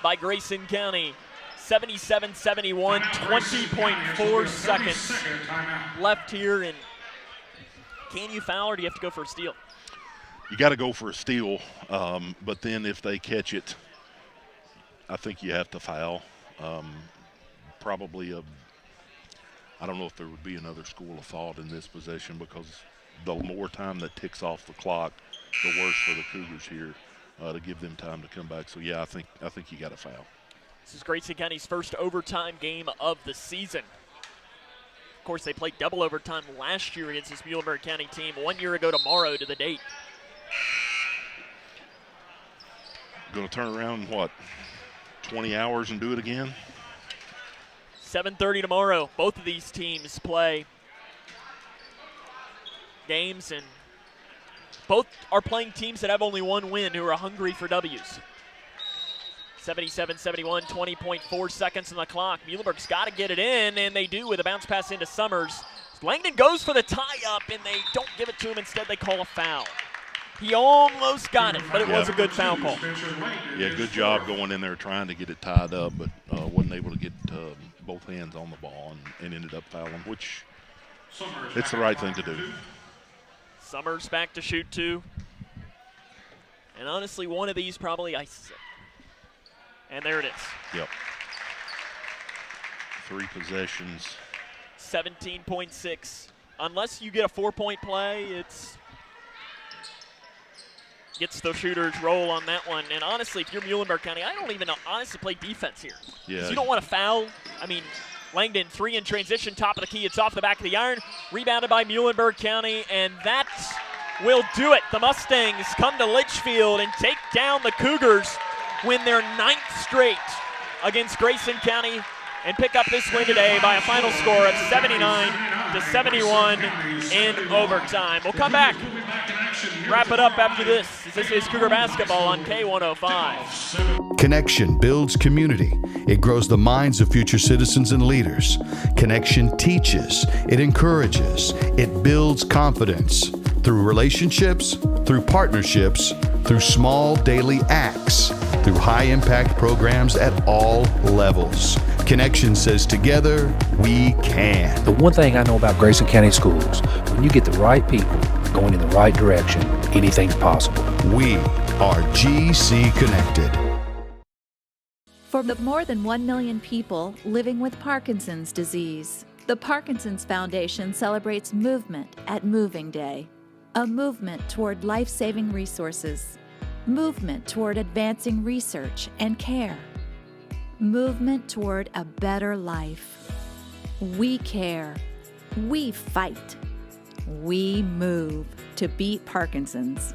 Speaker 1: by Grayson County. 77-71, 20.4 seconds left here. And can you foul or do you have to go for a steal?
Speaker 2: You got to go for a steal, but then if they catch it, I think you have to foul. Probably I don't know if there would be another school of thought in this possession, because the more time that ticks off the clock, the worse for the Cougars here to give them time to come back. So yeah, I think you got to foul.
Speaker 1: This is Grayson County's first overtime game of the season. Of course, they played double overtime last year against this Muhlenberg County team 1 year ago tomorrow to the date.
Speaker 2: Going to turn around in 20 hours and do it again?
Speaker 1: 7:30 tomorrow. Both of these teams play games, and both are playing teams that have only 1 win, who are hungry for W's. 77-71, 20.4 seconds on the clock. Muhlenberg's got to get it in, and they do with a bounce pass into Summers. Langdon goes for the tie-up, and they don't give it to him. Instead, they call a foul. He almost got it, but it was a good foul call.
Speaker 2: Yeah, good job going in there trying to get it tied up, but wasn't able to get both hands on the ball and ended up fouling, which it's the right thing to do.
Speaker 1: Summers back to shoot 2. And honestly, one of these probably ices it. And there it is.
Speaker 2: Yep. 3 possessions.
Speaker 1: 17.6. Unless you get a 4-point play, it's gets the shooters roll on that one. And honestly, if you're Muhlenberg County, I don't even honestly play defense here.
Speaker 2: Yeah.
Speaker 1: You don't want to foul. I mean, Langdon 3 in transition, top of the key. It's off the back of the iron. Rebounded by Muhlenberg County, and that will do it. The Mustangs come to Litchfield and take down the Cougars, win their 9th straight against Grayson County, and pick up this win today by a final score of 79-71 in overtime. We'll come back, wrap it up after this. This is Cougar Basketball on K105.
Speaker 25: Connection builds community. It grows the minds of future citizens and leaders. Connection teaches. It encourages. It builds confidence. Through relationships, through partnerships, through small daily acts, through high-impact programs at all levels. Connection says together, we can.
Speaker 9: The one thing I know about Grayson County Schools, when you get the right people going in the right direction, anything's possible.
Speaker 25: We are GC Connected.
Speaker 11: For the more than 1 million people living with Parkinson's disease, the Parkinson's Foundation celebrates movement at Moving Day. A movement toward life-saving resources. Movement toward advancing research and care. Movement toward a better life. We care. We fight. We move to beat Parkinson's.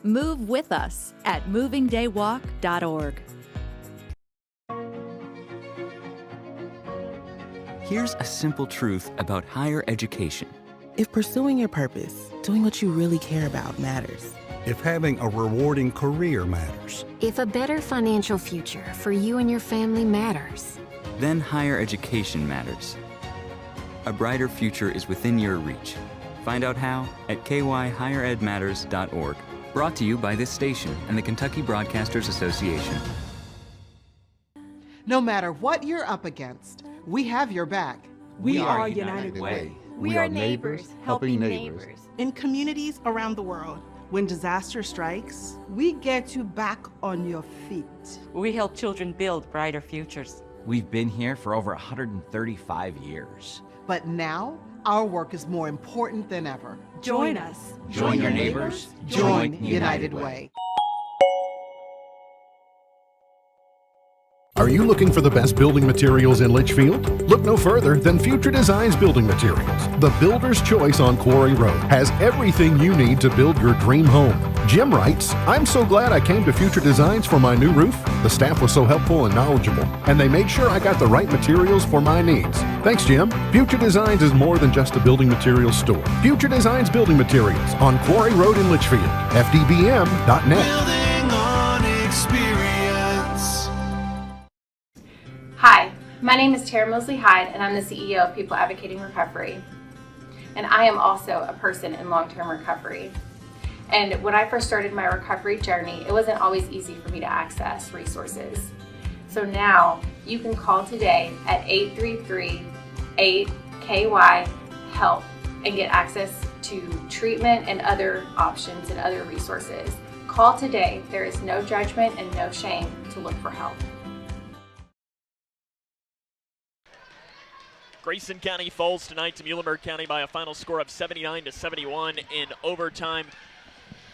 Speaker 11: Move with us at movingdaywalk.org.
Speaker 13: Here's a simple truth about higher education.
Speaker 14: If pursuing your purpose, doing what you really care about matters.
Speaker 16: If having a rewarding career matters.
Speaker 17: If a better financial future for you and your family matters.
Speaker 13: Then higher education matters. A brighter future is within your reach. Find out how at kyhigheredmatters.org. Brought to you by this station and the Kentucky Broadcasters Association.
Speaker 19: No matter what you're up against, we have your back.
Speaker 20: We are United Way.
Speaker 17: We are neighbors helping neighbors.
Speaker 19: In communities around the world, when disaster strikes, we get you back on your feet.
Speaker 27: We help children build brighter futures.
Speaker 28: We've been here for over 135 years.
Speaker 19: But now, our work is more important than ever.
Speaker 17: Join us.
Speaker 28: Join your neighbors.
Speaker 19: Join United Way.
Speaker 29: Are you looking for the best building materials in Litchfield? Look no further than Future Designs Building Materials. The builder's choice on Quarry Road has everything you need to build your dream home. Jim writes, "I'm so glad I came to Future Designs for my new roof. The staff was so helpful and knowledgeable, and they made sure I got the right materials for my needs. Thanks, Jim." Future Designs is more than just a building materials store. Future Designs Building Materials on Quarry Road in Litchfield. FDBM.net.
Speaker 30: Building on experience.
Speaker 3: Hi, my name is Tara Mosley Hyde, and I'm the CEO of People Advocating Recovery. And I am also a person in long-term recovery. And when I first started my recovery journey, it wasn't always easy for me to access resources. So now you can call today at 833-8KY-HELP and get access to treatment and other options and other resources. Call today. There is no judgment and no shame to look for help.
Speaker 1: Grayson County falls tonight to Muhlenberg County by a final score of 79-71 in overtime.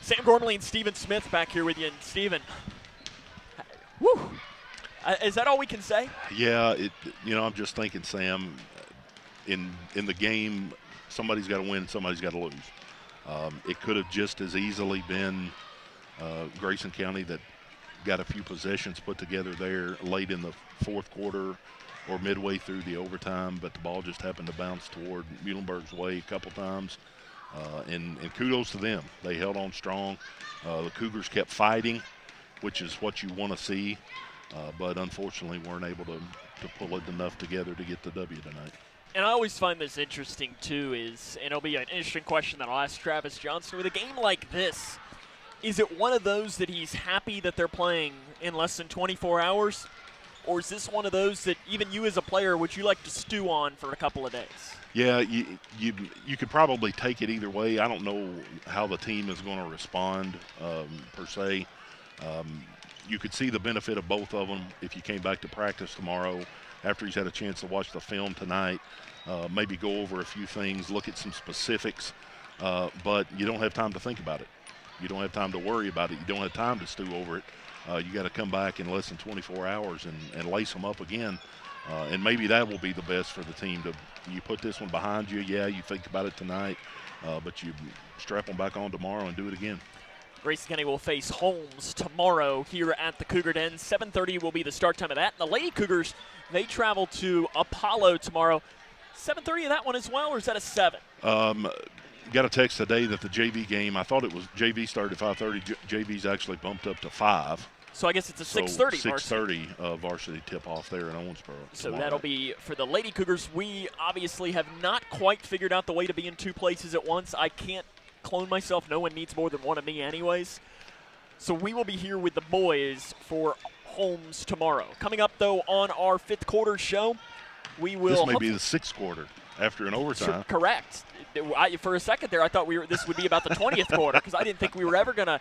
Speaker 1: Sam Gormley and Stephen Smith back here with you. And Stephen, whew, is that all we can say?
Speaker 2: Yeah, I'm just thinking, Sam, in the game, somebody's got to win, somebody's got to lose. It could have just as easily been Grayson County that got a few possessions put together there late in the fourth quarter or midway through the overtime, but the ball just happened to bounce toward Muhlenberg's way a couple times. And kudos to them. They held on strong. The Cougars kept fighting, which is what you want to see, but unfortunately weren't able to pull it enough together to get the W tonight.
Speaker 1: And I always find this interesting, too, and it'll be an interesting question that I'll ask Travis Johnson. With a game like this, is it one of those that he's happy that they're playing in less than 24 hours? or is this one of those that even you as a player, would you like to stew on for a couple of days?
Speaker 2: Yeah, you could probably take it either way. I don't know how the team is going to respond per se. You could see the benefit of both of them if you came back to practice tomorrow after he's had a chance to watch the film tonight. Maybe go over a few things, look at some specifics, but you don't have time to think about it. You don't have time to worry about it. You don't have time to stew over it. You got to come back in less than 24 hours and lace them up again. And maybe that will be the best for the team. You put this one behind you, yeah, you think about it tonight, but you strap them back on tomorrow and do it again.
Speaker 1: Grayson County will face Holmes tomorrow here at the Cougar Den. 7:30 will be the start time of that. And the Lady Cougars, they travel to Apollo tomorrow. 7:30 in that one as well, or is that a 7?
Speaker 2: Got a text today that the JV game, I thought it was JV started at 5:30. JV's actually bumped up to 5.
Speaker 1: So I guess it's a 6:30
Speaker 2: varsity. 6:30 varsity tip-off there in Owensboro.
Speaker 1: So that'll be for the Lady Cougars. We obviously have not quite figured out the way to be in two places at once. I can't clone myself. No one needs more than one of me anyways. So we will be here with the boys for Holmes tomorrow. Coming up, though, on our 5th quarter show, we will—
Speaker 2: This may be the 6th quarter after an overtime.
Speaker 1: Correct. For a second there, I thought this would be about the 20th quarter because I didn't think we were ever gonna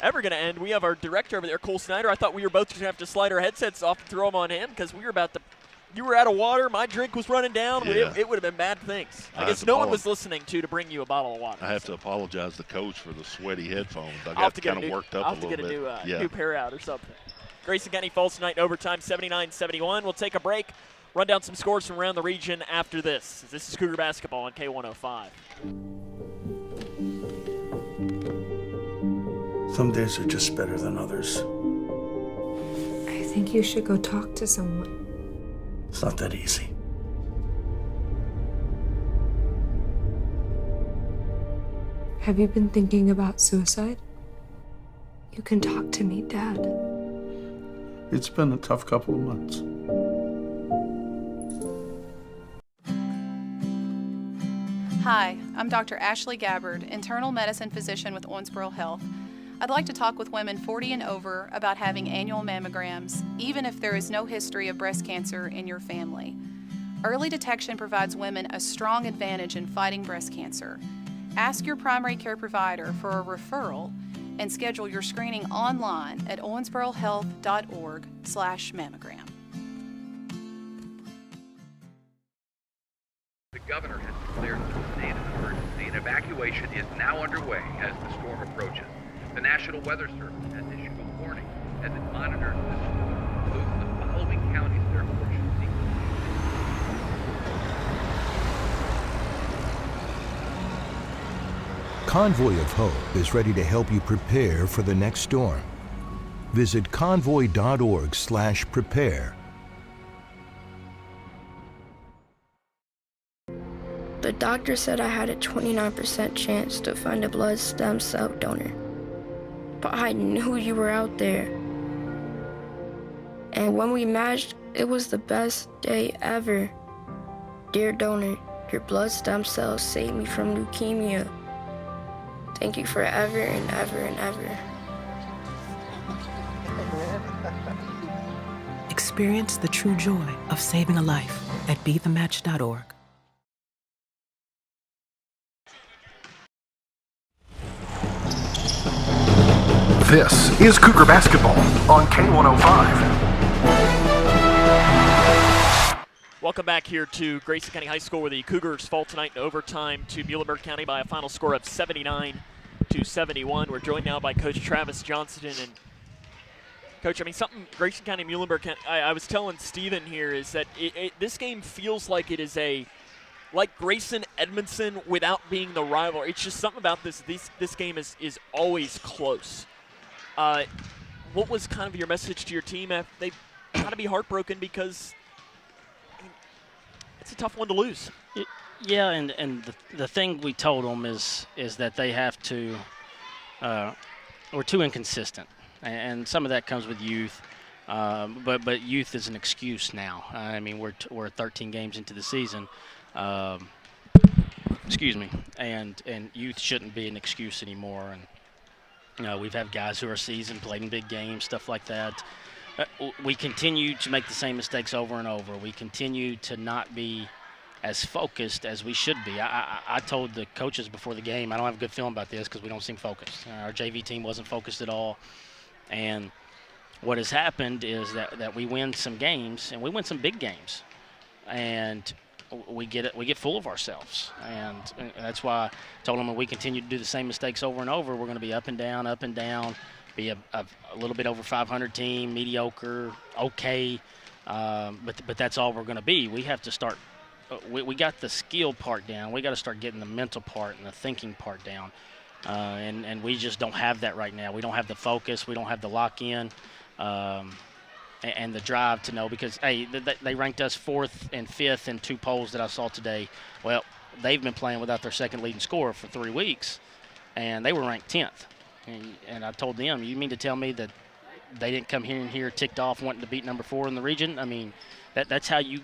Speaker 1: end. We have our director over there, Cole Snyder. I thought we were both going to have to slide our headsets off and throw them on him because we were about to— you were out of water, my drink was running down.
Speaker 2: Yeah.
Speaker 1: It would have been bad things. I guess no one was listening to bring you a bottle of water.
Speaker 2: I have to apologize to the coach for the sweaty headphones. I
Speaker 1: I'll
Speaker 2: got kind of worked up a little bit.
Speaker 1: I'll have to get a new pair out or something. Grayson County falls tonight in overtime, 79-71. We'll take a break, run down some scores from around the region after this. This is Cougar Basketball on K105.
Speaker 4: Some days are just better than others.
Speaker 7: I think you should go talk to someone.
Speaker 4: It's not that easy.
Speaker 7: Have you been thinking about suicide? You can talk to me, Dad.
Speaker 4: It's been a tough couple of months.
Speaker 8: Hi, I'm Dr. Ashley Gabbard, internal medicine physician with Owensboro Health. I'd like to talk with women 40 and over about having annual mammograms, even if there is no history of breast cancer in your family. Early detection provides women a strong advantage in fighting breast cancer. Ask your primary care provider for a referral and schedule your screening online at owensborohealth.org/mammogram.
Speaker 15: The governor has declared a state of emergency, and evacuation is now underway as the storm approaches. The National Weather Service has issued a warning as it monitors the storm. Those in the following counties, therefore, should seek.
Speaker 18: Convoy of Hope is ready to help you prepare for the next storm. Visit convoy.org/prepare.
Speaker 21: The doctor said I had a 29% chance to find a blood stem cell donor. But I knew you were out there. And when we matched, it was the best day ever. Dear donor, your blood stem cells saved me from leukemia. Thank you forever and ever and ever.
Speaker 14: Experience the true joy of saving a life at BeTheMatch.org.
Speaker 12: This is Cougar Basketball on K105.
Speaker 1: Welcome back here to Grayson County High School, where the Cougars fall tonight in overtime to Muhlenberg County by a final score of 79-71. We're joined now by Coach Travis Johnston. And Coach, I mean, something Grayson County, Muhlenberg County, I was telling Steven here is that this game feels like it is like Grayson Edmondson without being the rival. It's just something about this game is always close. What was kind of your message to your team? They've got to be heartbroken because it's a tough one to lose.
Speaker 22: Yeah, and the thing we told them is that they have to we're too inconsistent, and some of that comes with youth. But youth is an excuse now. I mean, we're 13 games into the season. Excuse me, and youth shouldn't be an excuse anymore. And we've had guys who are seasoned, played in big games, stuff like that. we continue to make the same mistakes over and over. We continue to not be as focused as we should be. I told the coaches before the game, I don't have a good feeling about this because we don't seem focused. Our JV team wasn't focused at all. And what has happened is that we win some games, and we win some big games. And we get full of ourselves. And that's why I told them when we continue to do the same mistakes over and over, we're going to be up and down, be a little bit over 500 team, mediocre, okay. But that's all we're going to be. We have to start we got the skill part down. We got to start getting the mental part and the thinking part down. And we just don't have that right now. We don't have the focus. We don't have the lock-in and the drive to know because, hey, they ranked us 4th and 5th in 2 polls that I saw today. Well, they've been playing without their second leading scorer for 3 weeks, and they were ranked 10th. And I told them, you mean to tell me that they didn't come here ticked off wanting to beat number 4 in the region? I mean, that's how you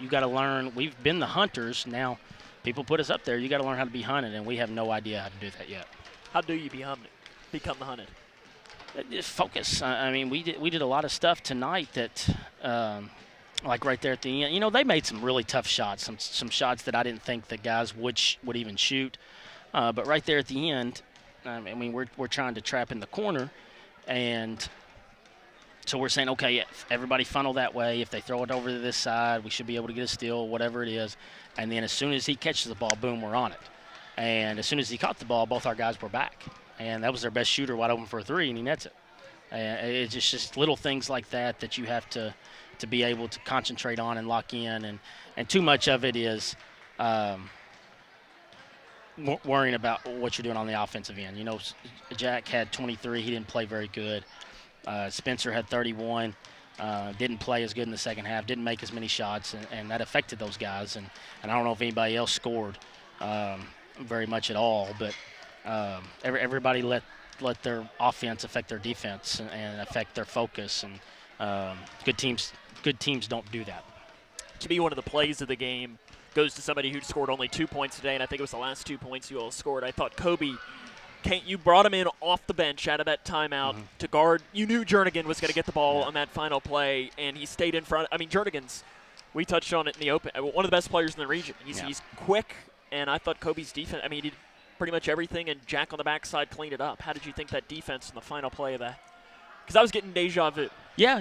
Speaker 22: got to learn. We've been the hunters. Now people put us up there. You got to learn how to be hunted, and we have no idea how to do that yet.
Speaker 1: How do you become the hunted?
Speaker 22: Just focus. I mean, we did a lot of stuff tonight that, like right there at the end. You know, they made some really tough shots, some shots that I didn't think the guys would even shoot. But right there at the end, I mean, we're trying to trap in the corner, and so we're saying, okay, everybody funnel that way. If they throw it over to this side, we should be able to get a steal, whatever it is. And then as soon as he catches the ball, boom, we're on it. And as soon as he caught the ball, both our guys were back. And that was their best shooter wide open for a 3, and he nets it. It's just little things like that you have to be able to concentrate on and lock in. And too much of it is worrying about what you're doing on the offensive end. You know, Jack had 23. He didn't play very good. Spencer had 31. Didn't play as good in the second half. Didn't make as many shots, and that affected those guys. And I don't know if anybody else scored very much at all, but everybody let their offense affect their defense and affect their focus. And good teams don't do that.
Speaker 1: To me, one of the plays of the game goes to somebody who scored only 2 points today, and I think it was the last 2 points you all scored. I thought Kobe, you brought him in off the bench out of that timeout to guard. You knew Jernigan was going to get the ball on that final play, and he stayed in front. I mean, Jernigan's, we touched on it in the open, one of the best players in the region. He's quick, and I thought Kobe's defense, I mean, he did pretty much everything, and Jack on the backside cleaned it up. How did you think that defense in the final play of that? Because I was getting deja vu.
Speaker 22: Yeah.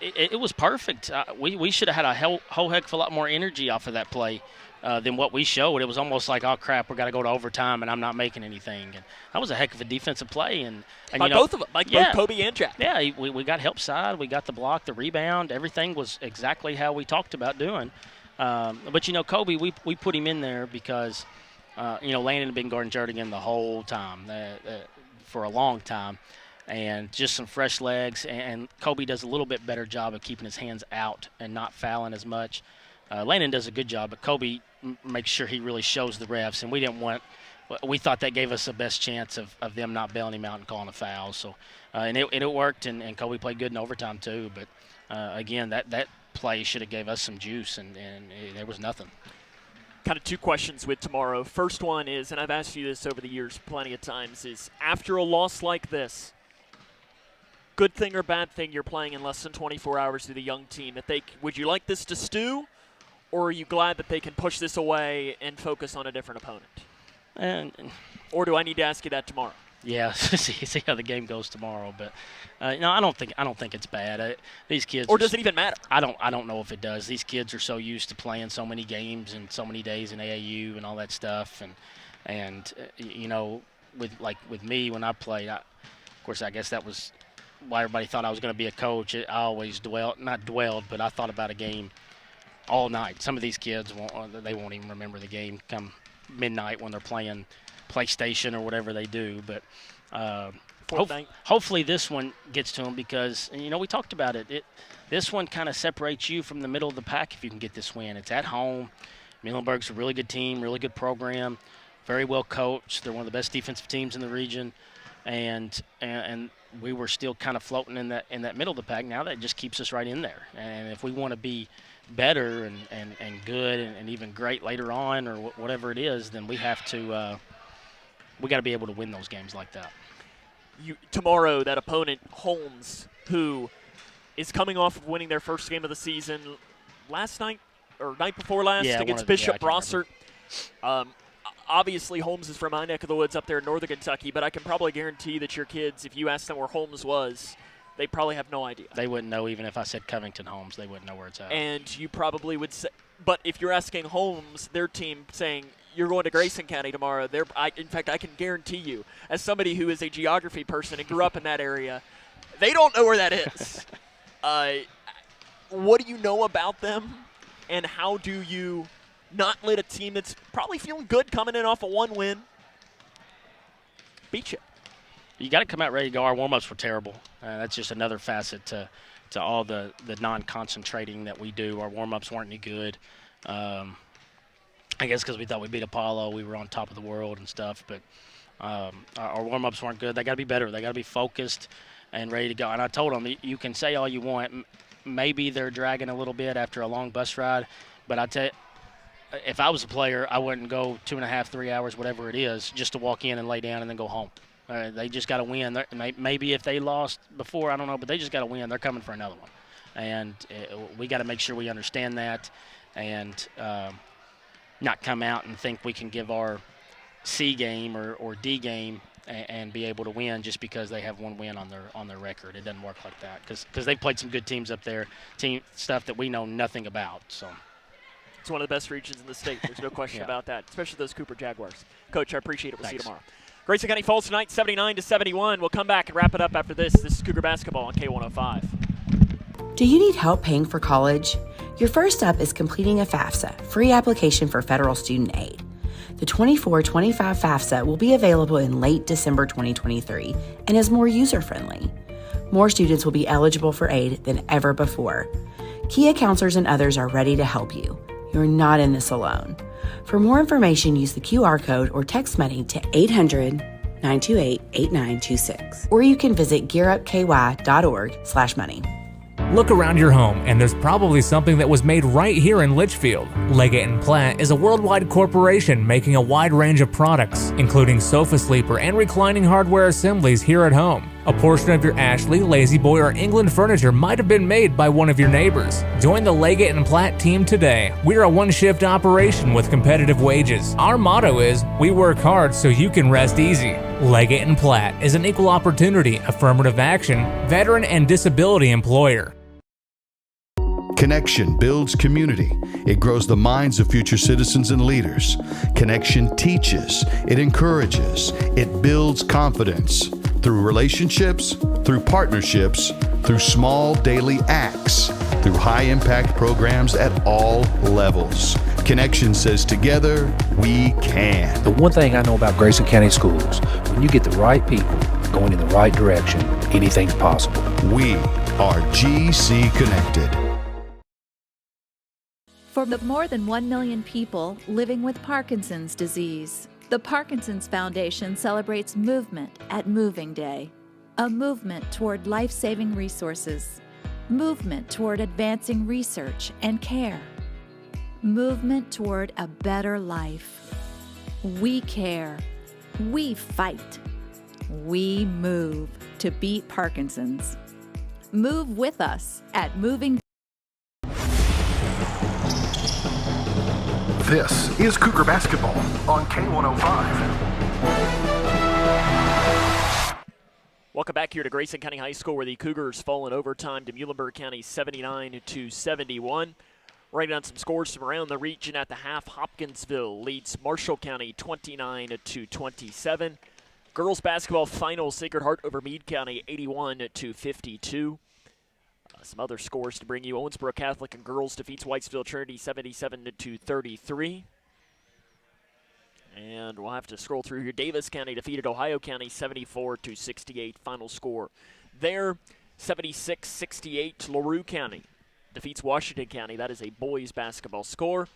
Speaker 22: It was perfect. We should have had a whole heck of a lot more energy off of that play than what we showed. It was almost like, oh, crap, we got to go to overtime, and I'm not making anything. And that was a heck of a defensive play. And
Speaker 1: by both of them, both Kobe and Jack.
Speaker 22: Yeah, we got help side. We got the block, the rebound. Everything was exactly how we talked about doing. But, Kobe, we put him in there because, Landon had been guarding Jernigan the whole time, for a long time. And just some fresh legs, and Kobe does a little bit better job of keeping his hands out and not fouling as much. Landon does a good job, but Kobe makes sure he really shows the refs, and we thought that gave us the best chance of them not bailing him out and calling a foul. So, and it worked, and Kobe played good in overtime too. But again, that play should have gave us some juice, and there was nothing.
Speaker 1: Kind of 2 questions with tomorrow. First one is, and I've asked you this over the years plenty of times, is after a loss like this, good thing or bad thing you're playing in less than 24 hours with a young team? Would you like this to stew, or are you glad that they can push this away and focus on a different opponent? Or do I need to ask you that tomorrow?
Speaker 22: Yeah, see how the game goes tomorrow. But no, I don't think it's bad. These kids.
Speaker 1: Or does it even matter?
Speaker 22: I don't know if it does. These kids are so used to playing so many games and so many days in AAU and all that stuff. And with me when I played, of course I guess that was why everybody thought I was going to be a coach. I always but I thought about a game all night. Some of these kids won't even remember the game come midnight when they're playing PlayStation or whatever they do. But hopefully this one gets to them because, we talked about it. This one kind of separates you from the middle of the pack if you can get this win. It's at home. Muhlenberg's a really good team, really good program, very well coached. They're one of the best defensive teams in the region. And we were still kind of floating in that middle of the pack. Now that just keeps us right in there. And if we want to be better and good and even great later on or whatever it is, then we have to we got to be able to win those games like that.
Speaker 1: Tomorrow, that opponent Holmes, who is coming off of winning their first game of the season last night or night before last
Speaker 22: Yeah,
Speaker 1: against Bishop Brossart. Obviously, Holmes is from my neck of the woods up there in northern Kentucky, but I can probably guarantee that your kids, if you ask them where Holmes was, they probably have no idea.
Speaker 22: They wouldn't know even if I said Covington Holmes. They wouldn't know where it's at.
Speaker 1: And you probably would say, but if you're asking Holmes, their team, saying you're going to Grayson County tomorrow, in fact, I can guarantee you, as somebody who is a geography person and grew up in that area, they don't know where that is. What do you know about them, and how do you not let a team that's probably feeling good coming in off a 1 win beat you?
Speaker 22: You got to come out ready to go. Our warm-ups were terrible. That's just another facet to all the non-concentrating that we do. Our warm-ups weren't any good. I guess because we thought we beat Apollo, we were on top of the world and stuff. But our warm-ups weren't good. They got to be better. They got to be focused and ready to go. And I told them, you can say all you want. Maybe they're dragging a little bit after a long bus ride. But I tell you, if I was a player, I wouldn't go 2.5, 3 hours, whatever it is, just to walk in and lay down and then go home. They just got to win. Maybe if they lost before, I don't know, but they just got to win. They're coming for another one. And we got to make sure we understand that and not come out and think we can give our C game or D game and be able to win just because they have 1 win on their record. It doesn't work like that because they've played some good teams up there, team stuff that we know nothing about. So
Speaker 1: it's one of the best regions in the state. There's no question about that, especially those Cooper Jaguars. Coach, I appreciate it. We'll see you tomorrow. Grayson County falls tonight 79-71. We'll come back and wrap it up after this. This is Cougar Basketball on K105.
Speaker 5: Do you need help paying for college? Your first step is completing a FAFSA, free application for federal student aid. The 24-25 FAFSA will be available in late December 2023 and is more user-friendly. More students will be eligible for aid than ever before. Kia counselors and others are ready to help you. You're not in this alone. For more information, use the QR code or text money to 800-928-8926. Or you can visit gearupky.org/money.
Speaker 6: Look around your home, and there's probably something that was made right here in Litchfield. Leggett & Platt is a worldwide corporation making a wide range of products, including sofa sleeper and reclining hardware assemblies here at home. A portion of your Ashley, Lazy Boy, or England furniture might have been made by one of your neighbors. Join the Leggett & Platt team today. We're a one-shift operation with competitive wages. Our motto is, we work hard so you can rest easy. Leggett & Platt is an equal opportunity, affirmative action, veteran and disability employer.
Speaker 18: Connection builds community. It grows the minds of future citizens and leaders. Connection teaches. It encourages. It builds confidence. Through relationships, through partnerships, through small daily acts, through high-impact programs at all levels. Connection says together, we can.
Speaker 9: The one thing I know about Grayson County Schools, when you get the right people going in the right direction, anything's possible.
Speaker 18: We are GC Connected.
Speaker 10: For the more than 1 million people living with Parkinson's disease, the Parkinson's Foundation celebrates movement at Moving Day, a movement toward life-saving resources, movement toward advancing research and care, movement toward a better life. We care. We fight. We move to beat Parkinson's. Move with us at Moving.
Speaker 12: This is Cougar Basketball on K105.
Speaker 1: Welcome back here to Grayson County High School, where the Cougars fall in overtime to Muhlenberg County 79-71. Writing down some scores from around the region at the half. Hopkinsville leads Marshall County 29-27. Girls basketball final, Sacred Heart over Meade County 81-52. Some other scores to bring you. Owensboro Catholic and girls defeats Whitesville Trinity 77-33. And we'll have to scroll through here. Davis County defeated Ohio County 74-68. Final score there. 76-68. LaRue County defeats Washington County. That is a boys basketball score.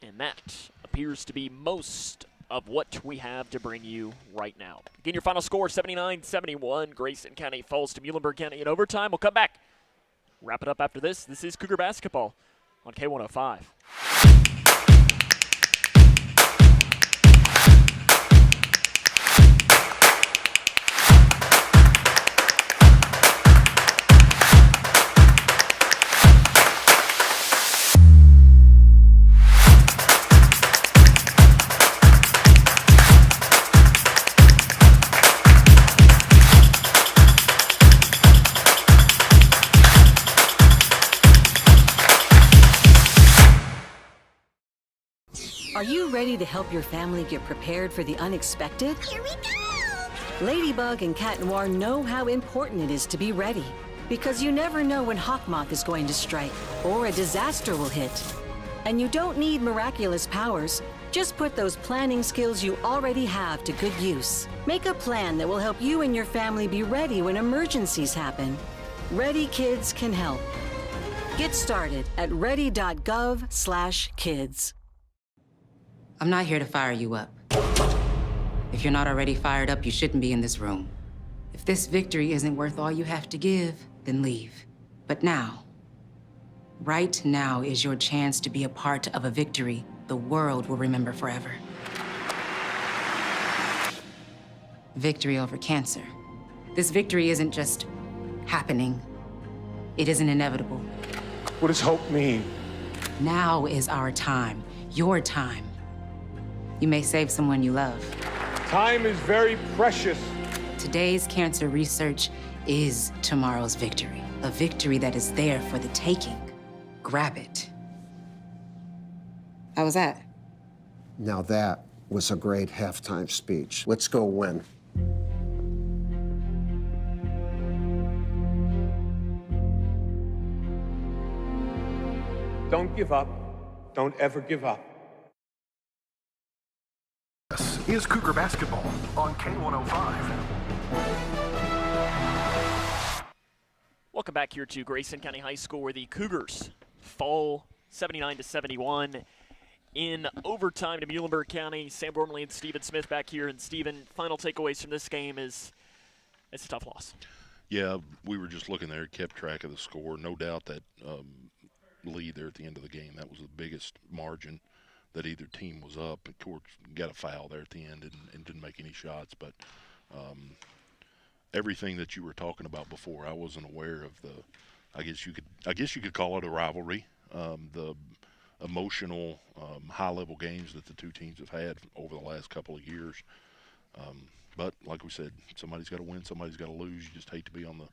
Speaker 1: And that appears to be most of what we have to bring you right now. Again, your final score, 79-71. Grayson County falls to Muhlenberg County in overtime. We'll come back. Wrap it up after this. This is Cougar Basketball on K105.
Speaker 11: ready to help your family get prepared for the unexpected? Here we go! Ladybug and Cat Noir know how important it is to be ready. Because you never know when Hawkmoth is going to strike, or a disaster will hit. And you don't need miraculous powers. Just put those planning skills you already have to good use. Make a plan that will help you and your family be ready when emergencies happen. Ready Kids can help. Get started at ready.gov/kids.
Speaker 13: I'm not here to fire you up. If you're not already fired up, you shouldn't be in this room. If this victory isn't worth all you have to give, then leave. But now, right now is your chance to be a part of a victory the world will remember forever. Victory over cancer. This victory isn't just happening. It isn't inevitable.
Speaker 16: What does hope mean?
Speaker 13: Now is our time, your time. You may save someone you love.
Speaker 16: Time is very precious.
Speaker 13: Today's cancer research is tomorrow's victory. A victory that is there for the taking. Grab it. How was that?
Speaker 17: Now that was a great halftime speech. Let's go win.
Speaker 16: Don't give up. Don't ever give up.
Speaker 12: This is Cougar Basketball on K105.
Speaker 1: Welcome back here to Grayson County High School, where the Cougars fall 79-71 in overtime to Muhlenberg County. Sam Gormley and Stephen Smith back here. And Stephen, final takeaways from this game is it's a tough loss.
Speaker 2: Yeah, we were just looking there, kept track of the score. No doubt that lead there at the end of the game, that was the biggest margin that either team was up. Of course, got a foul there at the end and didn't make any shots. But everything that you were talking about before, I wasn't aware of the. I guess you could call it a rivalry. The emotional, high-level games that the two teams have had over the last couple of years. But like we said, somebody's got to win, somebody's got to lose. You just hate to be on the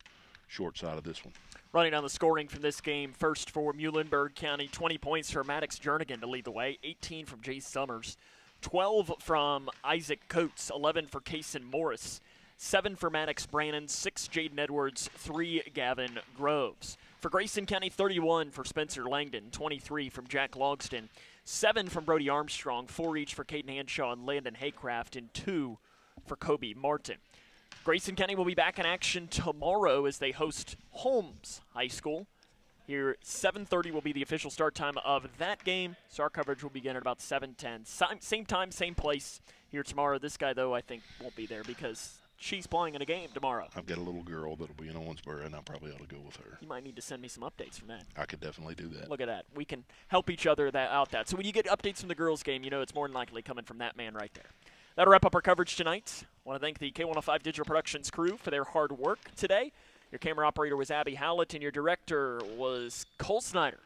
Speaker 2: short side of this one.
Speaker 1: Running down the scoring from this game, first for Muhlenberg County, 20 points for Maddox Jernigan to lead the way, 18 from Jay Summers, 12 from Isaac Coates, 11 for Kaysen Morris, 7 for Maddox Brannon, 6 Jaden Edwards, 3 Gavin Groves. For Grayson County, 31 for Spencer Langdon, 23 from Jack Logston, 7 from Brody Armstrong, 4 each for Caden Hanshaw and Landon Haycraft, and 2 for Kobe Martin. Grayson County will be back in action tomorrow as they host Holmes High School. Here, 7:30 will be the official start time of that game, so our coverage will begin at about 7:10. Same time, same place here tomorrow. This guy, though, I think won't be there because she's playing in a game tomorrow.
Speaker 2: I've got a little girl that'll be in Owensboro, and I probably ought to go with her.
Speaker 1: You might need to send me some updates from that.
Speaker 2: I could definitely do that.
Speaker 1: Look at that. We can help each other out that. So when you get updates from the girls' game, you know it's more than likely coming from that man right there. That'll wrap up our coverage tonight. I want to thank the K105 Digital Productions crew for their hard work today. Your camera operator was Abby Howlett, and your director was Cole Snyder.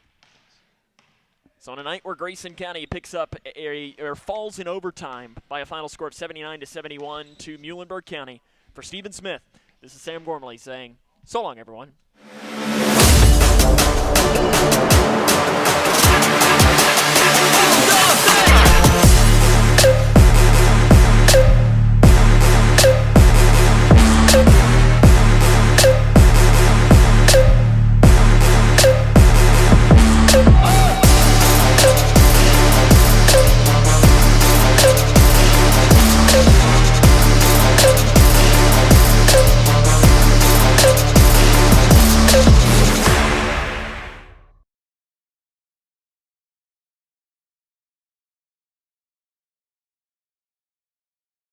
Speaker 1: So on a night where Grayson County picks up or falls in overtime by a final score of 79-71 to Muhlenberg County, for Stephen Smith, this is Sam Gormley saying, so long, everyone.